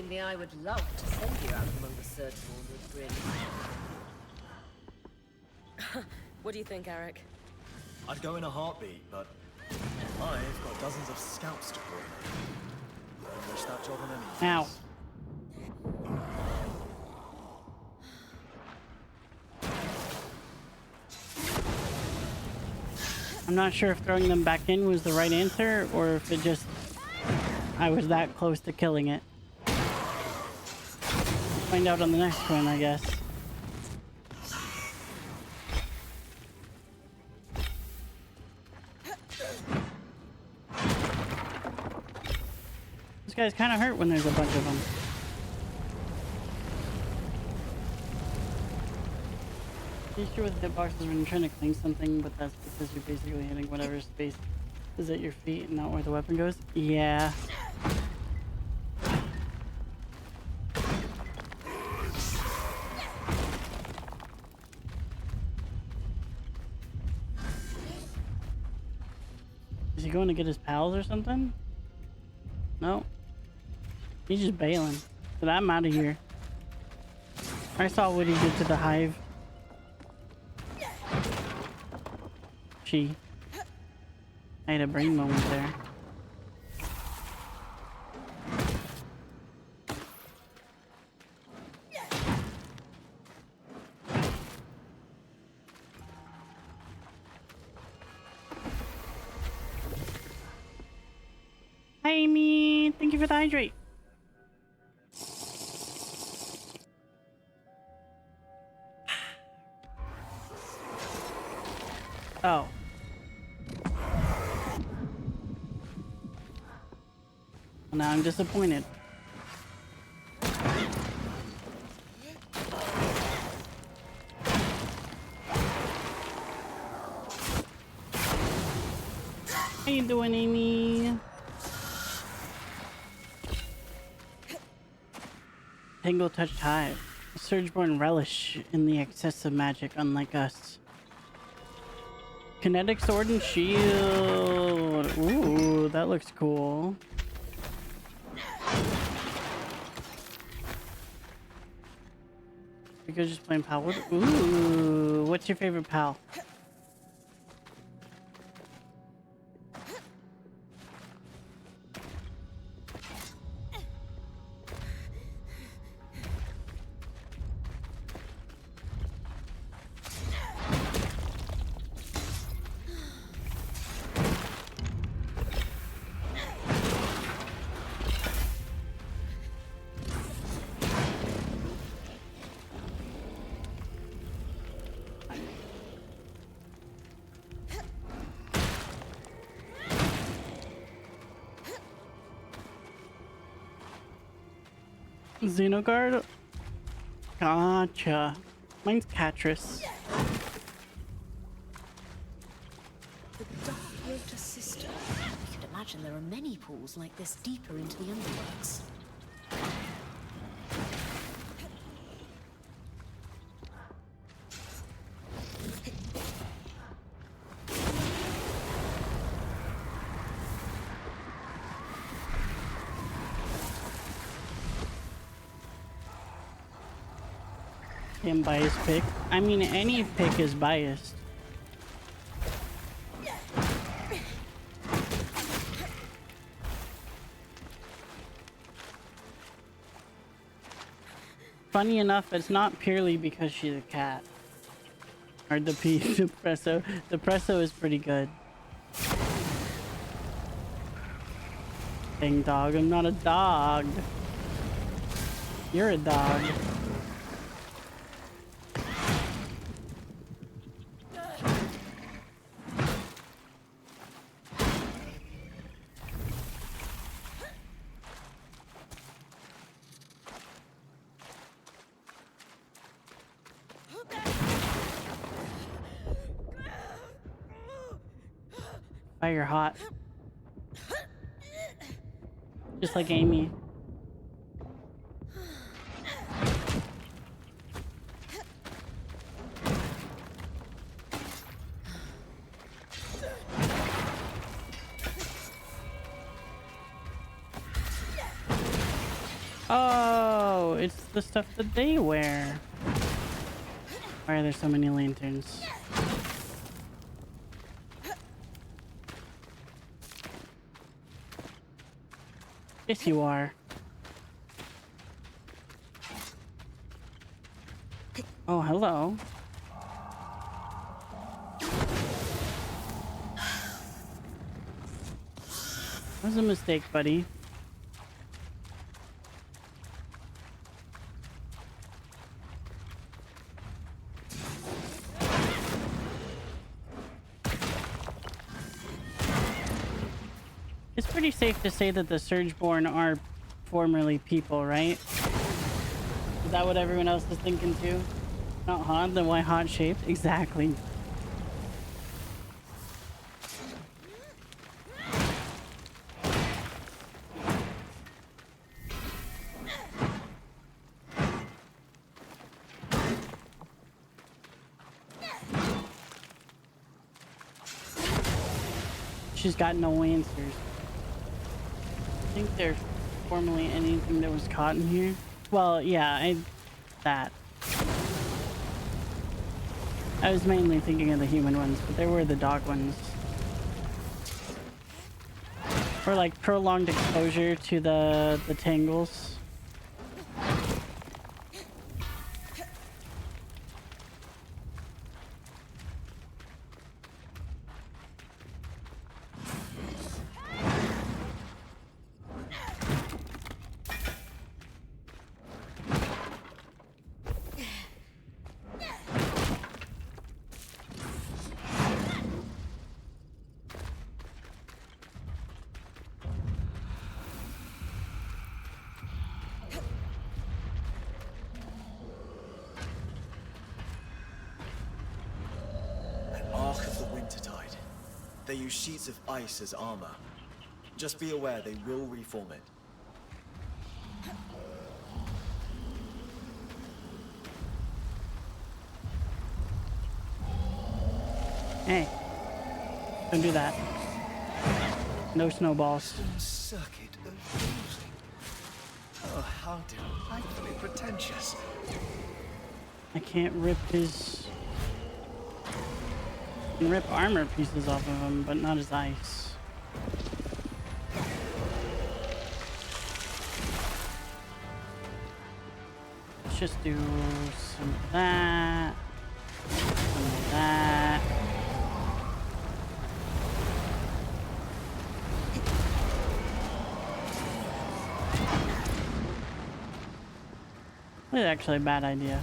The I would love to send you out among the surgical with grin. What do you think, Eric? I'd go in a heartbeat, but I've got dozens of scalps to pull. I wish that job in any case. Ow. I'm not sure if throwing them back in was the right answer, or if it just... I was that close to killing it. Find out on the next one, I guess. This guy's kind of hurt when there's a bunch of them. Pretty sure with hitboxes when you're trying to clean something, but that's because you're basically hitting whatever space is at your feet and not where the weapon goes. Yeah. Is he going to get his pals or something? No. He's just bailing. But I'm out of here. I saw what he did to the hive. She. I had a brain moment there. Hi, Amy. Thank you for the hydrate. Oh. Now I'm disappointed. How you doing, Amy? Tangle touched hive. A Surgeborn relish in the excess of magic, unlike us. Kinetic sword and shield. Ooh, that looks cool. We could just play pal. Ooh, what's your favorite pal? Xenogard? Gotcha. Mine's Catrus. The Dark Water System. I could imagine there are many pools like this deeper into the underworks. Damn biased pick. I mean, any pick is biased. Funny enough, it's not purely because she's a cat. Or the presso. The presso is pretty good. Dang dog, I'm not a dog. You're a dog. Fire hot. Just like Amy. Oh, it's the stuff that they wear. Why are there so many lanterns? Yes, you are. Oh, hello. That was a mistake, buddy. It's pretty safe to say that the Surgeborn are formerly people, right? Is that what everyone else is thinking too? Not hot, then why hot shaped? Exactly. She's got no answers. I think there's formerly anything that was caught in here. Well, yeah, that. I was mainly thinking of the human ones, but there were the dog ones. Or like prolonged exposure to the tangles. Ark of the Wintertide. They use sheets of ice as armor. Just be aware they will reform it. Hey, Don't do that. No snowballs. Circuit of losing. Oh, how delightfully pretentious. I can't rip his... I can rip armor pieces off of him, but not his ice. Let's just do some of that. Some of that. That's actually a bad idea.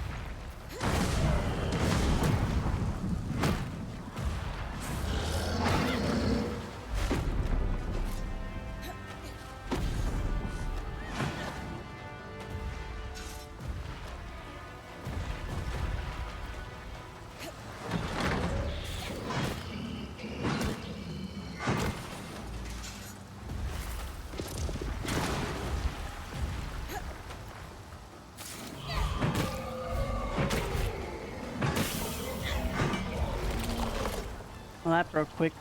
Well, that broke quick.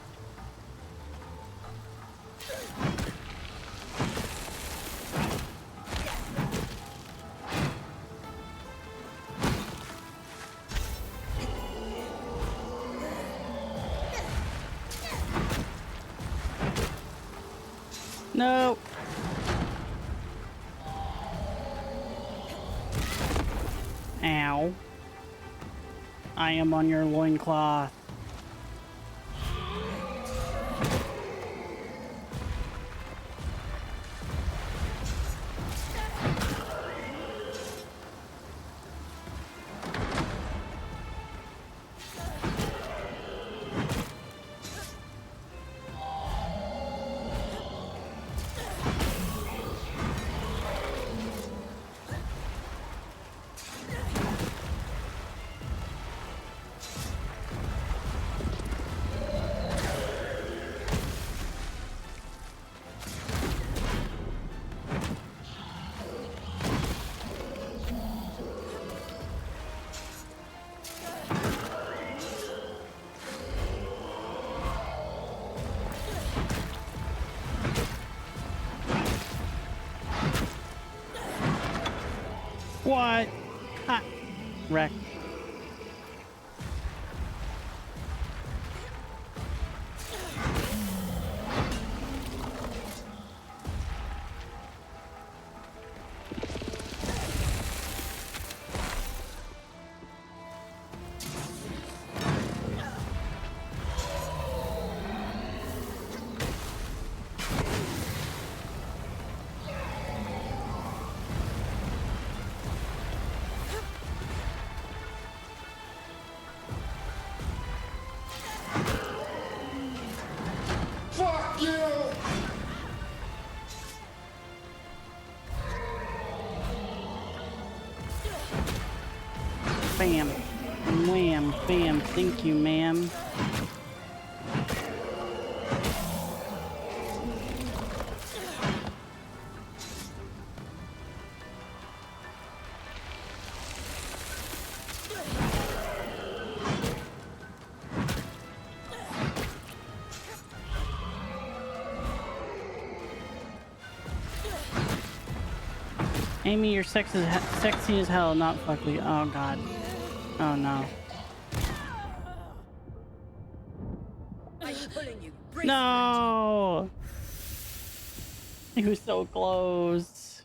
No. Ow. I am on your loincloth. What? Ha! Wreck. Bam. Wham. Bam. Thank you, ma'am. Amy, you're sexy as hell, not fuckly. Oh god. Oh no. I'm pulling you. No! He was so close.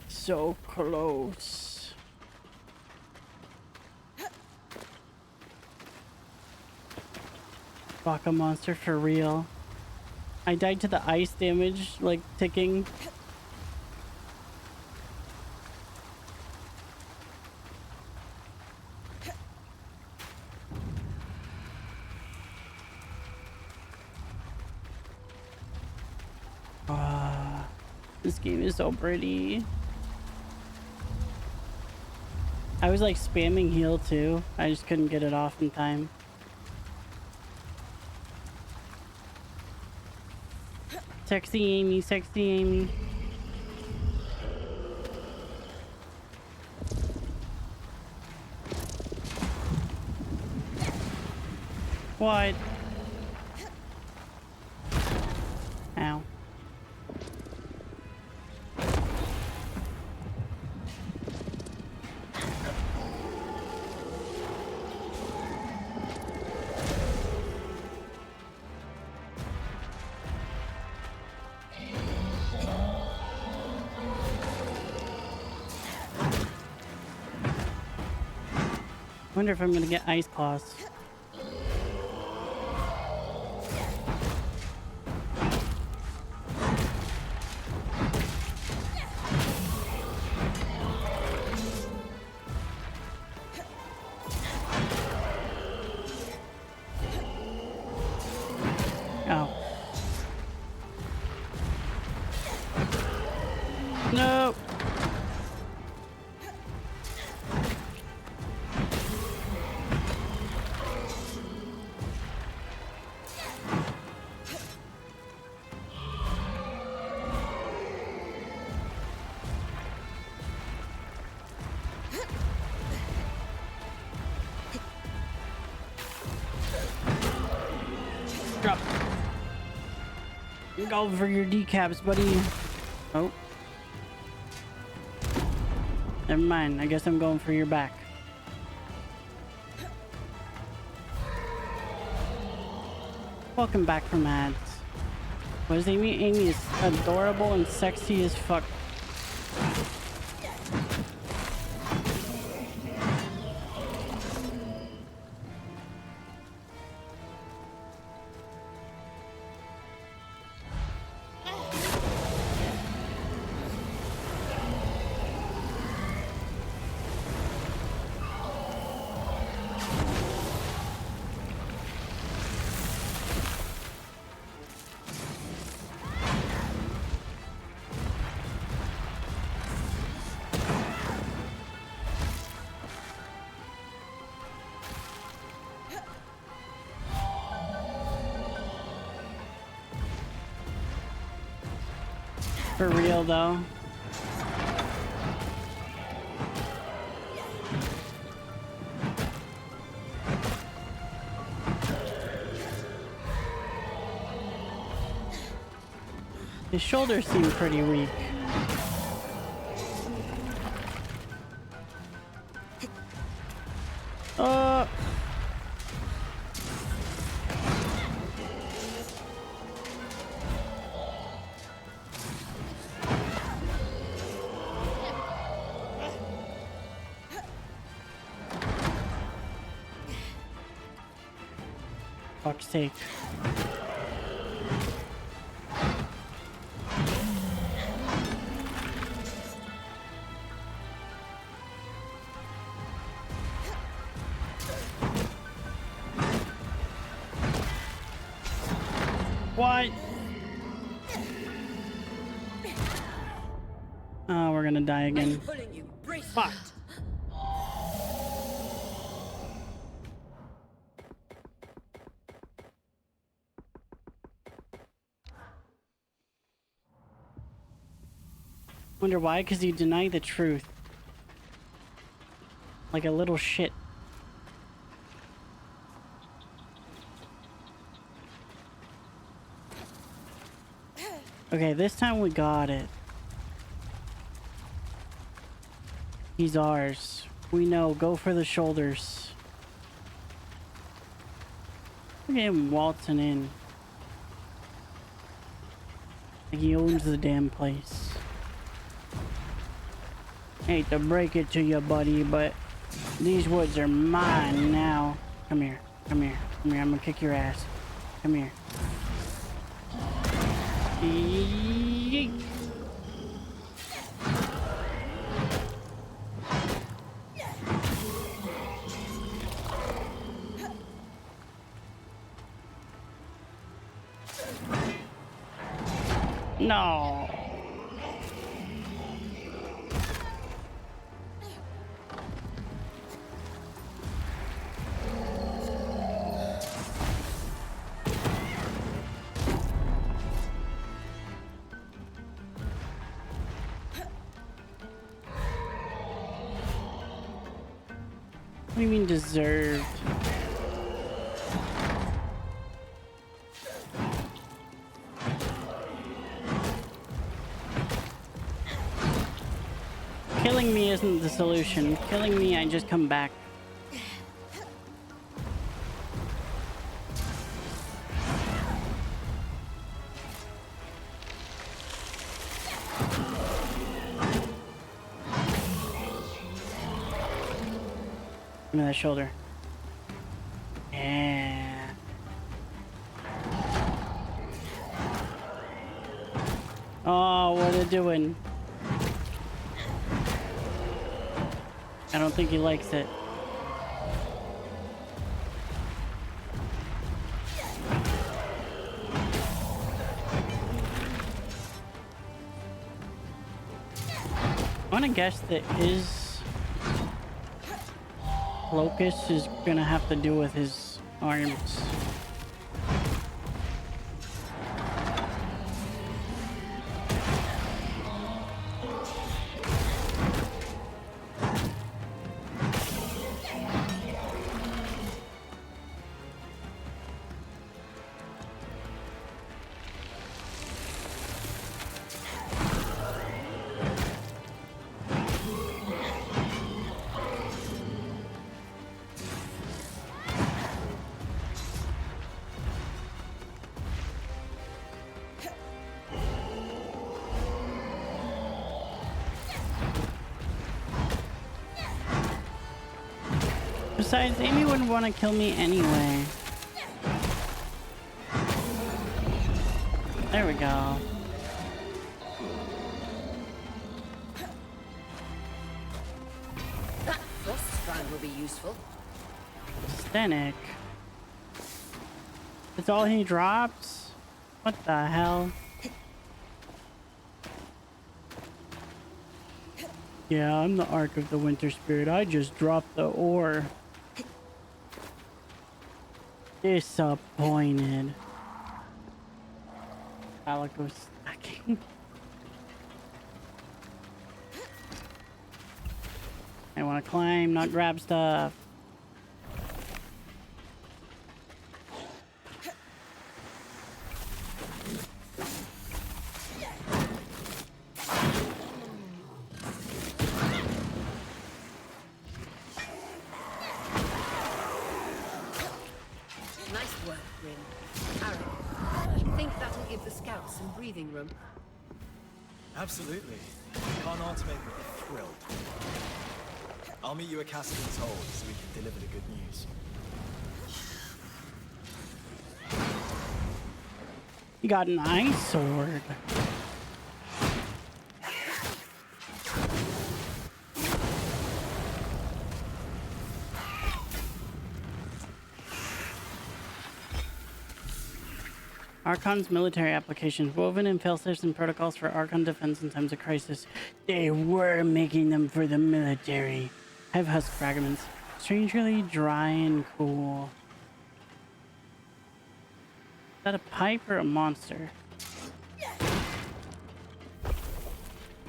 So close. Fuck, a monster for real. I died to the ice damage, like, ticking. This game is so pretty. I was like spamming heal too. I just couldn't get it off in time. Sexy Amy, sexy Amy. What? Ow. Wonder if I'm gonna get ice claws. Oh. No. Drop. Go for your decaps, buddy. Oh. Never mind. I guess I'm going for your back. Welcome back from ads. What is Amy? Amy is adorable and sexy as fuck. For real though. His shoulders seem pretty weak. Fuck's sake. What? Oh, we're gonna die again. Fuck. Wonder why? Because you deny the truth. Like a little shit. Okay, this time we got it. He's ours. We know. Go for the shoulders. Look at him waltzing in. Like he owns the damn place. Hate to break it to you, buddy, but these woods are mine now. Come here. Come here. Come here. I'm gonna kick your ass. Come here. Yeet. No. do you mean deserved? Killing me isn't the solution. Killing me, I just come back. Give me that shoulder. Yeah. Oh, what are they doing? I don't think he likes it. I want to guess that his locus is gonna have to do with his arms. Besides, Amy wouldn't want to kill me anyway. There we go. That frost strand will be useful. Stenic. That's all he drops? What the hell? Yeah, I'm the Ark of the Winter Spirit. I just dropped the ore. Disappointed. Calico stacking. I want to climb, not grab stuff. Some breathing room. Absolutely. Can't automate with the thrill. I'll meet you at Cassidy's Hold so we can deliver the good news. You got an ice sword. Archon's military applications, woven in failsafes and protocols for Archon defense in times of crisis. They were making them for the military. Hive husk fragments. Strangely dry and cool. Is that a pipe or a monster?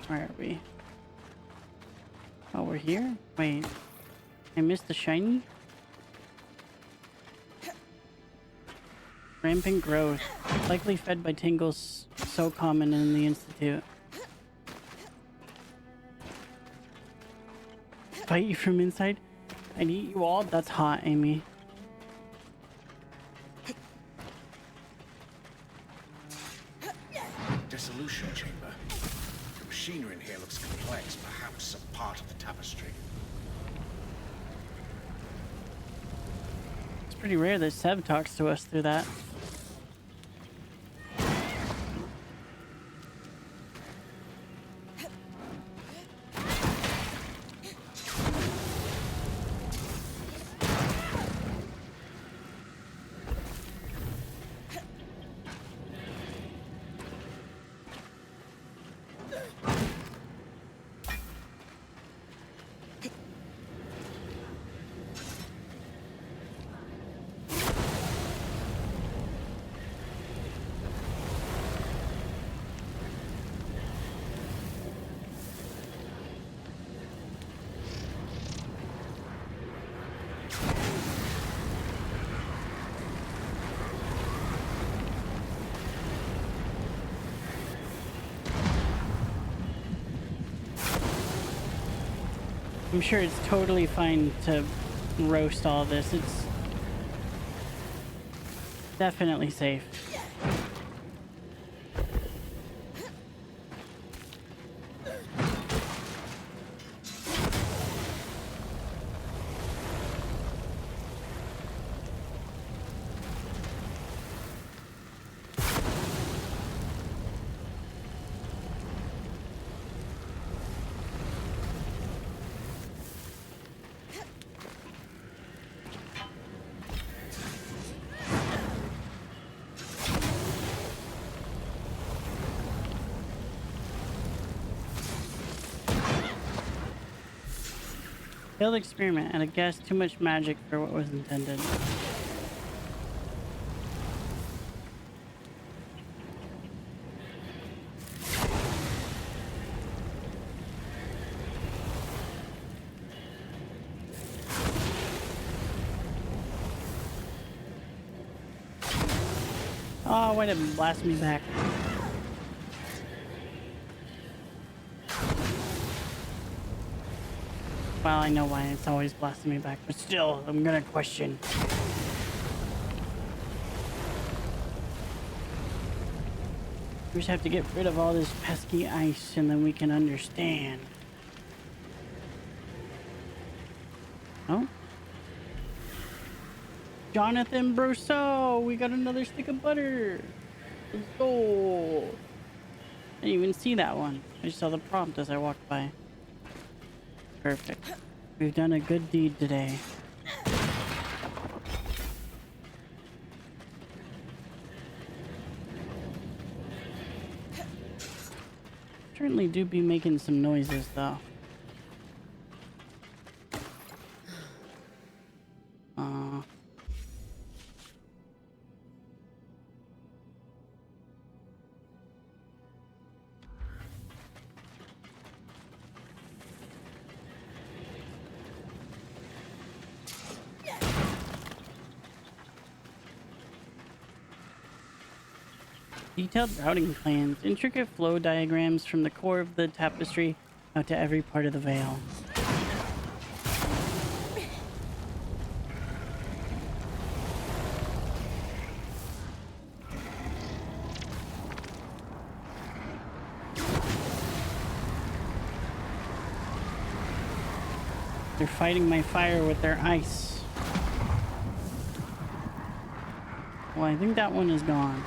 Where are we? Oh, we're here? Wait. I missed the shiny? Rampant growth, likely fed by tingles so common in the Institute. Fight you from inside? I'd eat you all? That's hot, Amy. Dissolution chamber. The machinery in here looks complex, perhaps a part of the tapestry. It's pretty rare that Seb talks to us through that. I'm sure it's totally fine to roast all this. It's definitely safe. Failed experiment, and I guess too much magic for what was intended. Oh, why did it blast me back? Well, I know why it's always blasting me back, but still, I'm gonna question. We just have to get rid of all this pesky ice and then we can understand. Oh? Jonathan Brousseau! We got another stick of butter! Let's go! I didn't even see that one. I just saw the prompt as I walked by. Perfect. We've done a good deed today. Certainly do be making some noises though. Detailed routing plans, intricate flow diagrams from the core of the tapestry out to every part of the veil. They're fighting my fire with their ice. Well, I think that one is gone.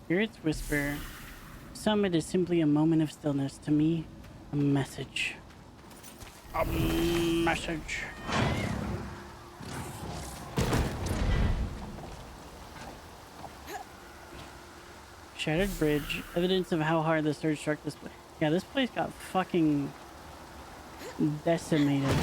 Spirit's whisper. Some it is simply a moment of stillness. To me, a message. A message. Shattered bridge. Evidence of how hard the surge struck this place. Yeah, this place got fucking decimated.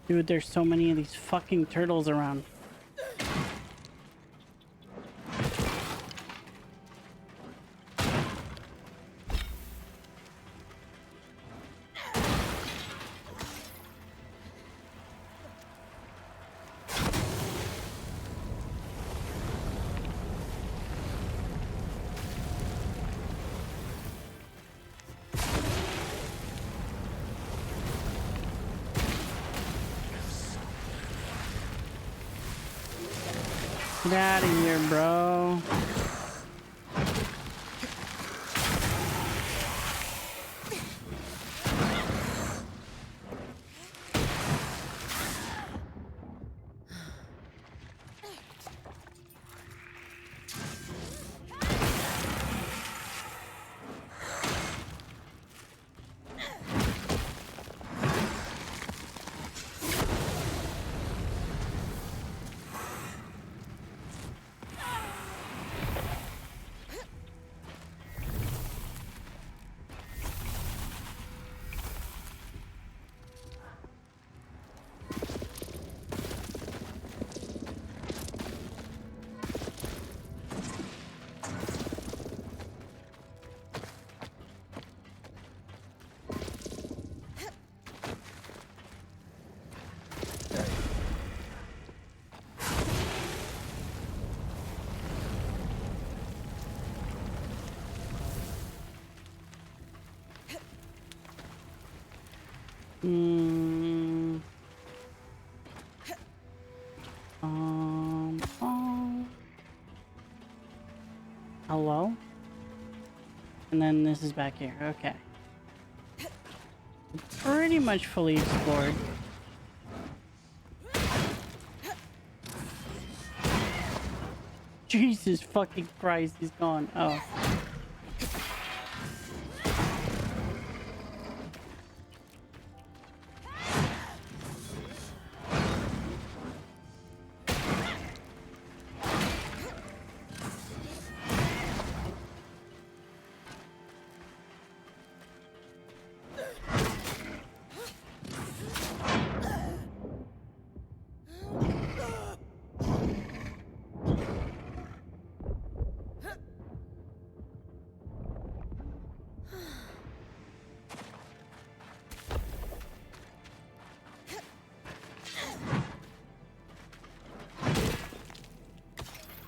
Dude, there's so many of these fucking turtles around. Get out of here, bro. Hmm. Oh. Hello? And then this is back here. Okay. Pretty much fully explored. Jesus fucking Christ, he's gone. Oh.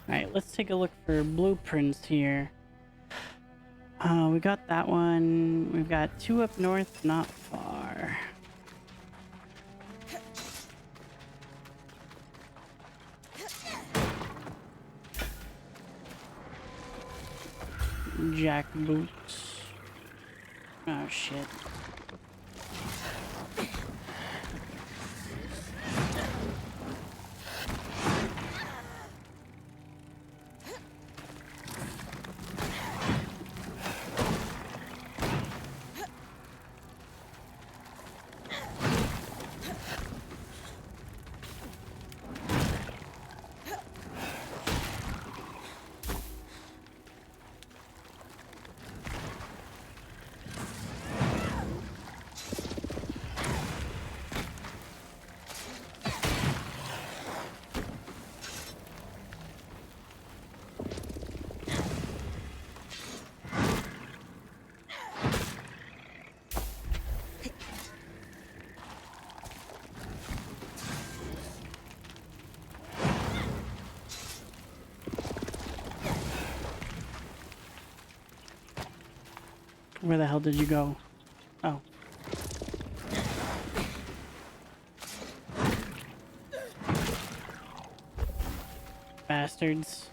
Alright, let's take a look for blueprints here. We got that one. We've got two up north, not far. Jack boots. Oh shit. Where the hell did you go? Oh. Bastards.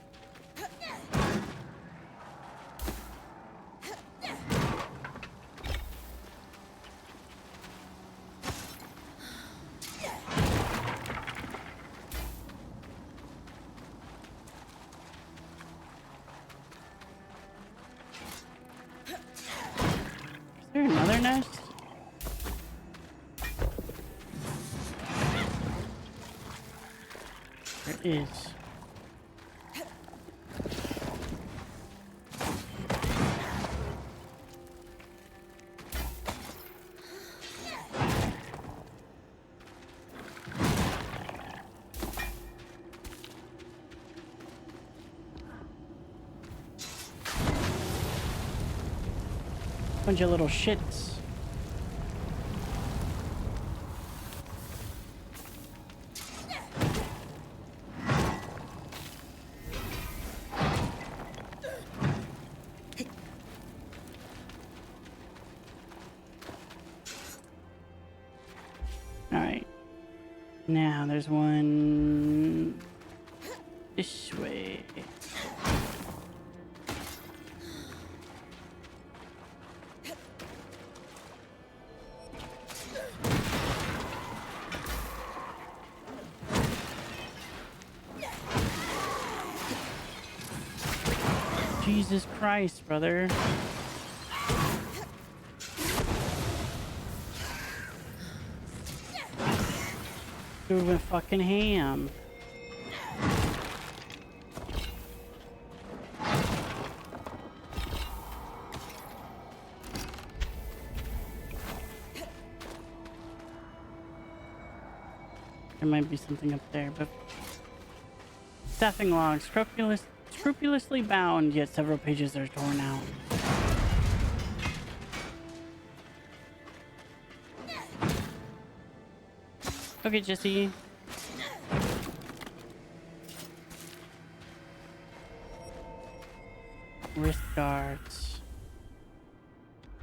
Is there another nest? There is. Bunch of little shits. All right. Now there's one This way. Jesus Christ, brother. Dude went fucking ham. There might be something up there, but staffing log, scrupulously bound, yet several pages are torn out. Okay, Jesse. Wrist guards.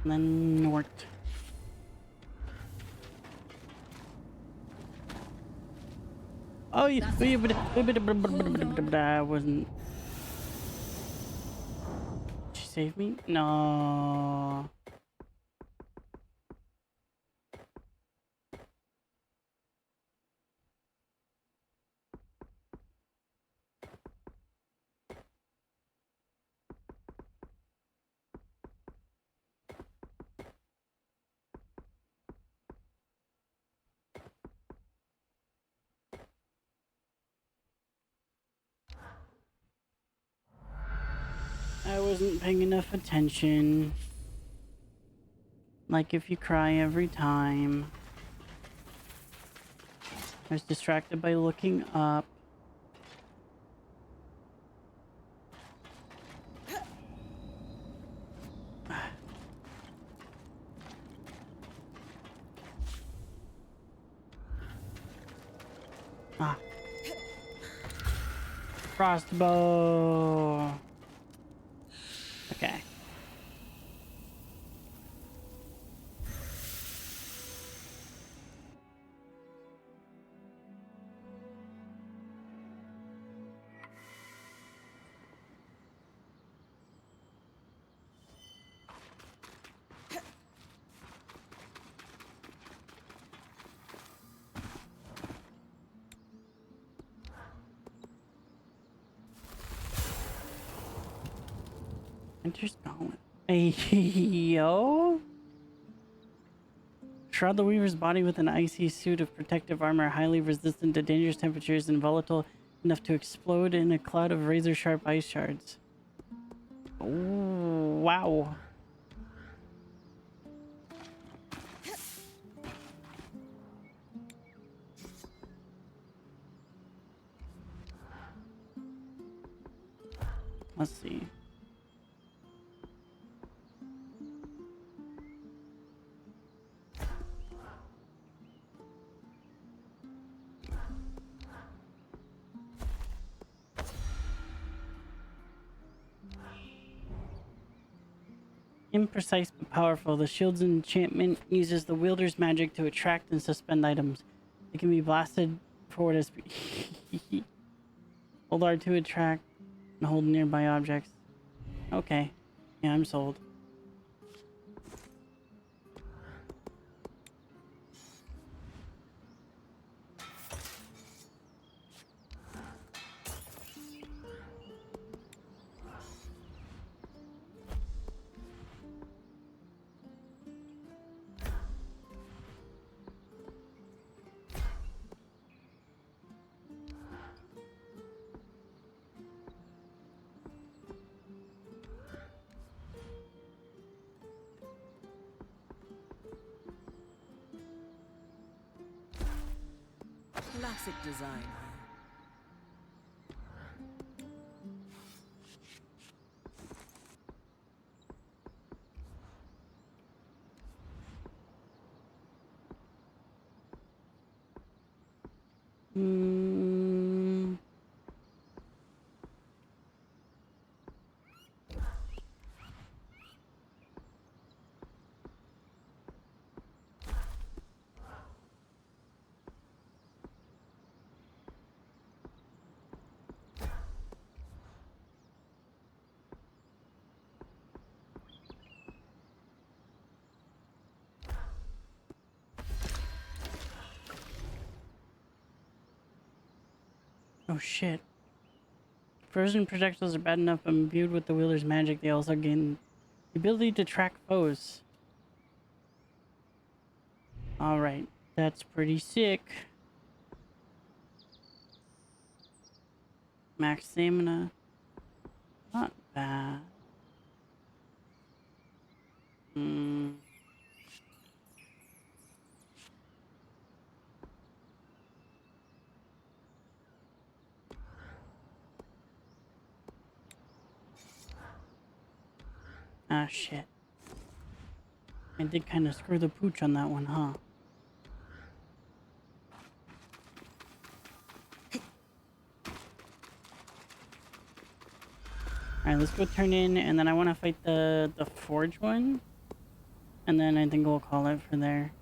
And then Nort. Oh, yeah, I wasn't. Did she save me? No. I wasn't paying enough attention. Like if you cry every time. I was distracted by looking up. Ah. Crossbow. Okay. Winter's Gauntlet. Hey, yo. Shroud the Weaver's body with an icy suit of protective armor, highly resistant to dangerous temperatures and volatile enough to explode in a cloud of razor-sharp ice shards. Oh, wow. Let's see. Imprecise but powerful, the shield's enchantment uses the wielder's magic to attract and suspend items. It can be blasted forward as hold R to attract and hold nearby objects. Okay. Yeah, I'm sold. Classic design. Hmm. Oh shit. Frozen projectiles are bad enough, but imbued with the wielder's magic, they also gain the ability to track foes. Alright, that's pretty sick. Max stamina. Not bad. Ah, shit. I did kind of screw the pooch on that one, huh? Alright, let's go turn in, and then I want to fight the forge one. And then I think we'll call it for there.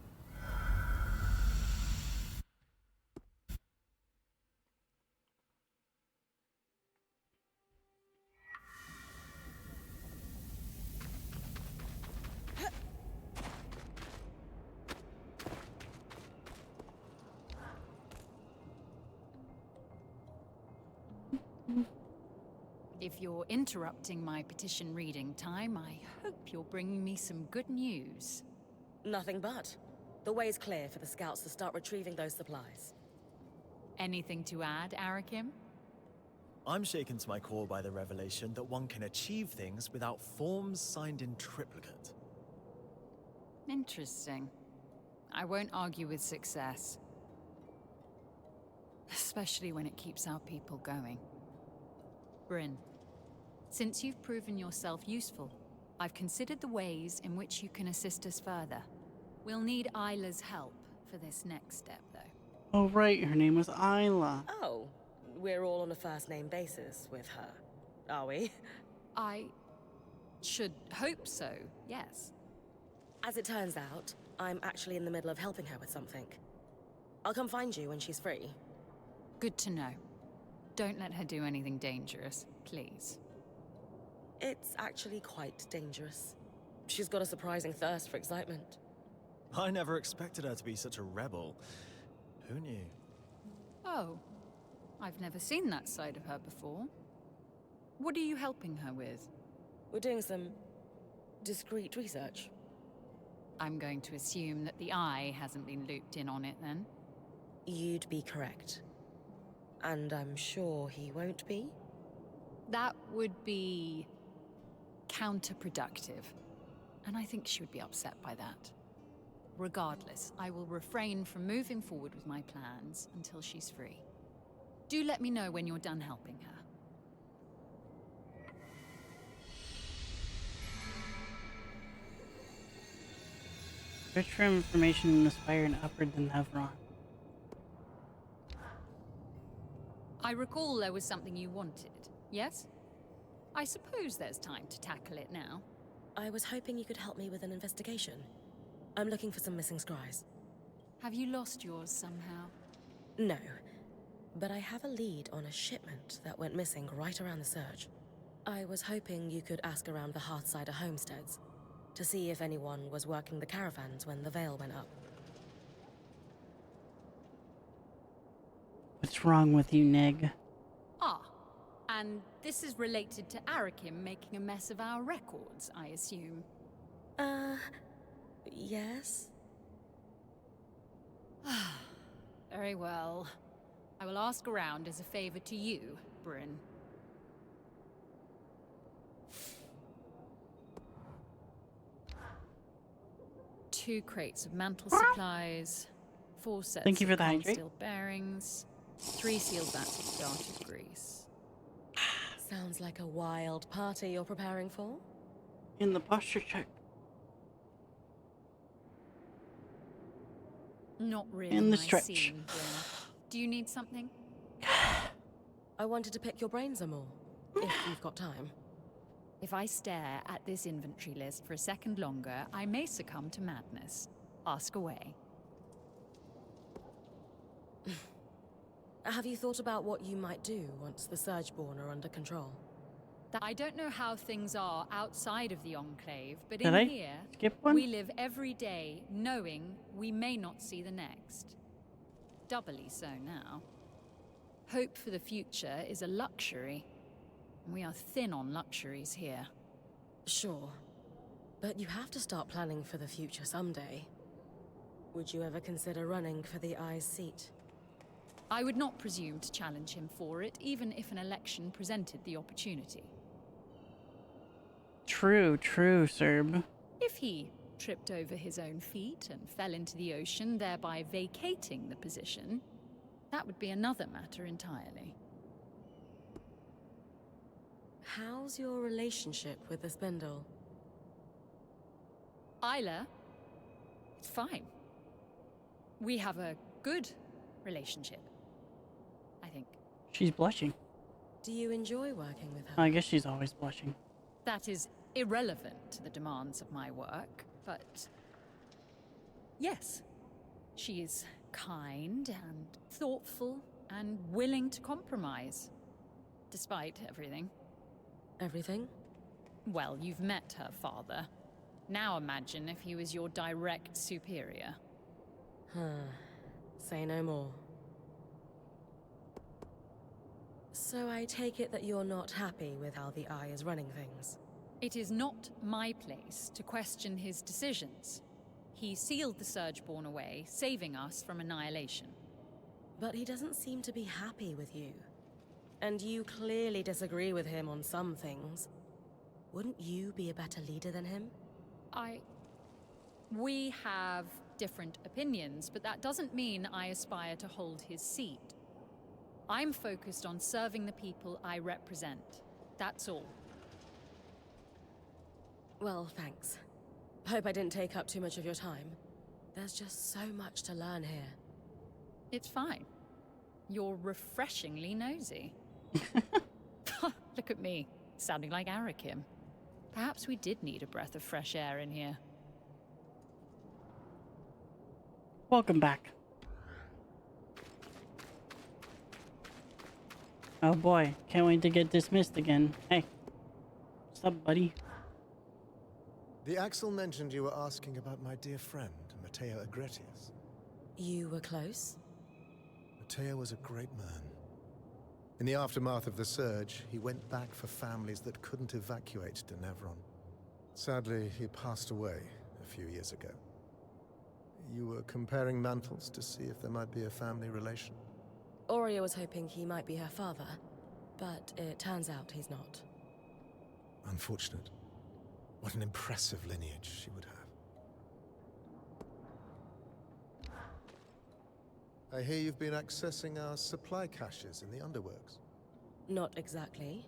If you're interrupting my petition reading time, I hope you're bringing me some good news. Nothing but. The way's clear for the scouts to start retrieving those supplies. Anything to add, Arakim? I'm shaken to my core by the revelation that one can achieve things without forms signed in triplicate. Interesting. I won't argue with success. Especially when it keeps our people going. Bryn, since you've proven yourself useful, I've considered the ways in which you can assist us further. We'll need Isla's help for this next step, though. Oh, right, her name was Isla. Oh, we're all on a first-name basis with her, are we? I should hope so, yes. As it turns out, I'm actually in the middle of helping her with something. I'll come find you when she's free. Good to know. Don't let her do anything dangerous, please. It's actually quite dangerous. She's got a surprising thirst for excitement. I never expected her to be such a rebel. Who knew? Oh, I've never seen that side of her before. What are you helping her with? We're doing some discreet research. I'm going to assume that the Eye hasn't been looped in on it, then? You'd be correct. And I'm sure he won't be? That would be counterproductive. And I think she would be upset by that. Regardless, I will refrain from moving forward with my plans until she's free. Do let me know when you're done helping her. Search for information in the spire and upward than Nevron. I recall there was something you wanted, yes? I suppose there's time to tackle it now. I was hoping you could help me with an investigation. I'm looking for some missing scries. Have you lost yours somehow? No, but I have a lead on a shipment that went missing right around the surge. I was hoping you could ask around the Hearthsider homesteads to see if anyone was working the caravans when the veil went up. What's wrong with you, Neg? Ah, and this is related to Arakim making a mess of our records, I assume. Yes? Very well. I will ask around as a favor to you, Bryn. Two crates of mantle supplies, 4 sets Thank you for of the hydrate. steel bearings, 3 sealed vats of darted grease. Sounds like a wild party you're preparing for. In the posture check. Not really In the my stretch. scene, Bryn. Do you need something? I wanted to pick your brains some more, if you've got time. If I stare at this inventory list for a second longer, I may succumb to madness. Ask away. Have you thought about what you might do once the Surgeborn are under control? I don't know how things are outside of the Enclave, but Did in I here, skip one? we live every day knowing we may not see the next. Doubly so now. Hope for the future is a luxury. And we are thin on luxuries here. Sure. But you have to start planning for the future someday. Would you ever consider running for the Eye's seat? I would not presume to challenge him for it, even if an election presented the opportunity. True, Serb. If he tripped over his own feet and fell into the ocean, thereby vacating the position, that would be another matter entirely. How's your relationship with the spindle? Isla, it's fine. We have a good relationship, I think. She's blushing. Do you enjoy working with her? I guess she's always blushing. That is irrelevant to the demands of my work, but yes, she is kind and thoughtful and willing to compromise, despite everything. Everything? Well, you've met her father. Now imagine if he was your direct superior. Say no more. So I take it that you're not happy with how the Eye is running things? It is not my place to question his decisions. He sealed the Surgeborn away, saving us from annihilation. But he doesn't seem to be happy with you. And you clearly disagree with him on some things. Wouldn't you be a better leader than him? We have different opinions, but that doesn't mean I aspire to hold his seat. I'm focused on serving the people I represent. That's all. Well, thanks. Hope I didn't take up too much of your time. There's just so much to learn here. It's fine. You're refreshingly nosy. Look at me, sounding like Arakim. Perhaps we did need a breath of fresh air in here. Welcome back. Oh boy, can't wait to get dismissed again. Hey, what's up, buddy? The Axel mentioned you were asking about my dear friend, Matteo Agretius. You were close? Matteo was a great man. In the aftermath of the surge, he went back for families that couldn't evacuate to Nevron. Sadly, he passed away a few years ago. You were comparing mantles to see if there might be a family relation? Aurea was hoping he might be her father, but it turns out he's not. Unfortunate. What an impressive lineage she would have. I hear you've been accessing our supply caches in the underworks. Not exactly.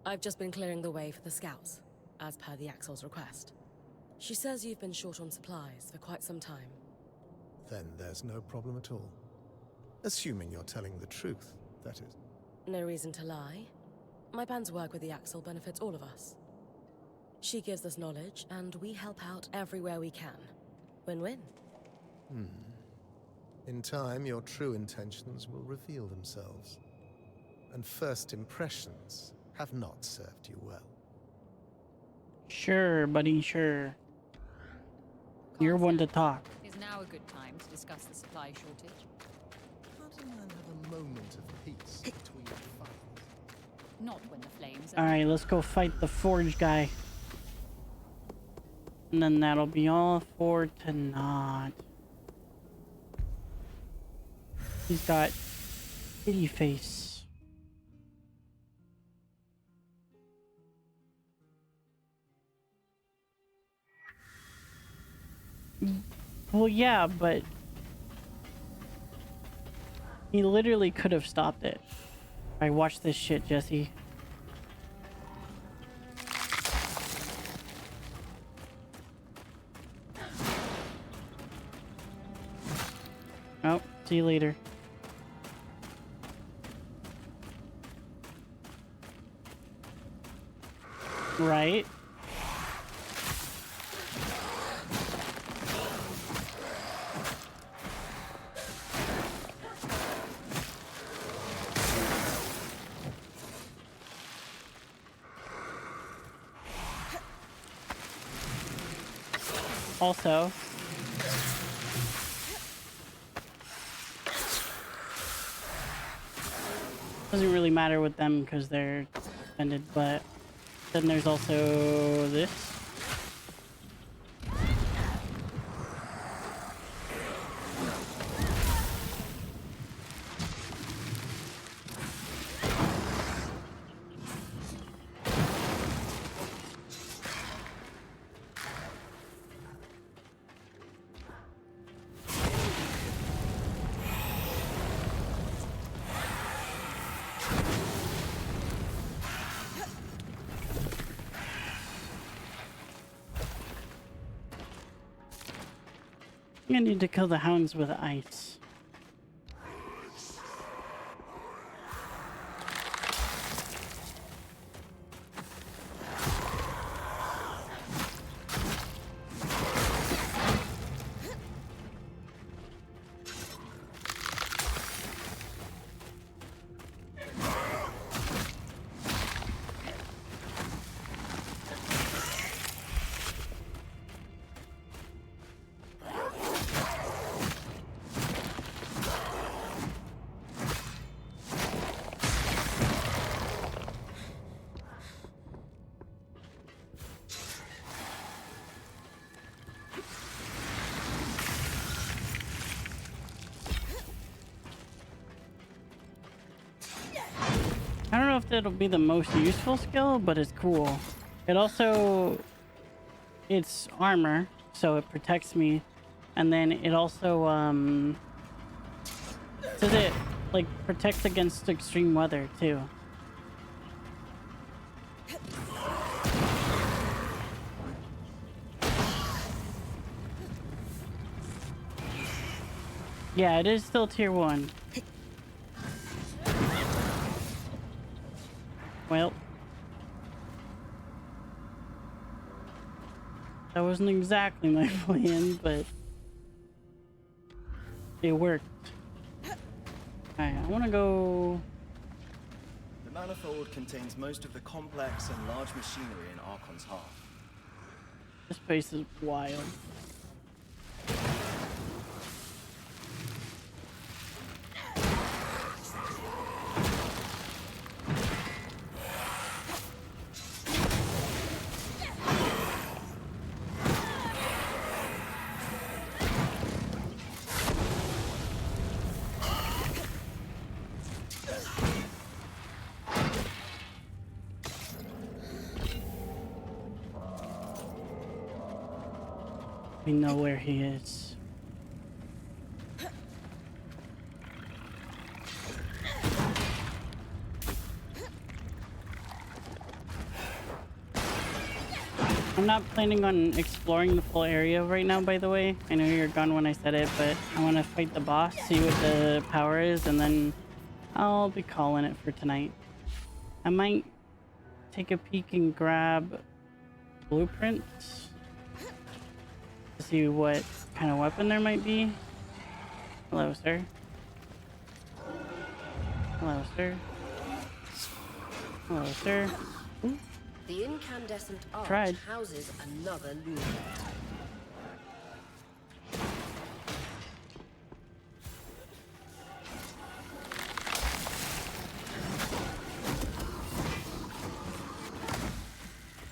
I've just been clearing the way for the scouts, as per the Axel's request. She says you've been short on supplies for quite some time. Then there's no problem at all. Assuming you're telling the truth, that is. No reason to lie. My band's work with the Axel benefits all of us. She gives us knowledge, and we help out everywhere we can. Win-win. In time, your true intentions will reveal themselves. And first impressions have not served you well. Sure, buddy, sure. You're one to talk. Is now a good time to discuss the supply shortage? How do man have a moment of peace between fights? Not when the flames are... Alright, let's go fight the Forge guy. And then that'll be all for tonight. He's got kitty face. Well, yeah, but he literally could have stopped it. Alright, watch this shit, Jesse. Oh, see you later. Right. Also, Doesn't really matter with them because they're suspended, but then there's also this. I need to kill the hounds with ice. I don't know if that'll be the most useful skill, but it's cool. It also, it's armor, so it protects me, and then it also says it like protects against extreme weather too. Yeah, it is still tier 1. Well, that wasn't exactly my plan, but it worked. Alright, I want to go... The manifold contains most of the complex and large machinery in Archon's heart. This place is wild. We know where he is. I'm not planning on exploring the full area right now, by the way. I know you're gone when I said it, but I want to fight the boss, see what the power is, and then I'll be calling it for tonight. I might take a peek and grab blueprints to see what kind of weapon there might be. Hello, sir. Hello, sir. Hello, sir. Ooh. The incandescent arch Tried. houses another lumen.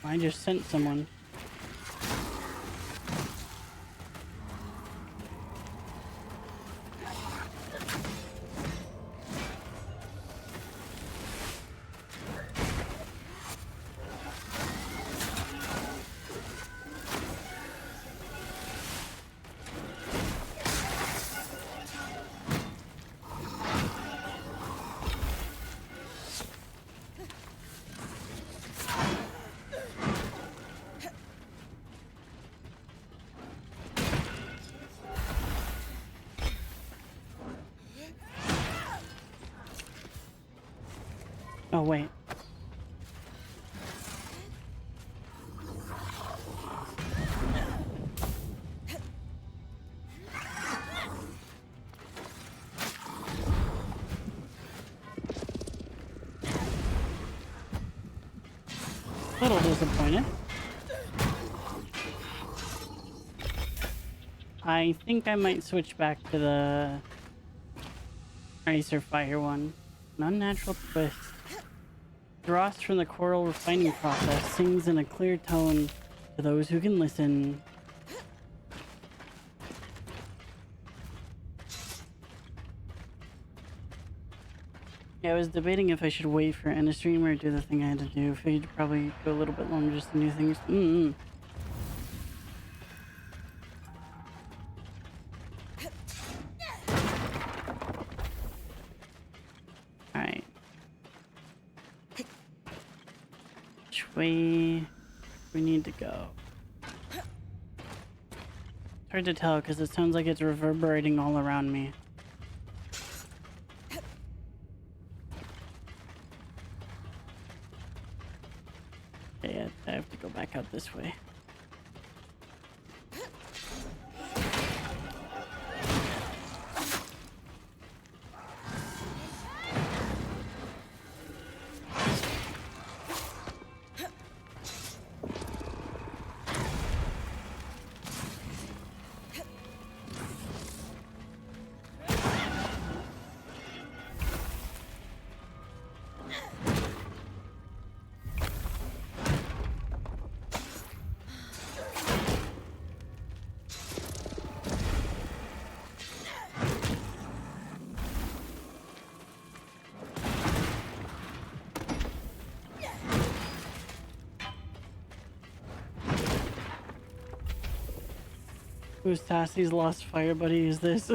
I just sent someone. Oh, wait. A little disappointed. I think I might switch back to the Ice or Fire one. An unnatural twist. Dross from the coral refining process sings in a clear tone to those who can listen. Yeah, I was debating if I should wait for end of stream or do the thing I had to do. Figured probably go a little bit longer just to do things. Alright. Which way we need to go? It's hard to tell because it sounds like it's reverberating all around me. Yeah, I have to go back out this way. Who's Tassie's lost fire buddy is this?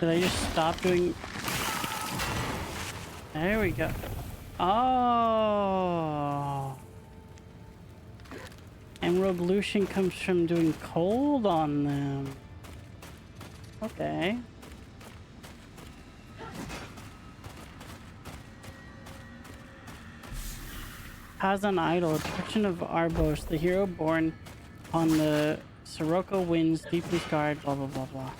Did I just stop doing... There we go. Oh. Emerald Lucian comes from doing cold on them. Okay. Hazan Idol, a depiction of Arbos, the hero born on the Sirocco winds, deeply scarred, blah blah blah blah.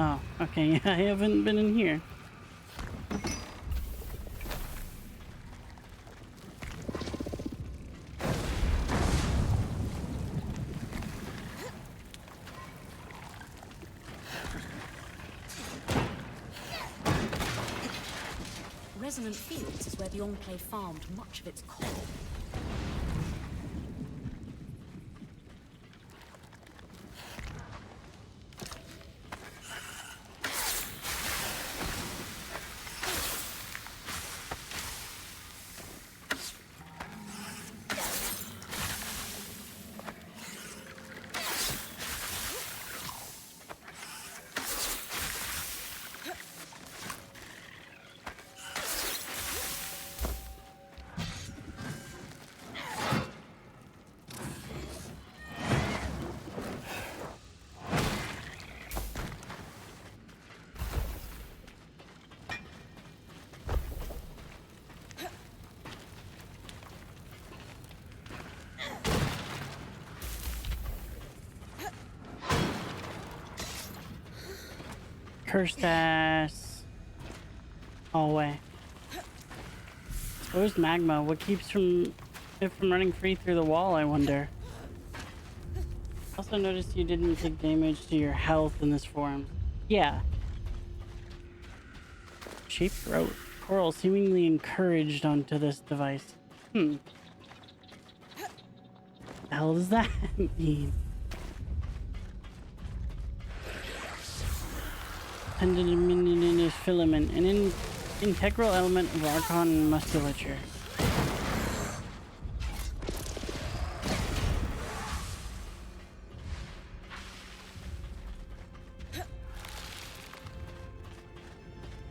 Oh, okay, yeah, I haven't been in here. Resonant Fields is where the Enclave farmed much of its coal. Cursed ass hallway. Exposed magma. What keeps it from running free through the wall, I wonder? Also noticed you didn't take damage to your health in this form. Yeah. Shape throat. Coral seemingly encouraged onto this device. The hell does that mean? Tendinominous filament, an integral element of Archon musculature.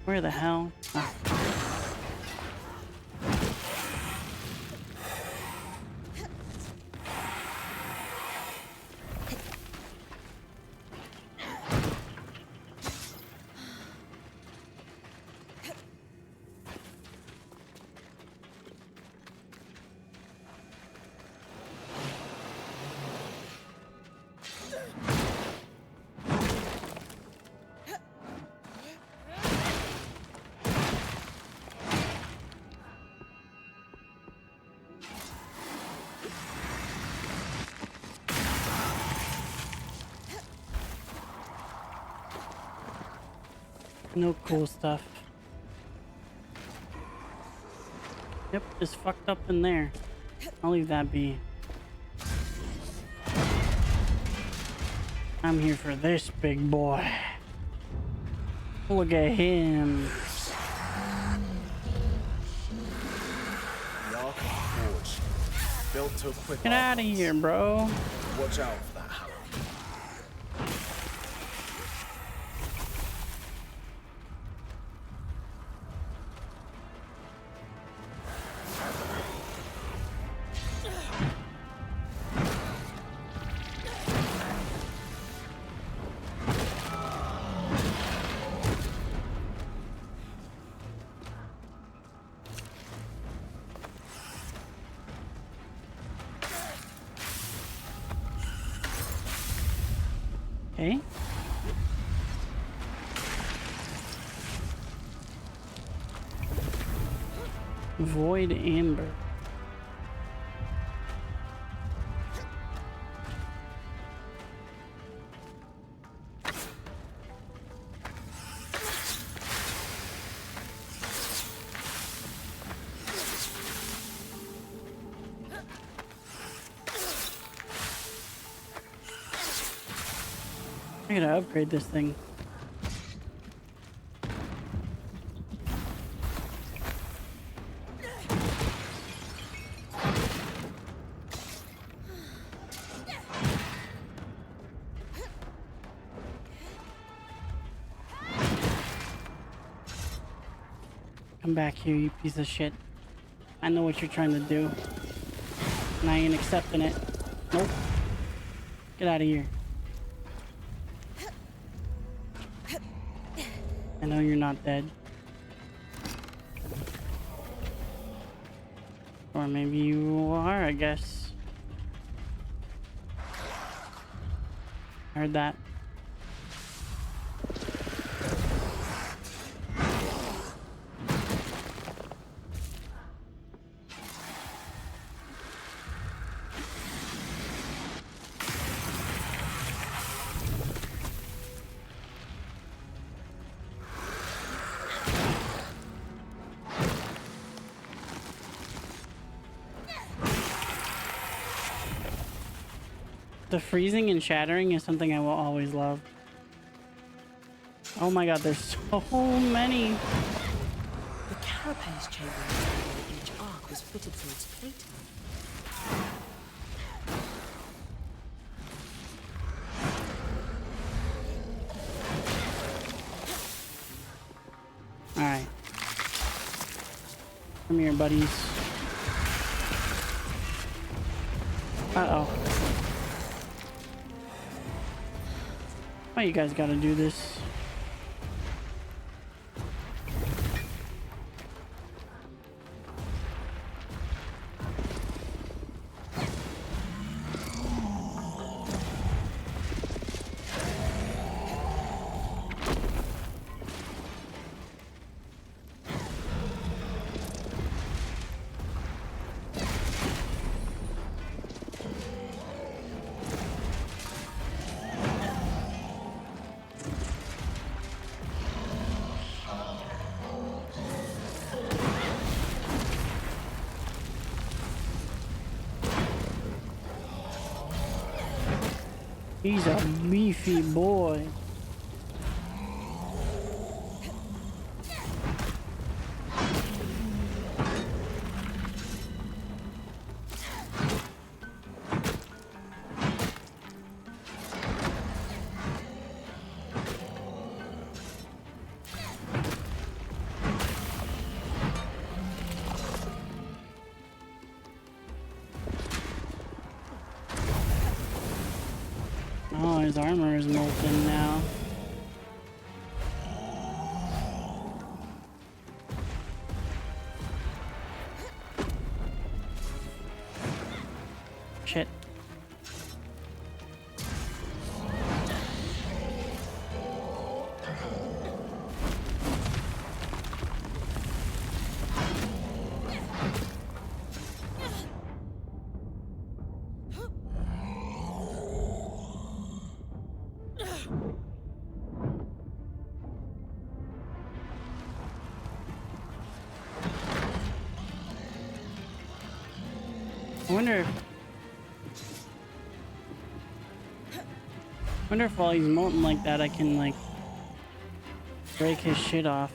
Where the hell? Ah. No cool stuff. Yep, just fucked up in there. I'll leave that be. I'm here for this big boy. Look at him. The Ark of Forge, built to equip. Get out of here, bro. Watch out for that hammer. Okay. Void Amber. I gotta upgrade this thing. Come back here, you piece of shit. I know what you're trying to do. And I ain't accepting it. Nope. Get out of here. I know you're not dead. Or maybe you are, I guess. Heard that. The freezing and shattering is something I will always love. Oh my god, there's so many. The carapace chamber in each arc was fitted for its plating. Alright. Come here, buddies. Uh-oh. Why you guys gotta do this? He's a beefy boy. Oh, his armor is molten now. Shit. Wonder if while he's molten like that, I can like break his shit off.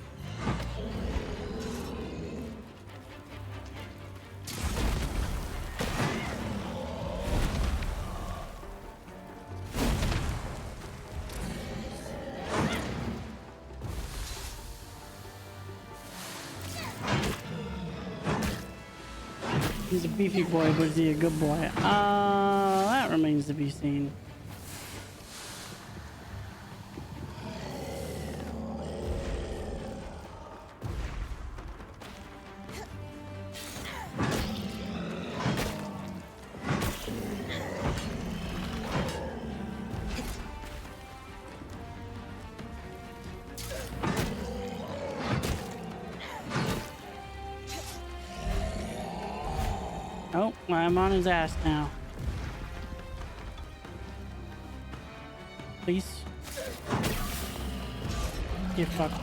He's a beefy boy, but is he a good boy? That remains to be seen. Oh, I'm on his ass now. Please. Get fucked.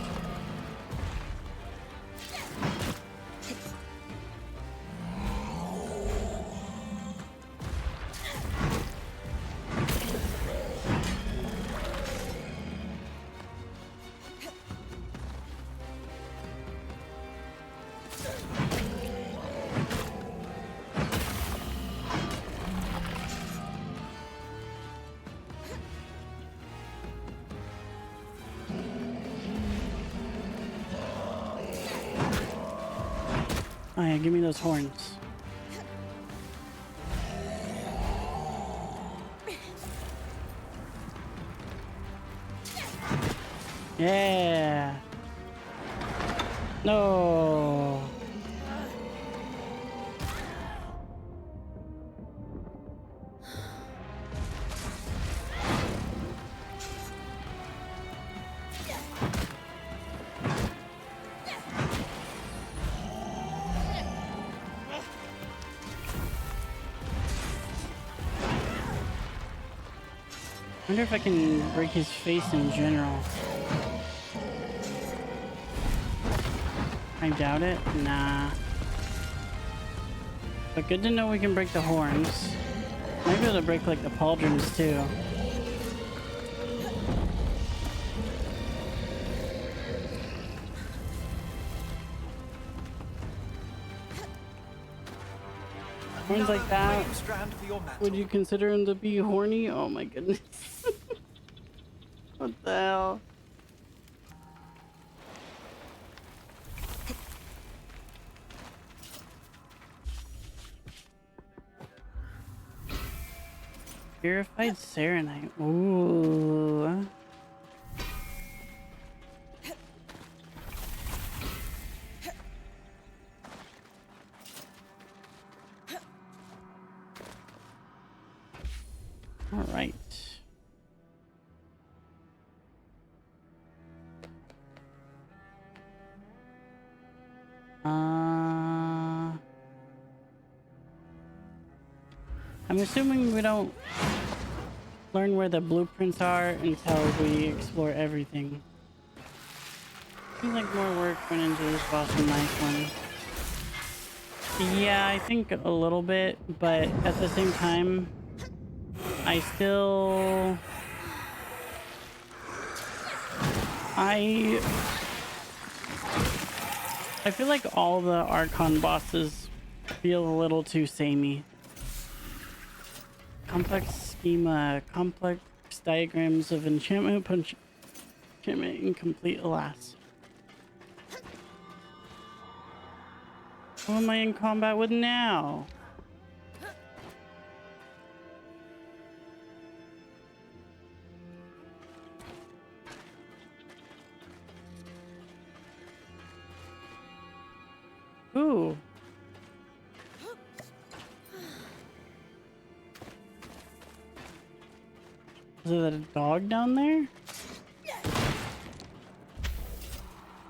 Oh yeah, give me those horns. Yeah. No. I wonder if I can break his face in general. I doubt it. Nah. But good to know we can break the horns. Might be able to break like the pauldrons too. Horns like that. Would you consider him to be horny? Oh my goodness. What the hell? Purified Serenite. Ooh. All right. I'm assuming we don't learn where the blueprints are until we explore everything. Seems like more work went into this boss than nice one. Yeah, I think a little bit, but at the same time, I still... I feel like all the Archon bosses feel a little too samey. Complex schema, complex diagrams of enchantment, enchantment incomplete, alas. Who am I in combat with now? Ooh. Is it a dog down there?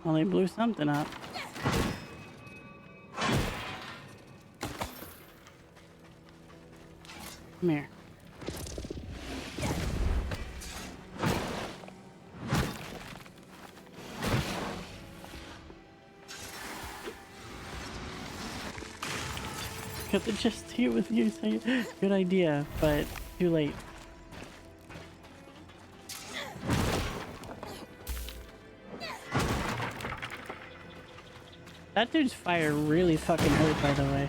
Well, they blew something up. Come here. Got to just here with you. Good idea, but too late. That dude's fire really fucking hurt, by the way.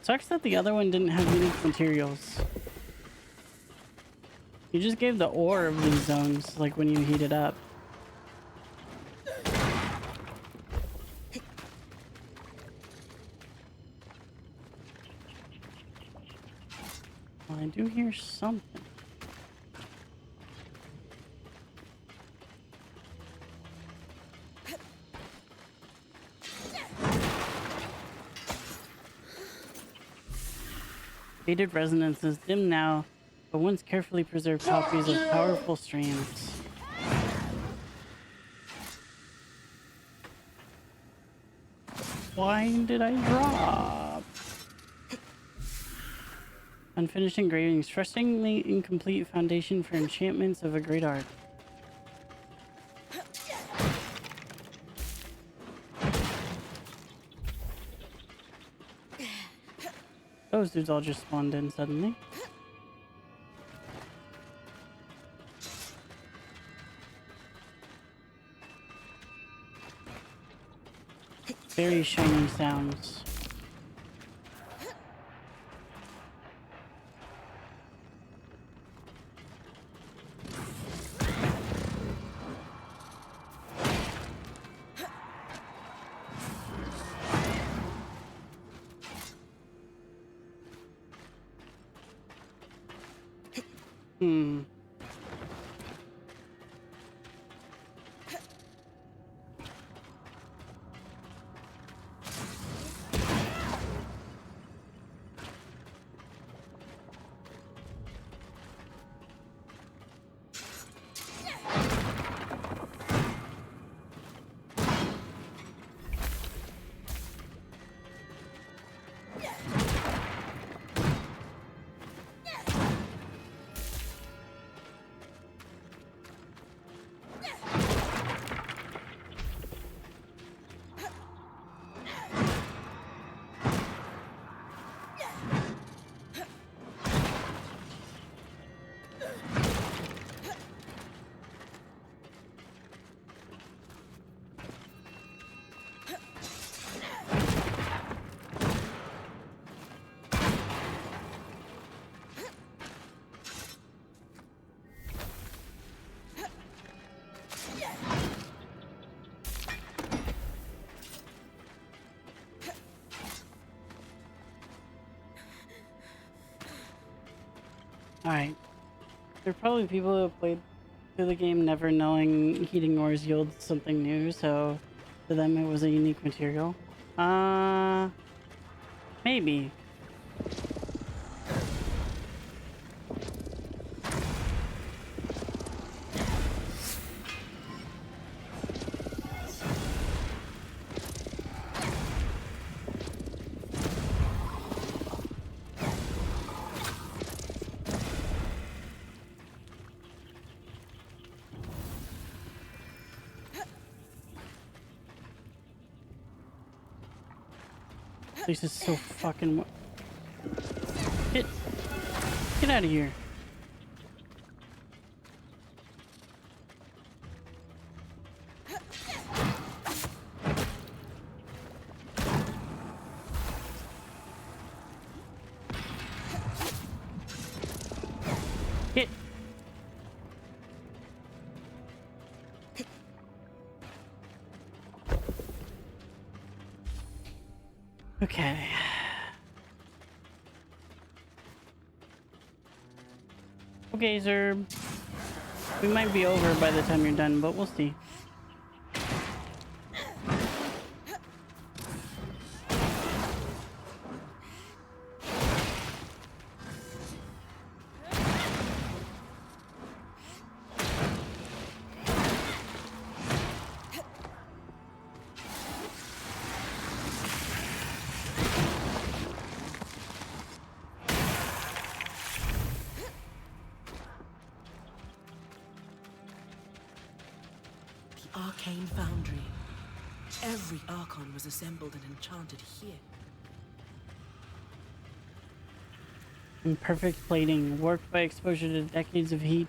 Sucks that the other one didn't have unique materials. You just gave the ore of these zones, like when you heat it up. Well, I do hear something. Faded resonance is dim now, but once carefully preserved copies of powerful strands. Why did I drop? Unfinished engravings, frustratingly incomplete foundation for enchantments of a great art. Those dudes all just spawned in suddenly. Very shiny sounds. Alright. There are probably people who have played through the game never knowing heating ores yields something new, so to them it was a unique material. Maybe. This is so fucking... Get out of here. Get. Okay. Okay, sir. We might be over by the time you're done, but we'll see. Arcane Foundry. Every Archon was assembled and enchanted here. And perfect plating, worked by exposure to decades of heat.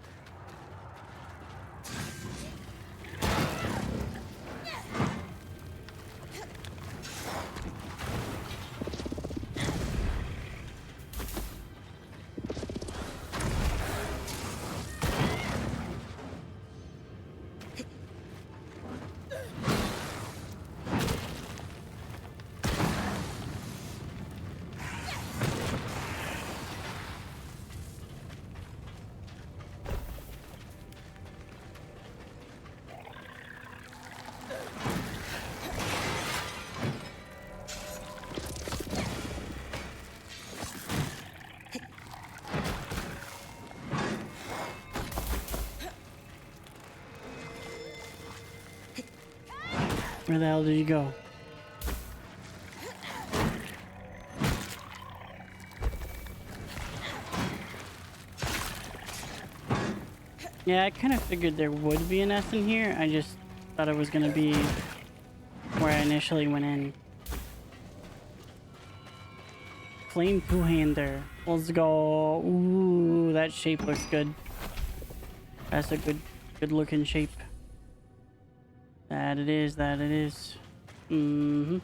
Where the hell did you go? Yeah, I kind of figured there would be an S in here. I just thought it was going to be where I initially went in. Flame two-hander. Let's go. Ooh, that shape looks good. That's a good looking shape. That it is, that it is. Mm-hmm.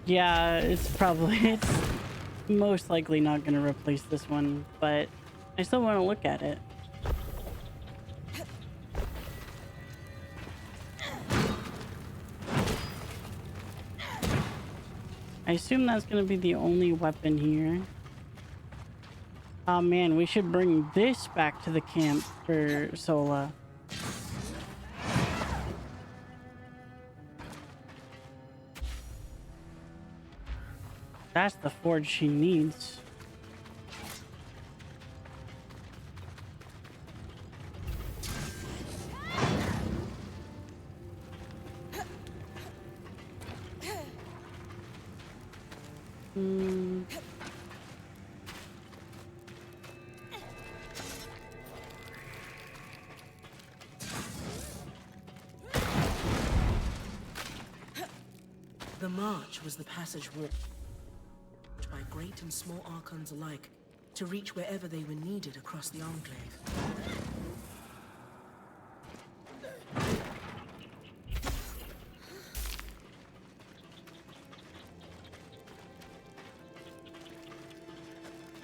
Yeah, it's most likely not going to replace this one, but I still want to look at it. I assume that's going to be the only weapon here. Oh man, we should bring this back to the camp for Sola. That's the forge she needs. The march was the passage walked by great and small Archons alike to reach wherever they were needed across the Enclave.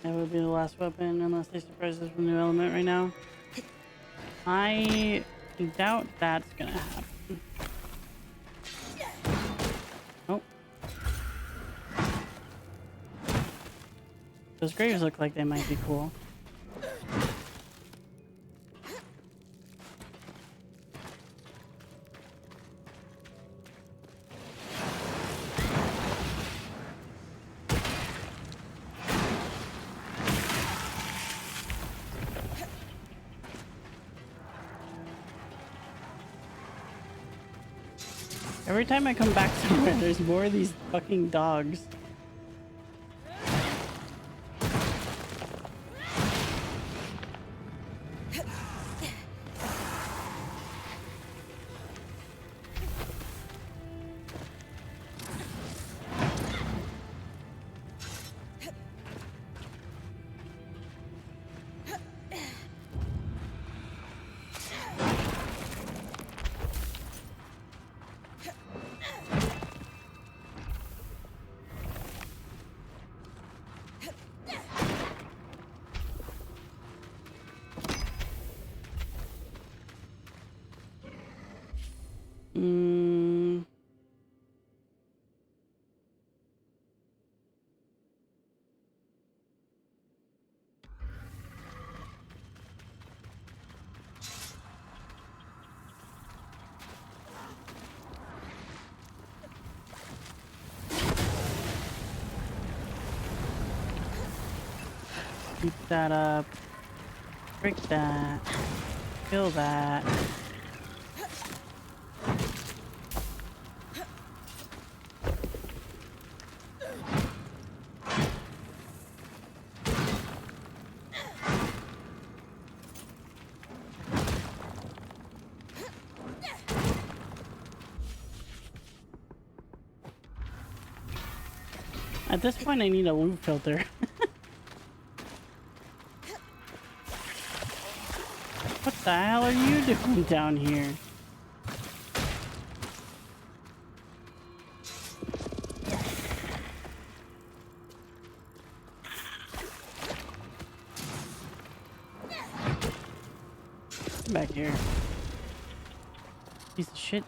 That would be the last weapon unless they surprise us with a new element right now. I doubt that's gonna happen. Oh. Those graves look like they might be cool. Every time I come back somewhere, there's more of these fucking dogs. Keep that up. Break that. Kill that. At this point, I need a loot filter. What the hell are you doing down here? Come back here. Piece of shit.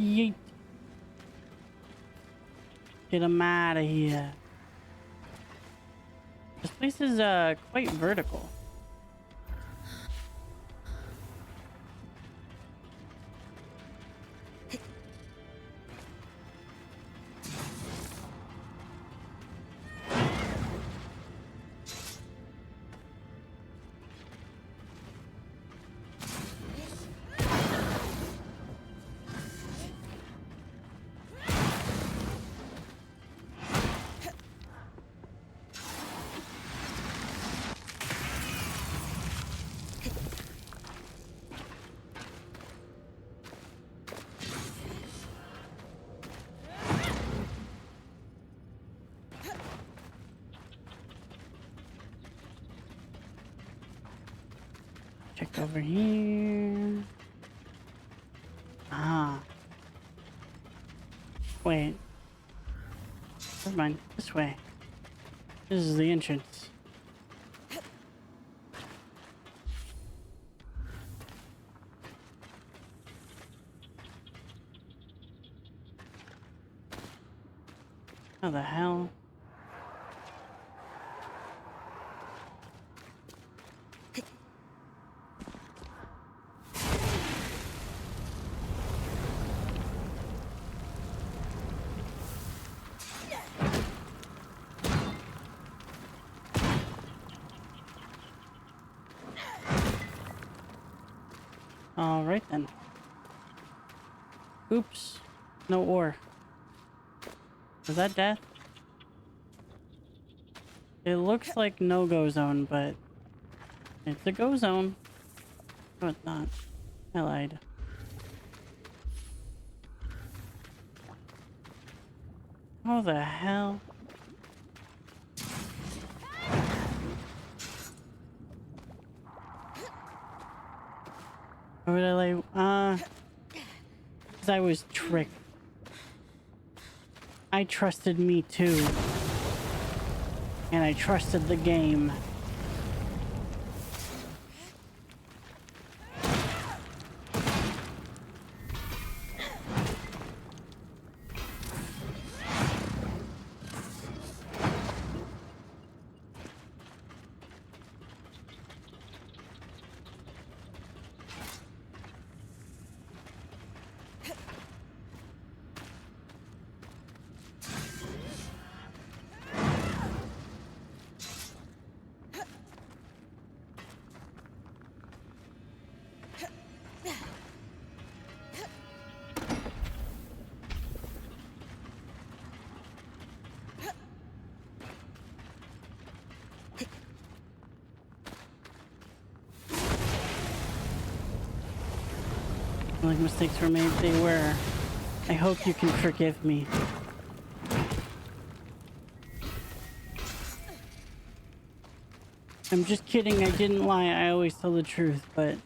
Yeet. Get him out of here. This place is quite vertical. Check over here. Ah. Wait. Never mind. This way. This is the entrance. How the hell? All right then. Oops. No ore. Is that death? It looks like no-go zone, but it's a go zone. No, it's not. I lied. How the hell? Why would I like, because I was tricked. I trusted me too. And I trusted the game. Like mistakes were made, they were. I hope you can forgive me. I'm just kidding, I didn't lie, I always tell the truth, but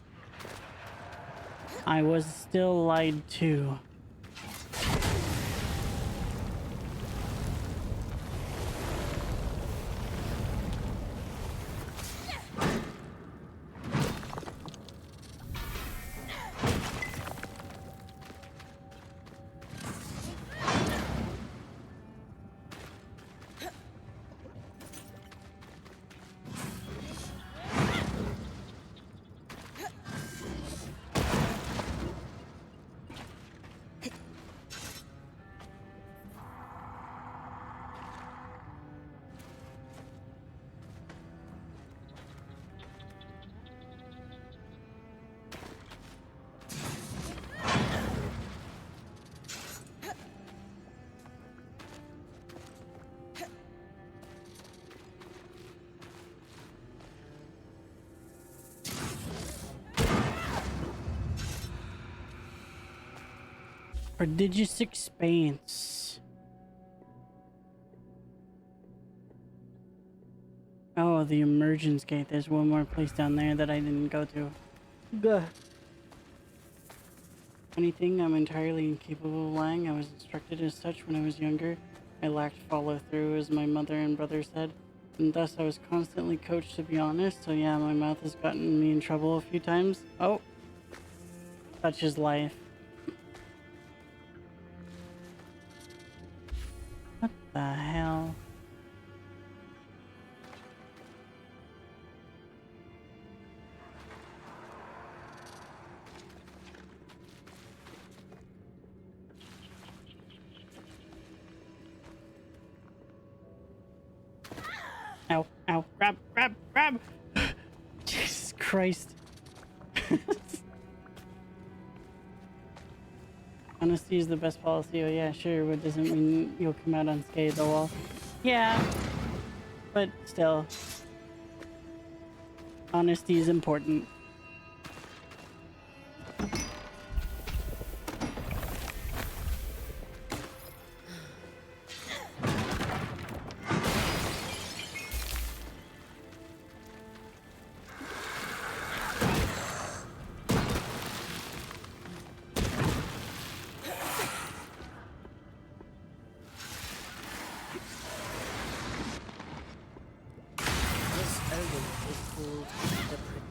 I was still lied to. Prodigious expanse. Oh, the emergence gate. There's one more place down there that I didn't go to. Gah. Anything I'm entirely incapable of lying. I was instructed as such when I was younger. I lacked follow-through, as my mother and brother said, and thus I was constantly coached to be honest. So yeah, my mouth has gotten me in trouble a few times. Oh. Such is life. What the hell? Ow, ow, grab, grab, grab! Jesus Christ. Honesty is the best policy. Oh yeah, sure, but doesn't mean you'll come out unscathed. Oh well. Yeah, but still. Honesty is important.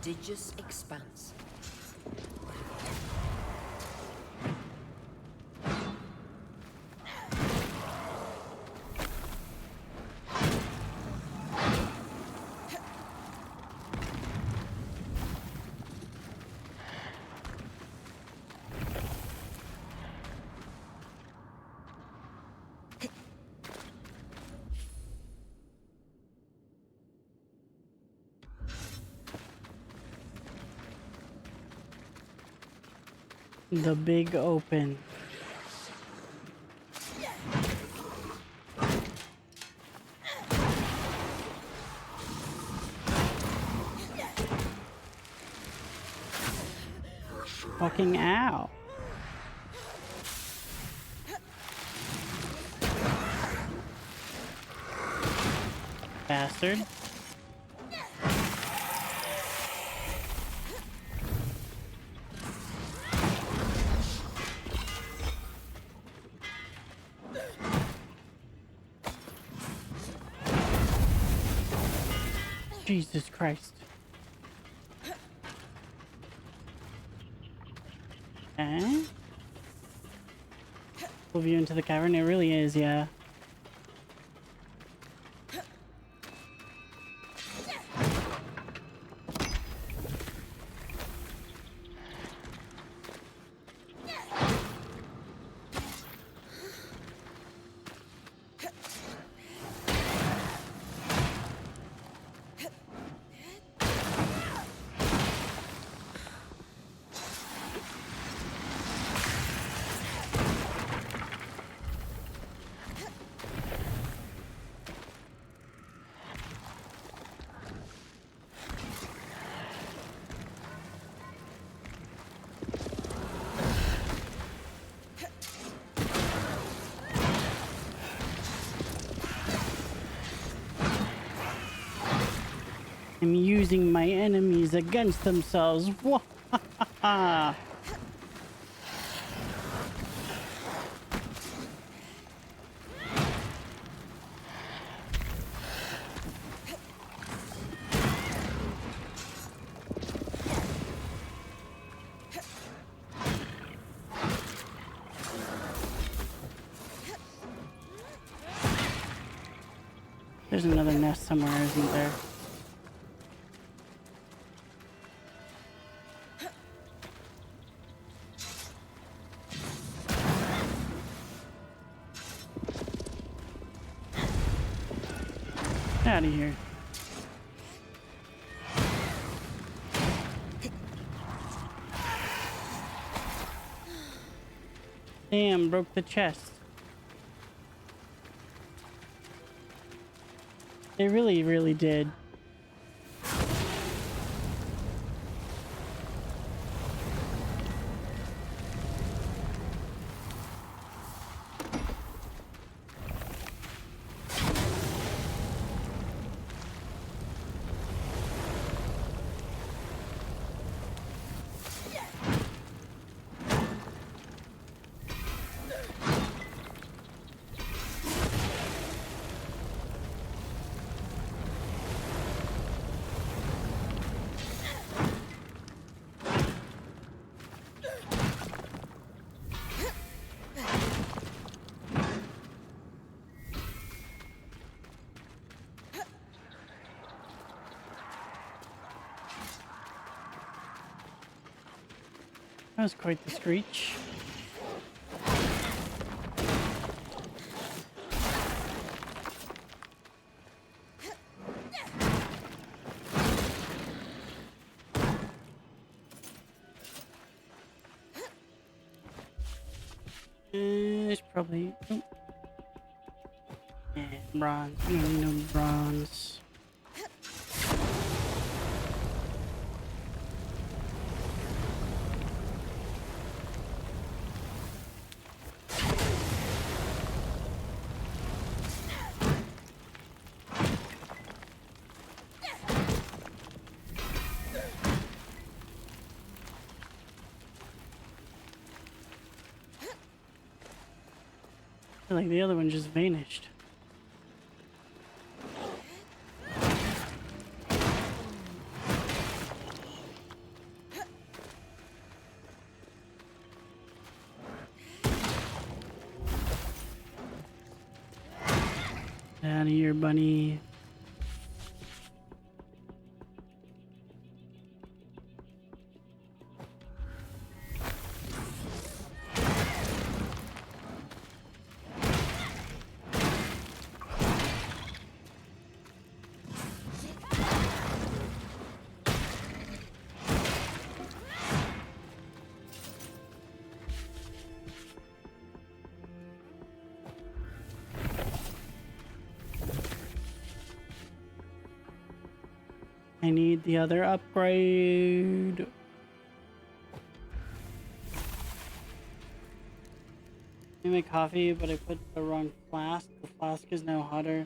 Prodigious expanse. The big open. Fucking ow. Bastard. Jesus Christ. Okay. Full view into the cavern. It really is, yeah. I'm using my enemies against themselves. Wahahaha. There's another nest somewhere, isn't there? Get out of here. Damn, broke the chest. They really, really did. That was quite the screech. There's probably... Oh. Yeah, bronze. We don't need no bronze. I feel like the other one just vanished. Get out of here, bunny. I need the other upgrade. I make coffee, but I put the wrong flask. The flask is now hotter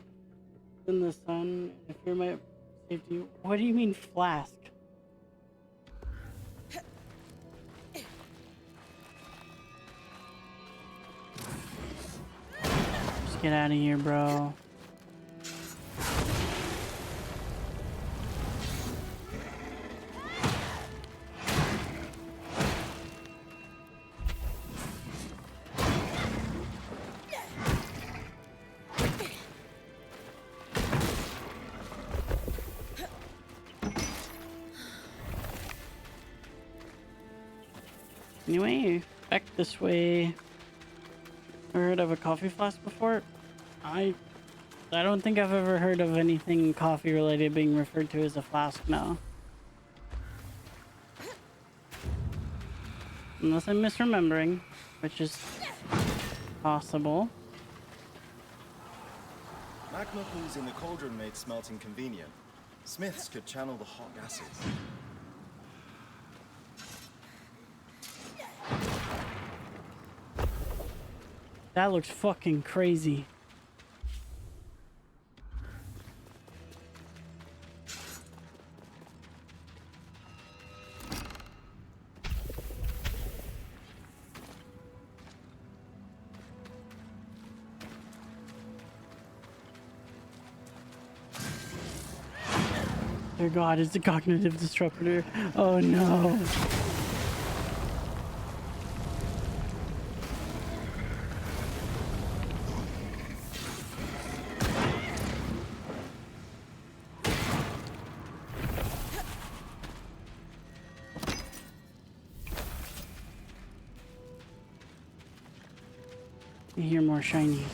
in the sun. If you're my safety, what do you mean flask? Just get out of here, bro. Anyway, back this way. Ever heard of a coffee flask before? I don't think I've ever heard of anything coffee related being referred to as a flask now. Unless I'm misremembering, which is possible. Magma pools in the cauldron made smelting convenient. Smiths could channel the hot gases. That looks fucking crazy. Dear God, it's a cognitive disruptor. Oh no. You hear more shiny.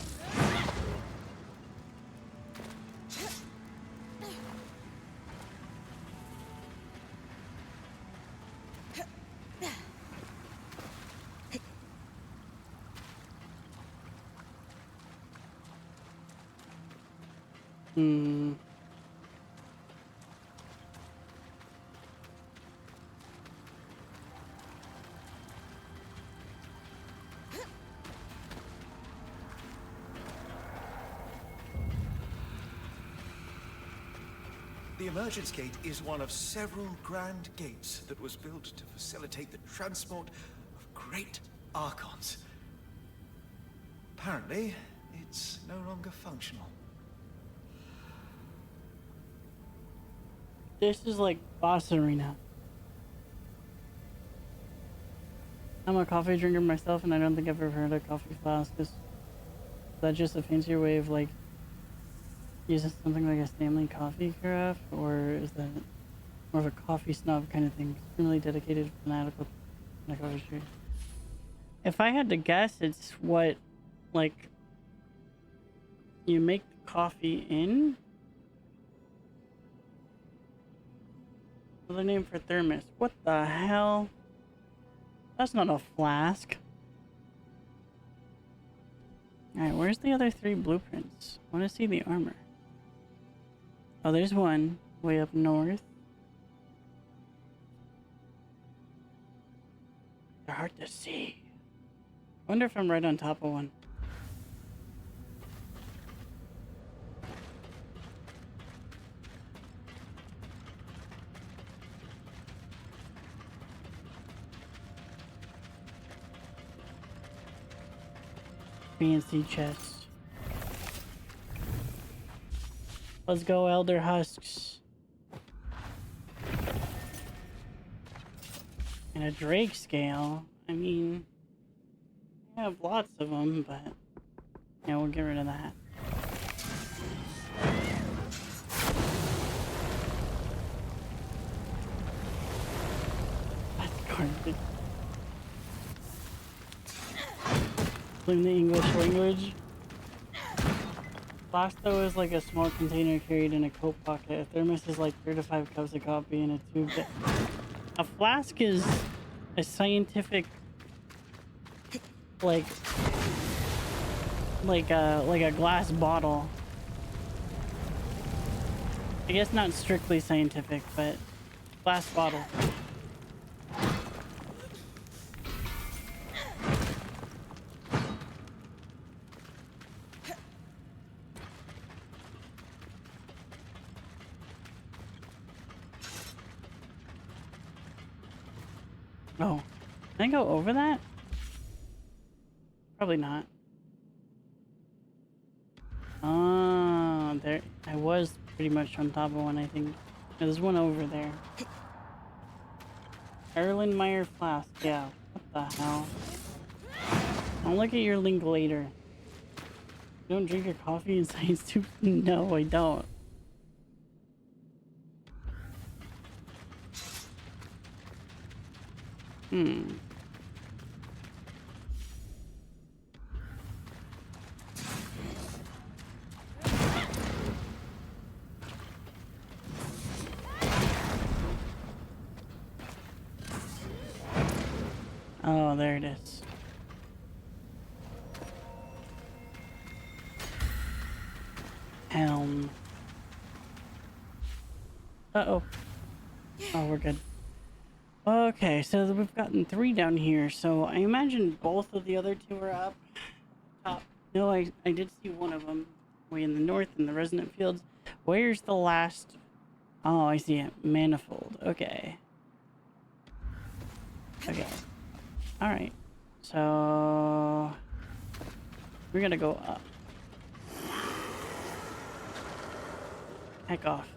The emergence gate is one of several grand gates that was built to facilitate the transport of great archons. Apparently, it's no longer functional. This is like boss arena. I'm a coffee drinker myself, and I don't think I've ever heard of coffee flask. Is that just a fancier way of like using something like a Stanley coffee carafe, or is that more of a coffee snob kind of thing? Extremely dedicated, fanatical to coffee tree. If I had to guess, it's what, like, you make the coffee in. Another name for thermos. What the hell? That's not a flask. Alright, where's the other 3 blueprints? I want to see the armor. Oh, there's one way up north. They're hard to see. I wonder if I'm right on top of one. Fancy chest. Let's go, Elder Husks. And a Drake scale. I mean, I have lots of them, but yeah, we'll get rid of that. That's garbage. In the English language. Flask though is like a small container carried in a coat pocket. A thermos is like 3 to 5 cups of coffee in a tube. A flask is a scientific, like a glass bottle. I guess not strictly scientific, but glass bottle. Oh, can I go over that? Probably not. Ah, there. I was pretty much on top of one, I think. There's one over there. Erlenmeyer flask. Yeah. What the hell? I'll look at your link later. You don't drink your coffee in science tube? No, I don't. Oh, there it is. Helm. Uh-oh. Oh, we're good. Okay, so we've gotten 3 down here, so I imagine both of the other 2 are up top. No, I did see one of them way in the north in the resonant fields. Where's the last? Oh, I see it. Manifold. Okay. Okay. Alright. So we're gonna go up. Heck off.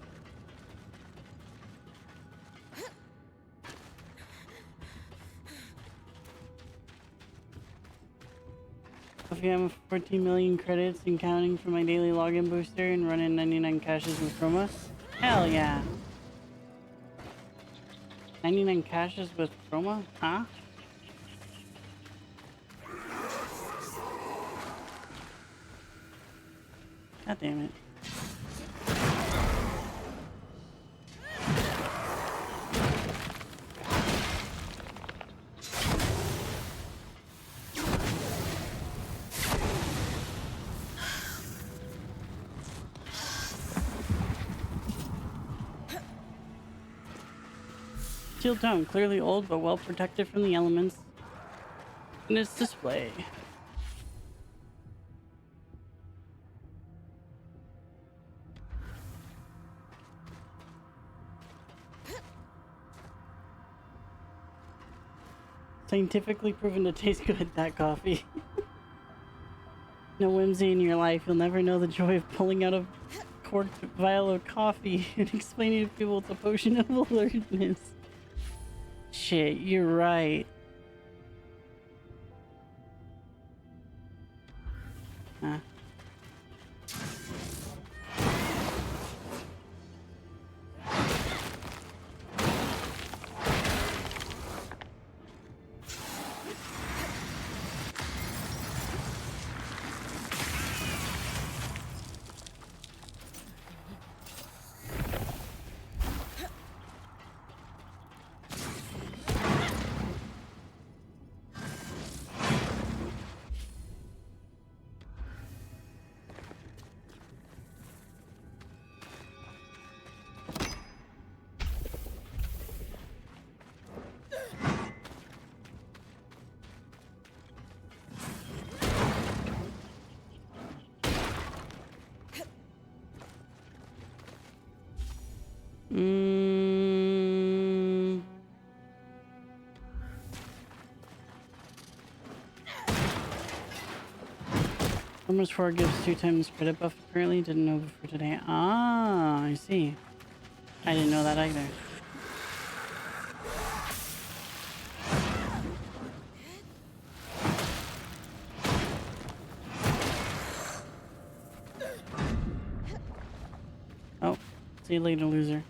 If you have 14 million credits and counting for my daily login booster and running 99 caches with Chroma, hell yeah. 99 caches with Chroma? Huh? God damn it. Steel tone, clearly old but well protected from the elements in its display. Scientifically proven to taste good, that coffee. No whimsy in your life. You'll never know the joy of pulling out a corked vial of coffee and explaining to people it's a potion of alertness. Shit, you're right. Huh. Almost 4 gives 2 times credit buff apparently. Didn't know before today. Ah, I see. I didn't know that either. Oh, see you later, loser.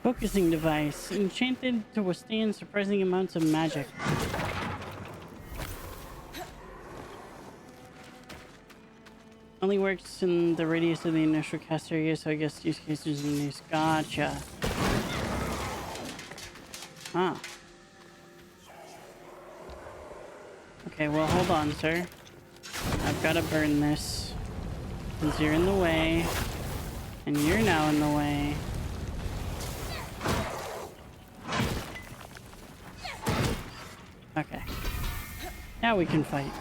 Focusing device. Enchanted to withstand surprising amounts of magic. Only works in the radius of the initial cast area, so I guess use cases in these. Gotcha. Huh. Okay, well, hold on, sir. I've got to burn this. Since you're in the way. And you're now in the way. Okay. Now we can fight.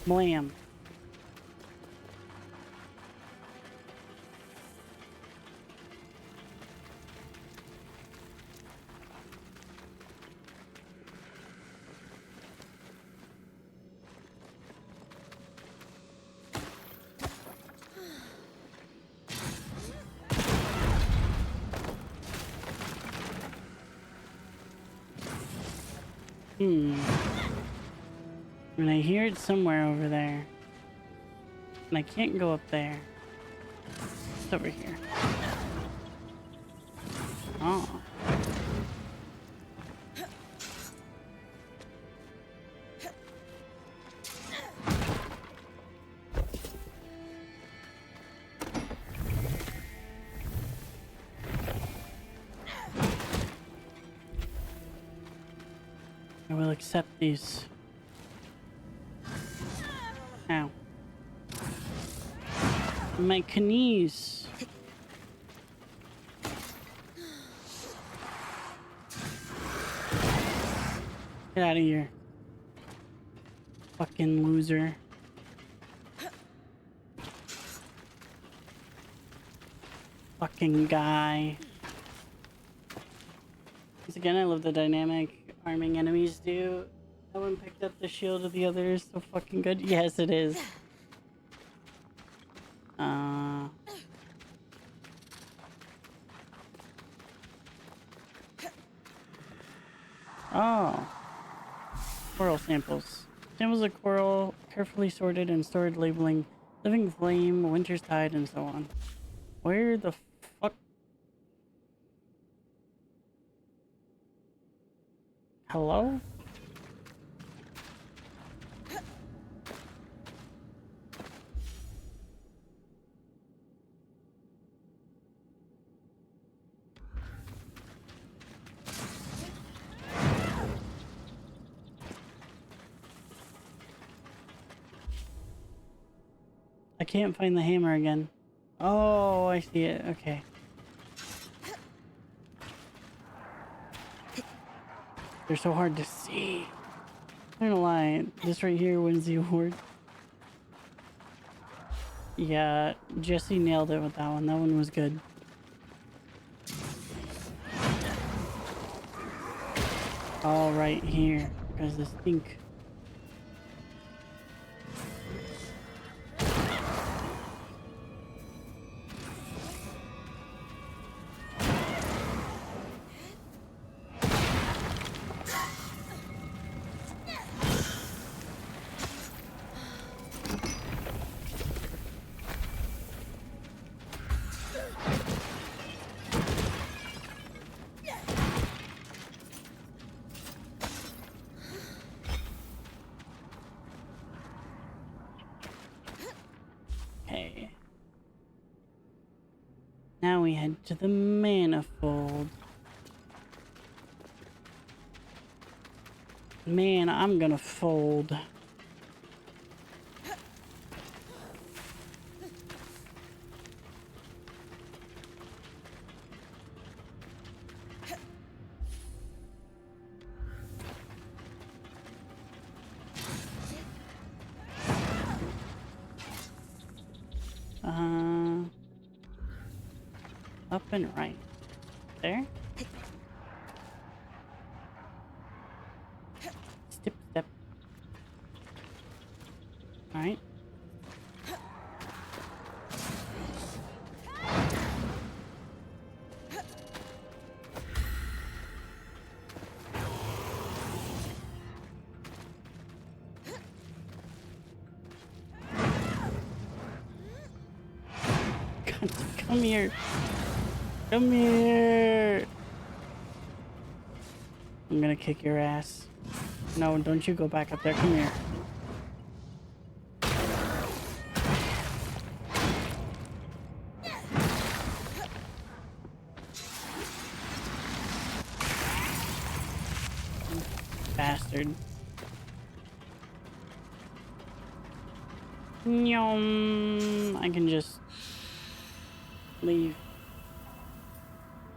Blam. And I hear it somewhere over there. And I can't go up there. It's over here. Oh. I will accept these. Ow. My knees. Get out of here. Fucking loser. Fucking guy. Once again, I love the dynamic arming enemies do. That one picked up the shield of the other is so fucking good. Yes, it is. Oh. Coral samples. Samples of coral, carefully sorted and stored, labeling living flame, winter's tide, and so on. Where the fuck? Hello? I can't find the hammer again. Oh, I see it. Okay. They're so hard to see. I'm not gonna lie. This right here wins the award. Yeah, Jesse nailed it with that one. That one was good. All right, here. There's this stink. Okay. Now we head to the manifold. Man, I'm gonna fold. Up and right. There. Step, step. Come here. Come here. I'm gonna kick your ass. No, don't you go back up there. Come here. Bastard. Nyom. I can just leave.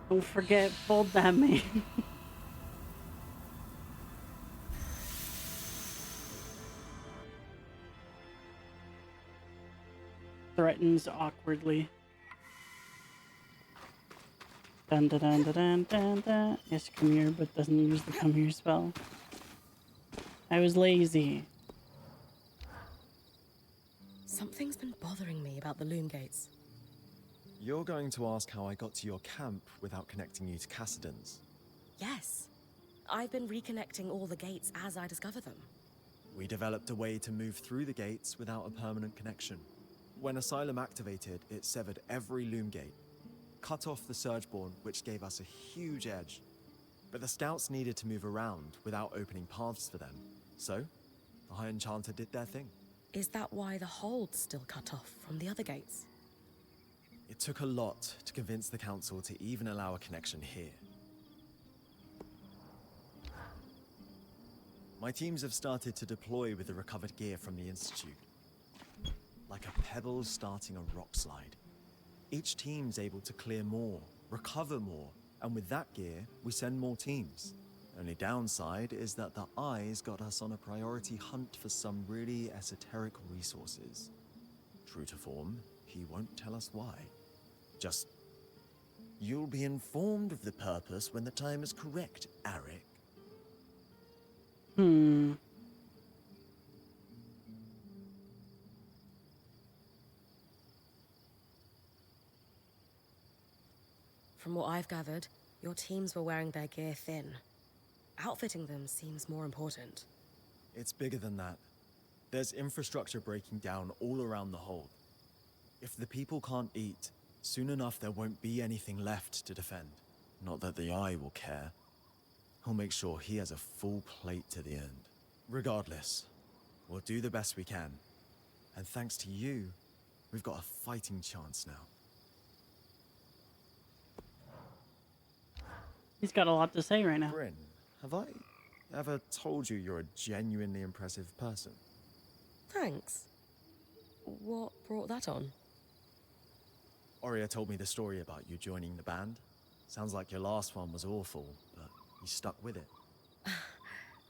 Don't forget, full damage. Threatens awkwardly. Dun dun dun dun dun dun dun. Yes, come here, but doesn't use the come here spell. I was lazy. Something's been bothering me about the loom gates. You're going to ask how I got to your camp without connecting you to Cassidon's. Yes. I've been reconnecting all the gates as I discover them. We developed a way to move through the gates without a permanent connection. When Asylum activated, it severed every loom gate, cut off the Surgeborn, which gave us a huge edge. But the scouts needed to move around without opening paths for them. So, the High Enchanter did their thing. Is that why the hold's still cut off from the other gates? It took a lot to convince the Council to even allow a connection here. My teams have started to deploy with the recovered gear from the Institute. Like a pebble starting a rock slide. Each team's able to clear more, recover more, and with that gear, we send more teams. Only downside is that the Eyes got us on a priority hunt for some really esoteric resources. True to form, he won't tell us why. Just, you'll be informed of the purpose when the time is correct, Arik. From what I've gathered, your teams were wearing their gear thin. Outfitting them seems more important. It's bigger than that. There's infrastructure breaking down all around the hold. If the people can't eat, soon enough there won't be anything left to defend. Not that the Eye will care. He'll make sure he has a full plate to the end. Regardless, we'll do the best we can. And thanks to you, we've got a fighting chance now. He's got a lot to say right now. Bryn, have I ever told you you're a genuinely impressive person? Thanks. What brought that on? Oria told me the story about you joining the band. Sounds like your last one was awful, but you stuck with it.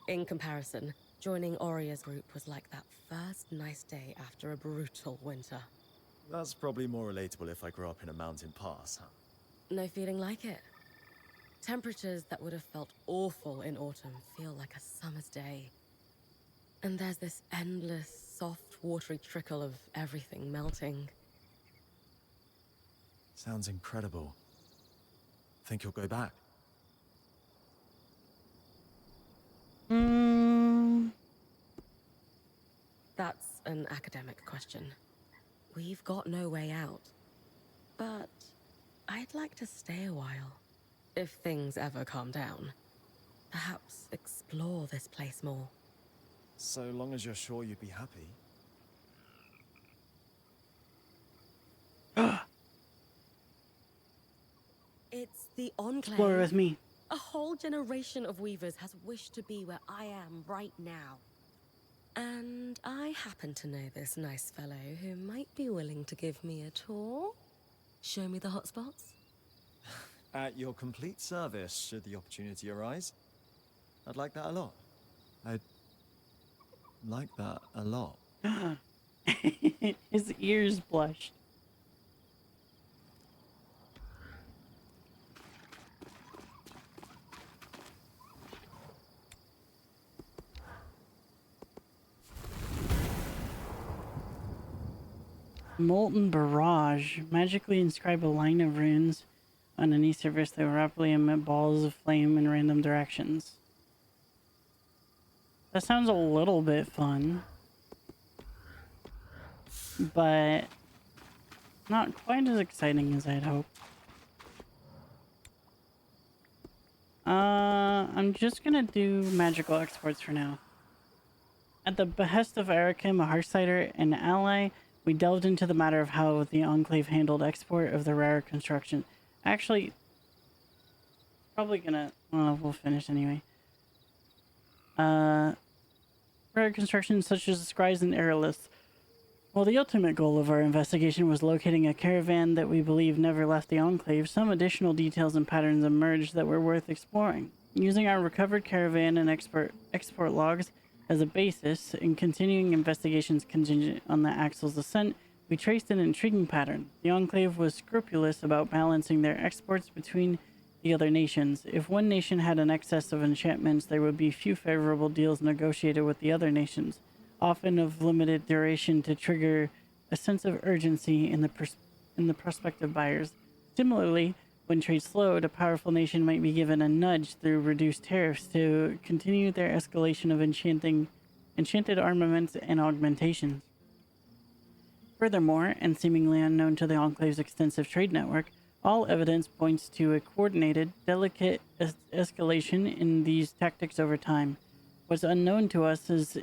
In comparison, joining Oria's group was like that first nice day after a brutal winter. That's probably more relatable if I grew up in a mountain pass, huh? No feeling like it. Temperatures that would have felt awful in autumn feel like a summer's day. And there's this endless, soft, watery trickle of everything melting. Sounds incredible. Think you'll go back? That's an academic question. We've got no way out. But I'd like to stay a while. If things ever calm down. Perhaps explore this place more. So long as you're sure you'd be happy. It's the Enclave. Explore with me. A whole generation of weavers has wished to be where I am right now. And I happen to know this nice fellow who might be willing to give me a tour. Show me the hotspots. At your complete service, should the opportunity arise. I'd like that a lot. I'd like that a lot. His ears blushed. Molten Barrage. Magically inscribe a line of runes on any surface that rapidly emit balls of flame in random directions. That sounds a little bit fun. But Not quite as exciting as I'd hoped. I'm just gonna do magical exports for now. At the behest of Erikim, a Hearthsider and ally, we delved into the matter of how the Enclave handled export of the rare construction. Actually, probably gonna... Well, we'll finish anyway. Rare constructions such as scries and aeroliths. While the ultimate goal of our investigation was locating a caravan that we believe never left the Enclave, some additional details and patterns emerged that were worth exploring. Using our recovered caravan and export logs as a basis, in continuing investigations contingent on the Axel's ascent, we traced an intriguing pattern. The Enclave was scrupulous about balancing their exports between the other nations. If one nation had an excess of enchantments, there would be few favorable deals negotiated with the other nations, often of limited duration to trigger a sense of urgency in the prospective buyers. Similarly, when trade slowed, a powerful nation might be given a nudge through reduced tariffs to continue their escalation of enchanted armaments and augmentations. Furthermore, and seemingly unknown to the Enclave's extensive trade network, all evidence points to a coordinated, delicate escalation in these tactics over time. What's unknown to us is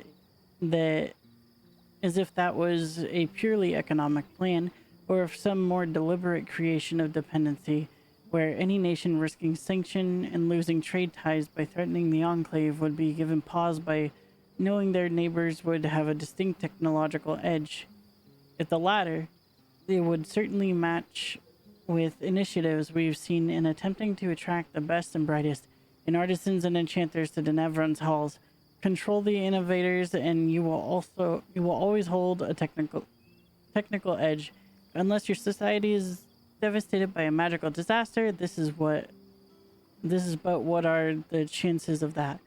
if that was a purely economic plan, or if some more deliberate creation of dependency, where any nation risking sanction and losing trade ties by threatening the Enclave would be given pause by knowing their neighbors would have a distinct technological edge. If the latter, they would certainly match with initiatives we've seen in attempting to attract the best and brightest in artisans and enchanters to Denevron's halls. Control the innovators, and you will always hold a technical edge. Unless your society is devastated by a magical disaster, this is but what are the chances of that?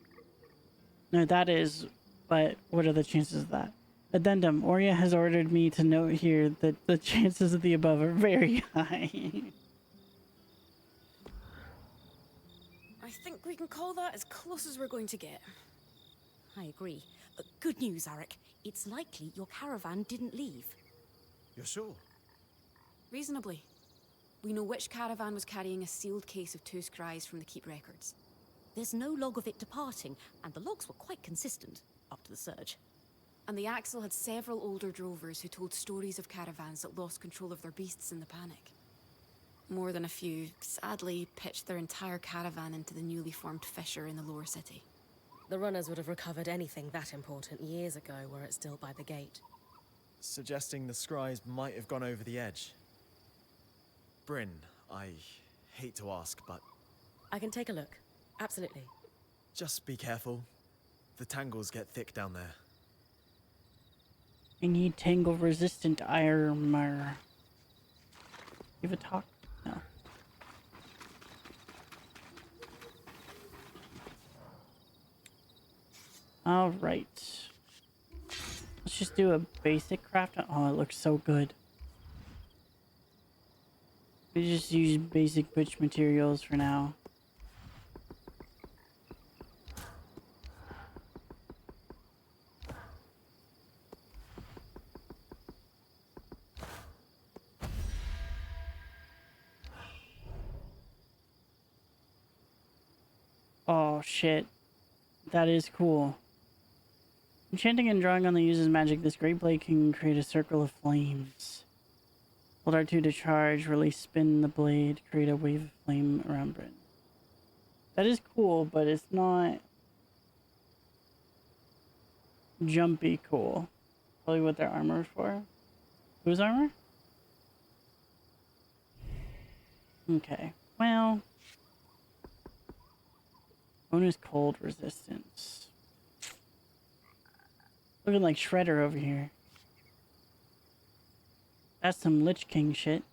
No, that is, but what are the chances of that? Addendum, Oria has ordered me to note here that the chances of the above are very high. I think we can call that as close as we're going to get. I agree. Good news, Arik. It's likely your caravan didn't leave. You're sure? Reasonably. We know which caravan was carrying a sealed case of 2 scries from the Keep records. There's no log of it departing, and the logs were quite consistent after the surge. And the Axel had several older drovers who told stories of caravans that lost control of their beasts in the panic. More than a few, sadly, pitched their entire caravan into the newly formed fissure in the lower city. The runners would have recovered anything that important years ago were it still by the gate. Suggesting the scries might have gone over the edge. Bryn, I hate to ask, but... I can take a look. Absolutely. Just be careful. The tangles get thick down there. I need tangle-resistant armor. You have a talk? No. Alright. Let's just do a basic craft. Oh, it looks so good. We just use basic butch materials for now. Oh shit. That is cool. Enchanting and drawing on the user's magic, this great blade can create a circle of flames. Hold R2 to charge, release spin the blade, create a wave of flame around Bryn. That is cool, but it's not jumpy cool. Probably what their armor is for. Whose armor? Okay, well... bonus cold resistance. Looking like Shredder over here. That's some Lich King shit.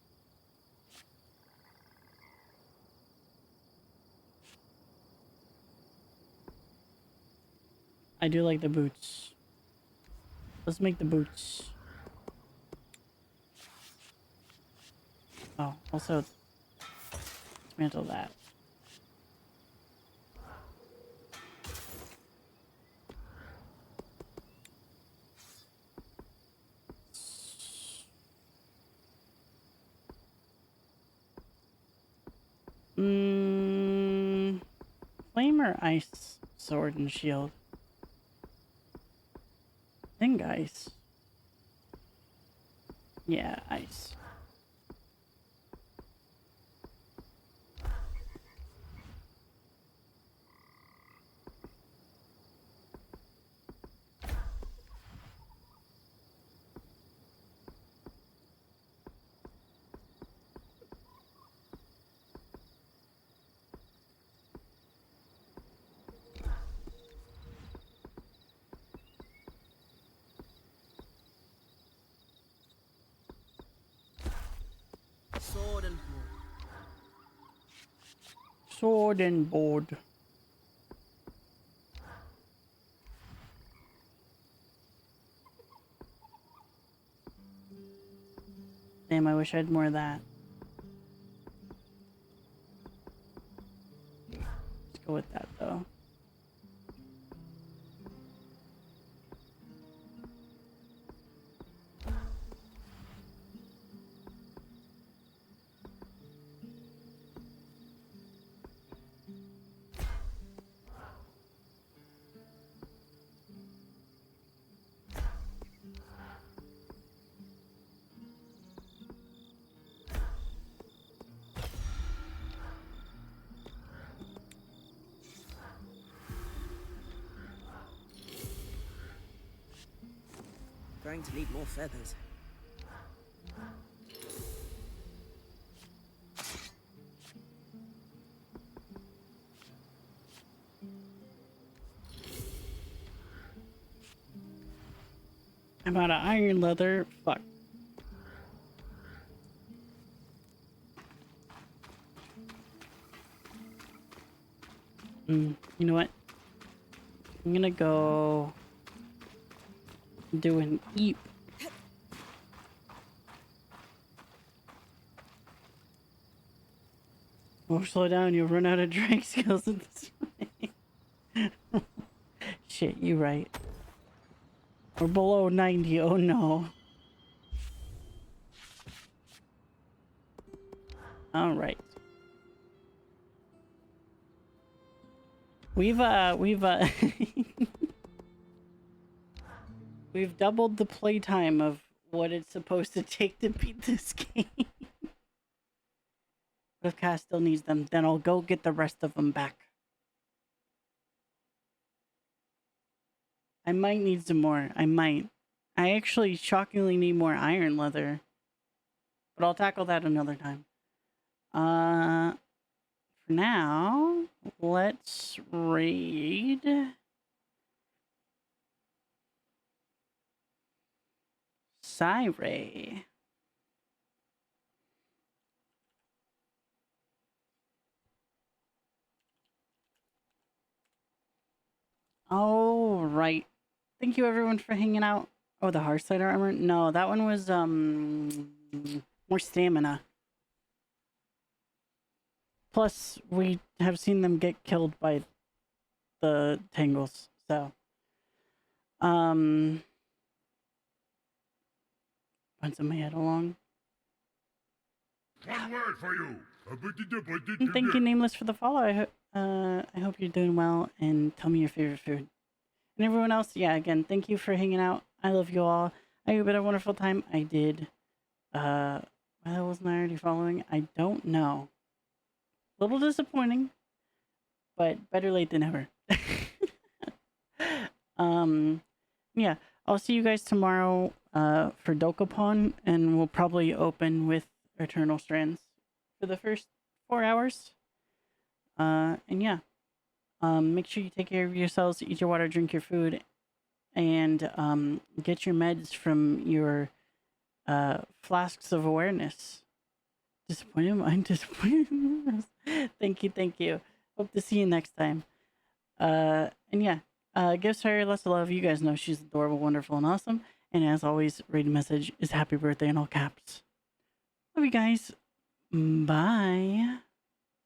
I do like the boots. Let's make the boots. Oh, also dismantle that. Flame or ice sword and shield? I think ice. Yeah, ice. Sword and board. Sword and board. Damn, I wish I had more of that. Let's go with that though. Going to need more feathers. I'm out of iron leather. Fuck. You know what? I'm gonna go do an eat. Oh, slow down, you'll run out of drag skills in this way. Shit, you right. We're below 90, oh no. Alright. We've we've doubled the playtime of what it's supposed to take to beat this game. But if Cass still needs them, then I'll go get the rest of them back. I might need some more. I might. I actually shockingly need more iron leather. But I'll tackle that another time. For now, let's raid Syray. All right. Thank you everyone for hanging out. Oh, the Hearthside armor? No, that one was more stamina. Plus, we have seen them get killed by the Tangles, so once in my head along. One word for you. Thank you, Nameless, for the follow. I hope you're doing well, and tell me your favorite food. And everyone else, yeah, again, thank you for hanging out. I love you all. I hope you had a wonderful time. I did. Why wasn't I already following? I don't know. A little disappointing, but better late than never. Yeah, I'll see you guys tomorrow for Dokapon, and we'll probably open with Eternal Strands for the first 4 hours. And yeah, make sure you take care of yourselves, eat your water, drink your food, and get your meds from your flasks of awareness. Disappointed mind, disappointed. Thank you. Hope to see you next time. And yeah, give Sarah lots of love. You guys know she's adorable, wonderful, and awesome. And as always, rated message is happy birthday in all caps. Love you guys. Bye.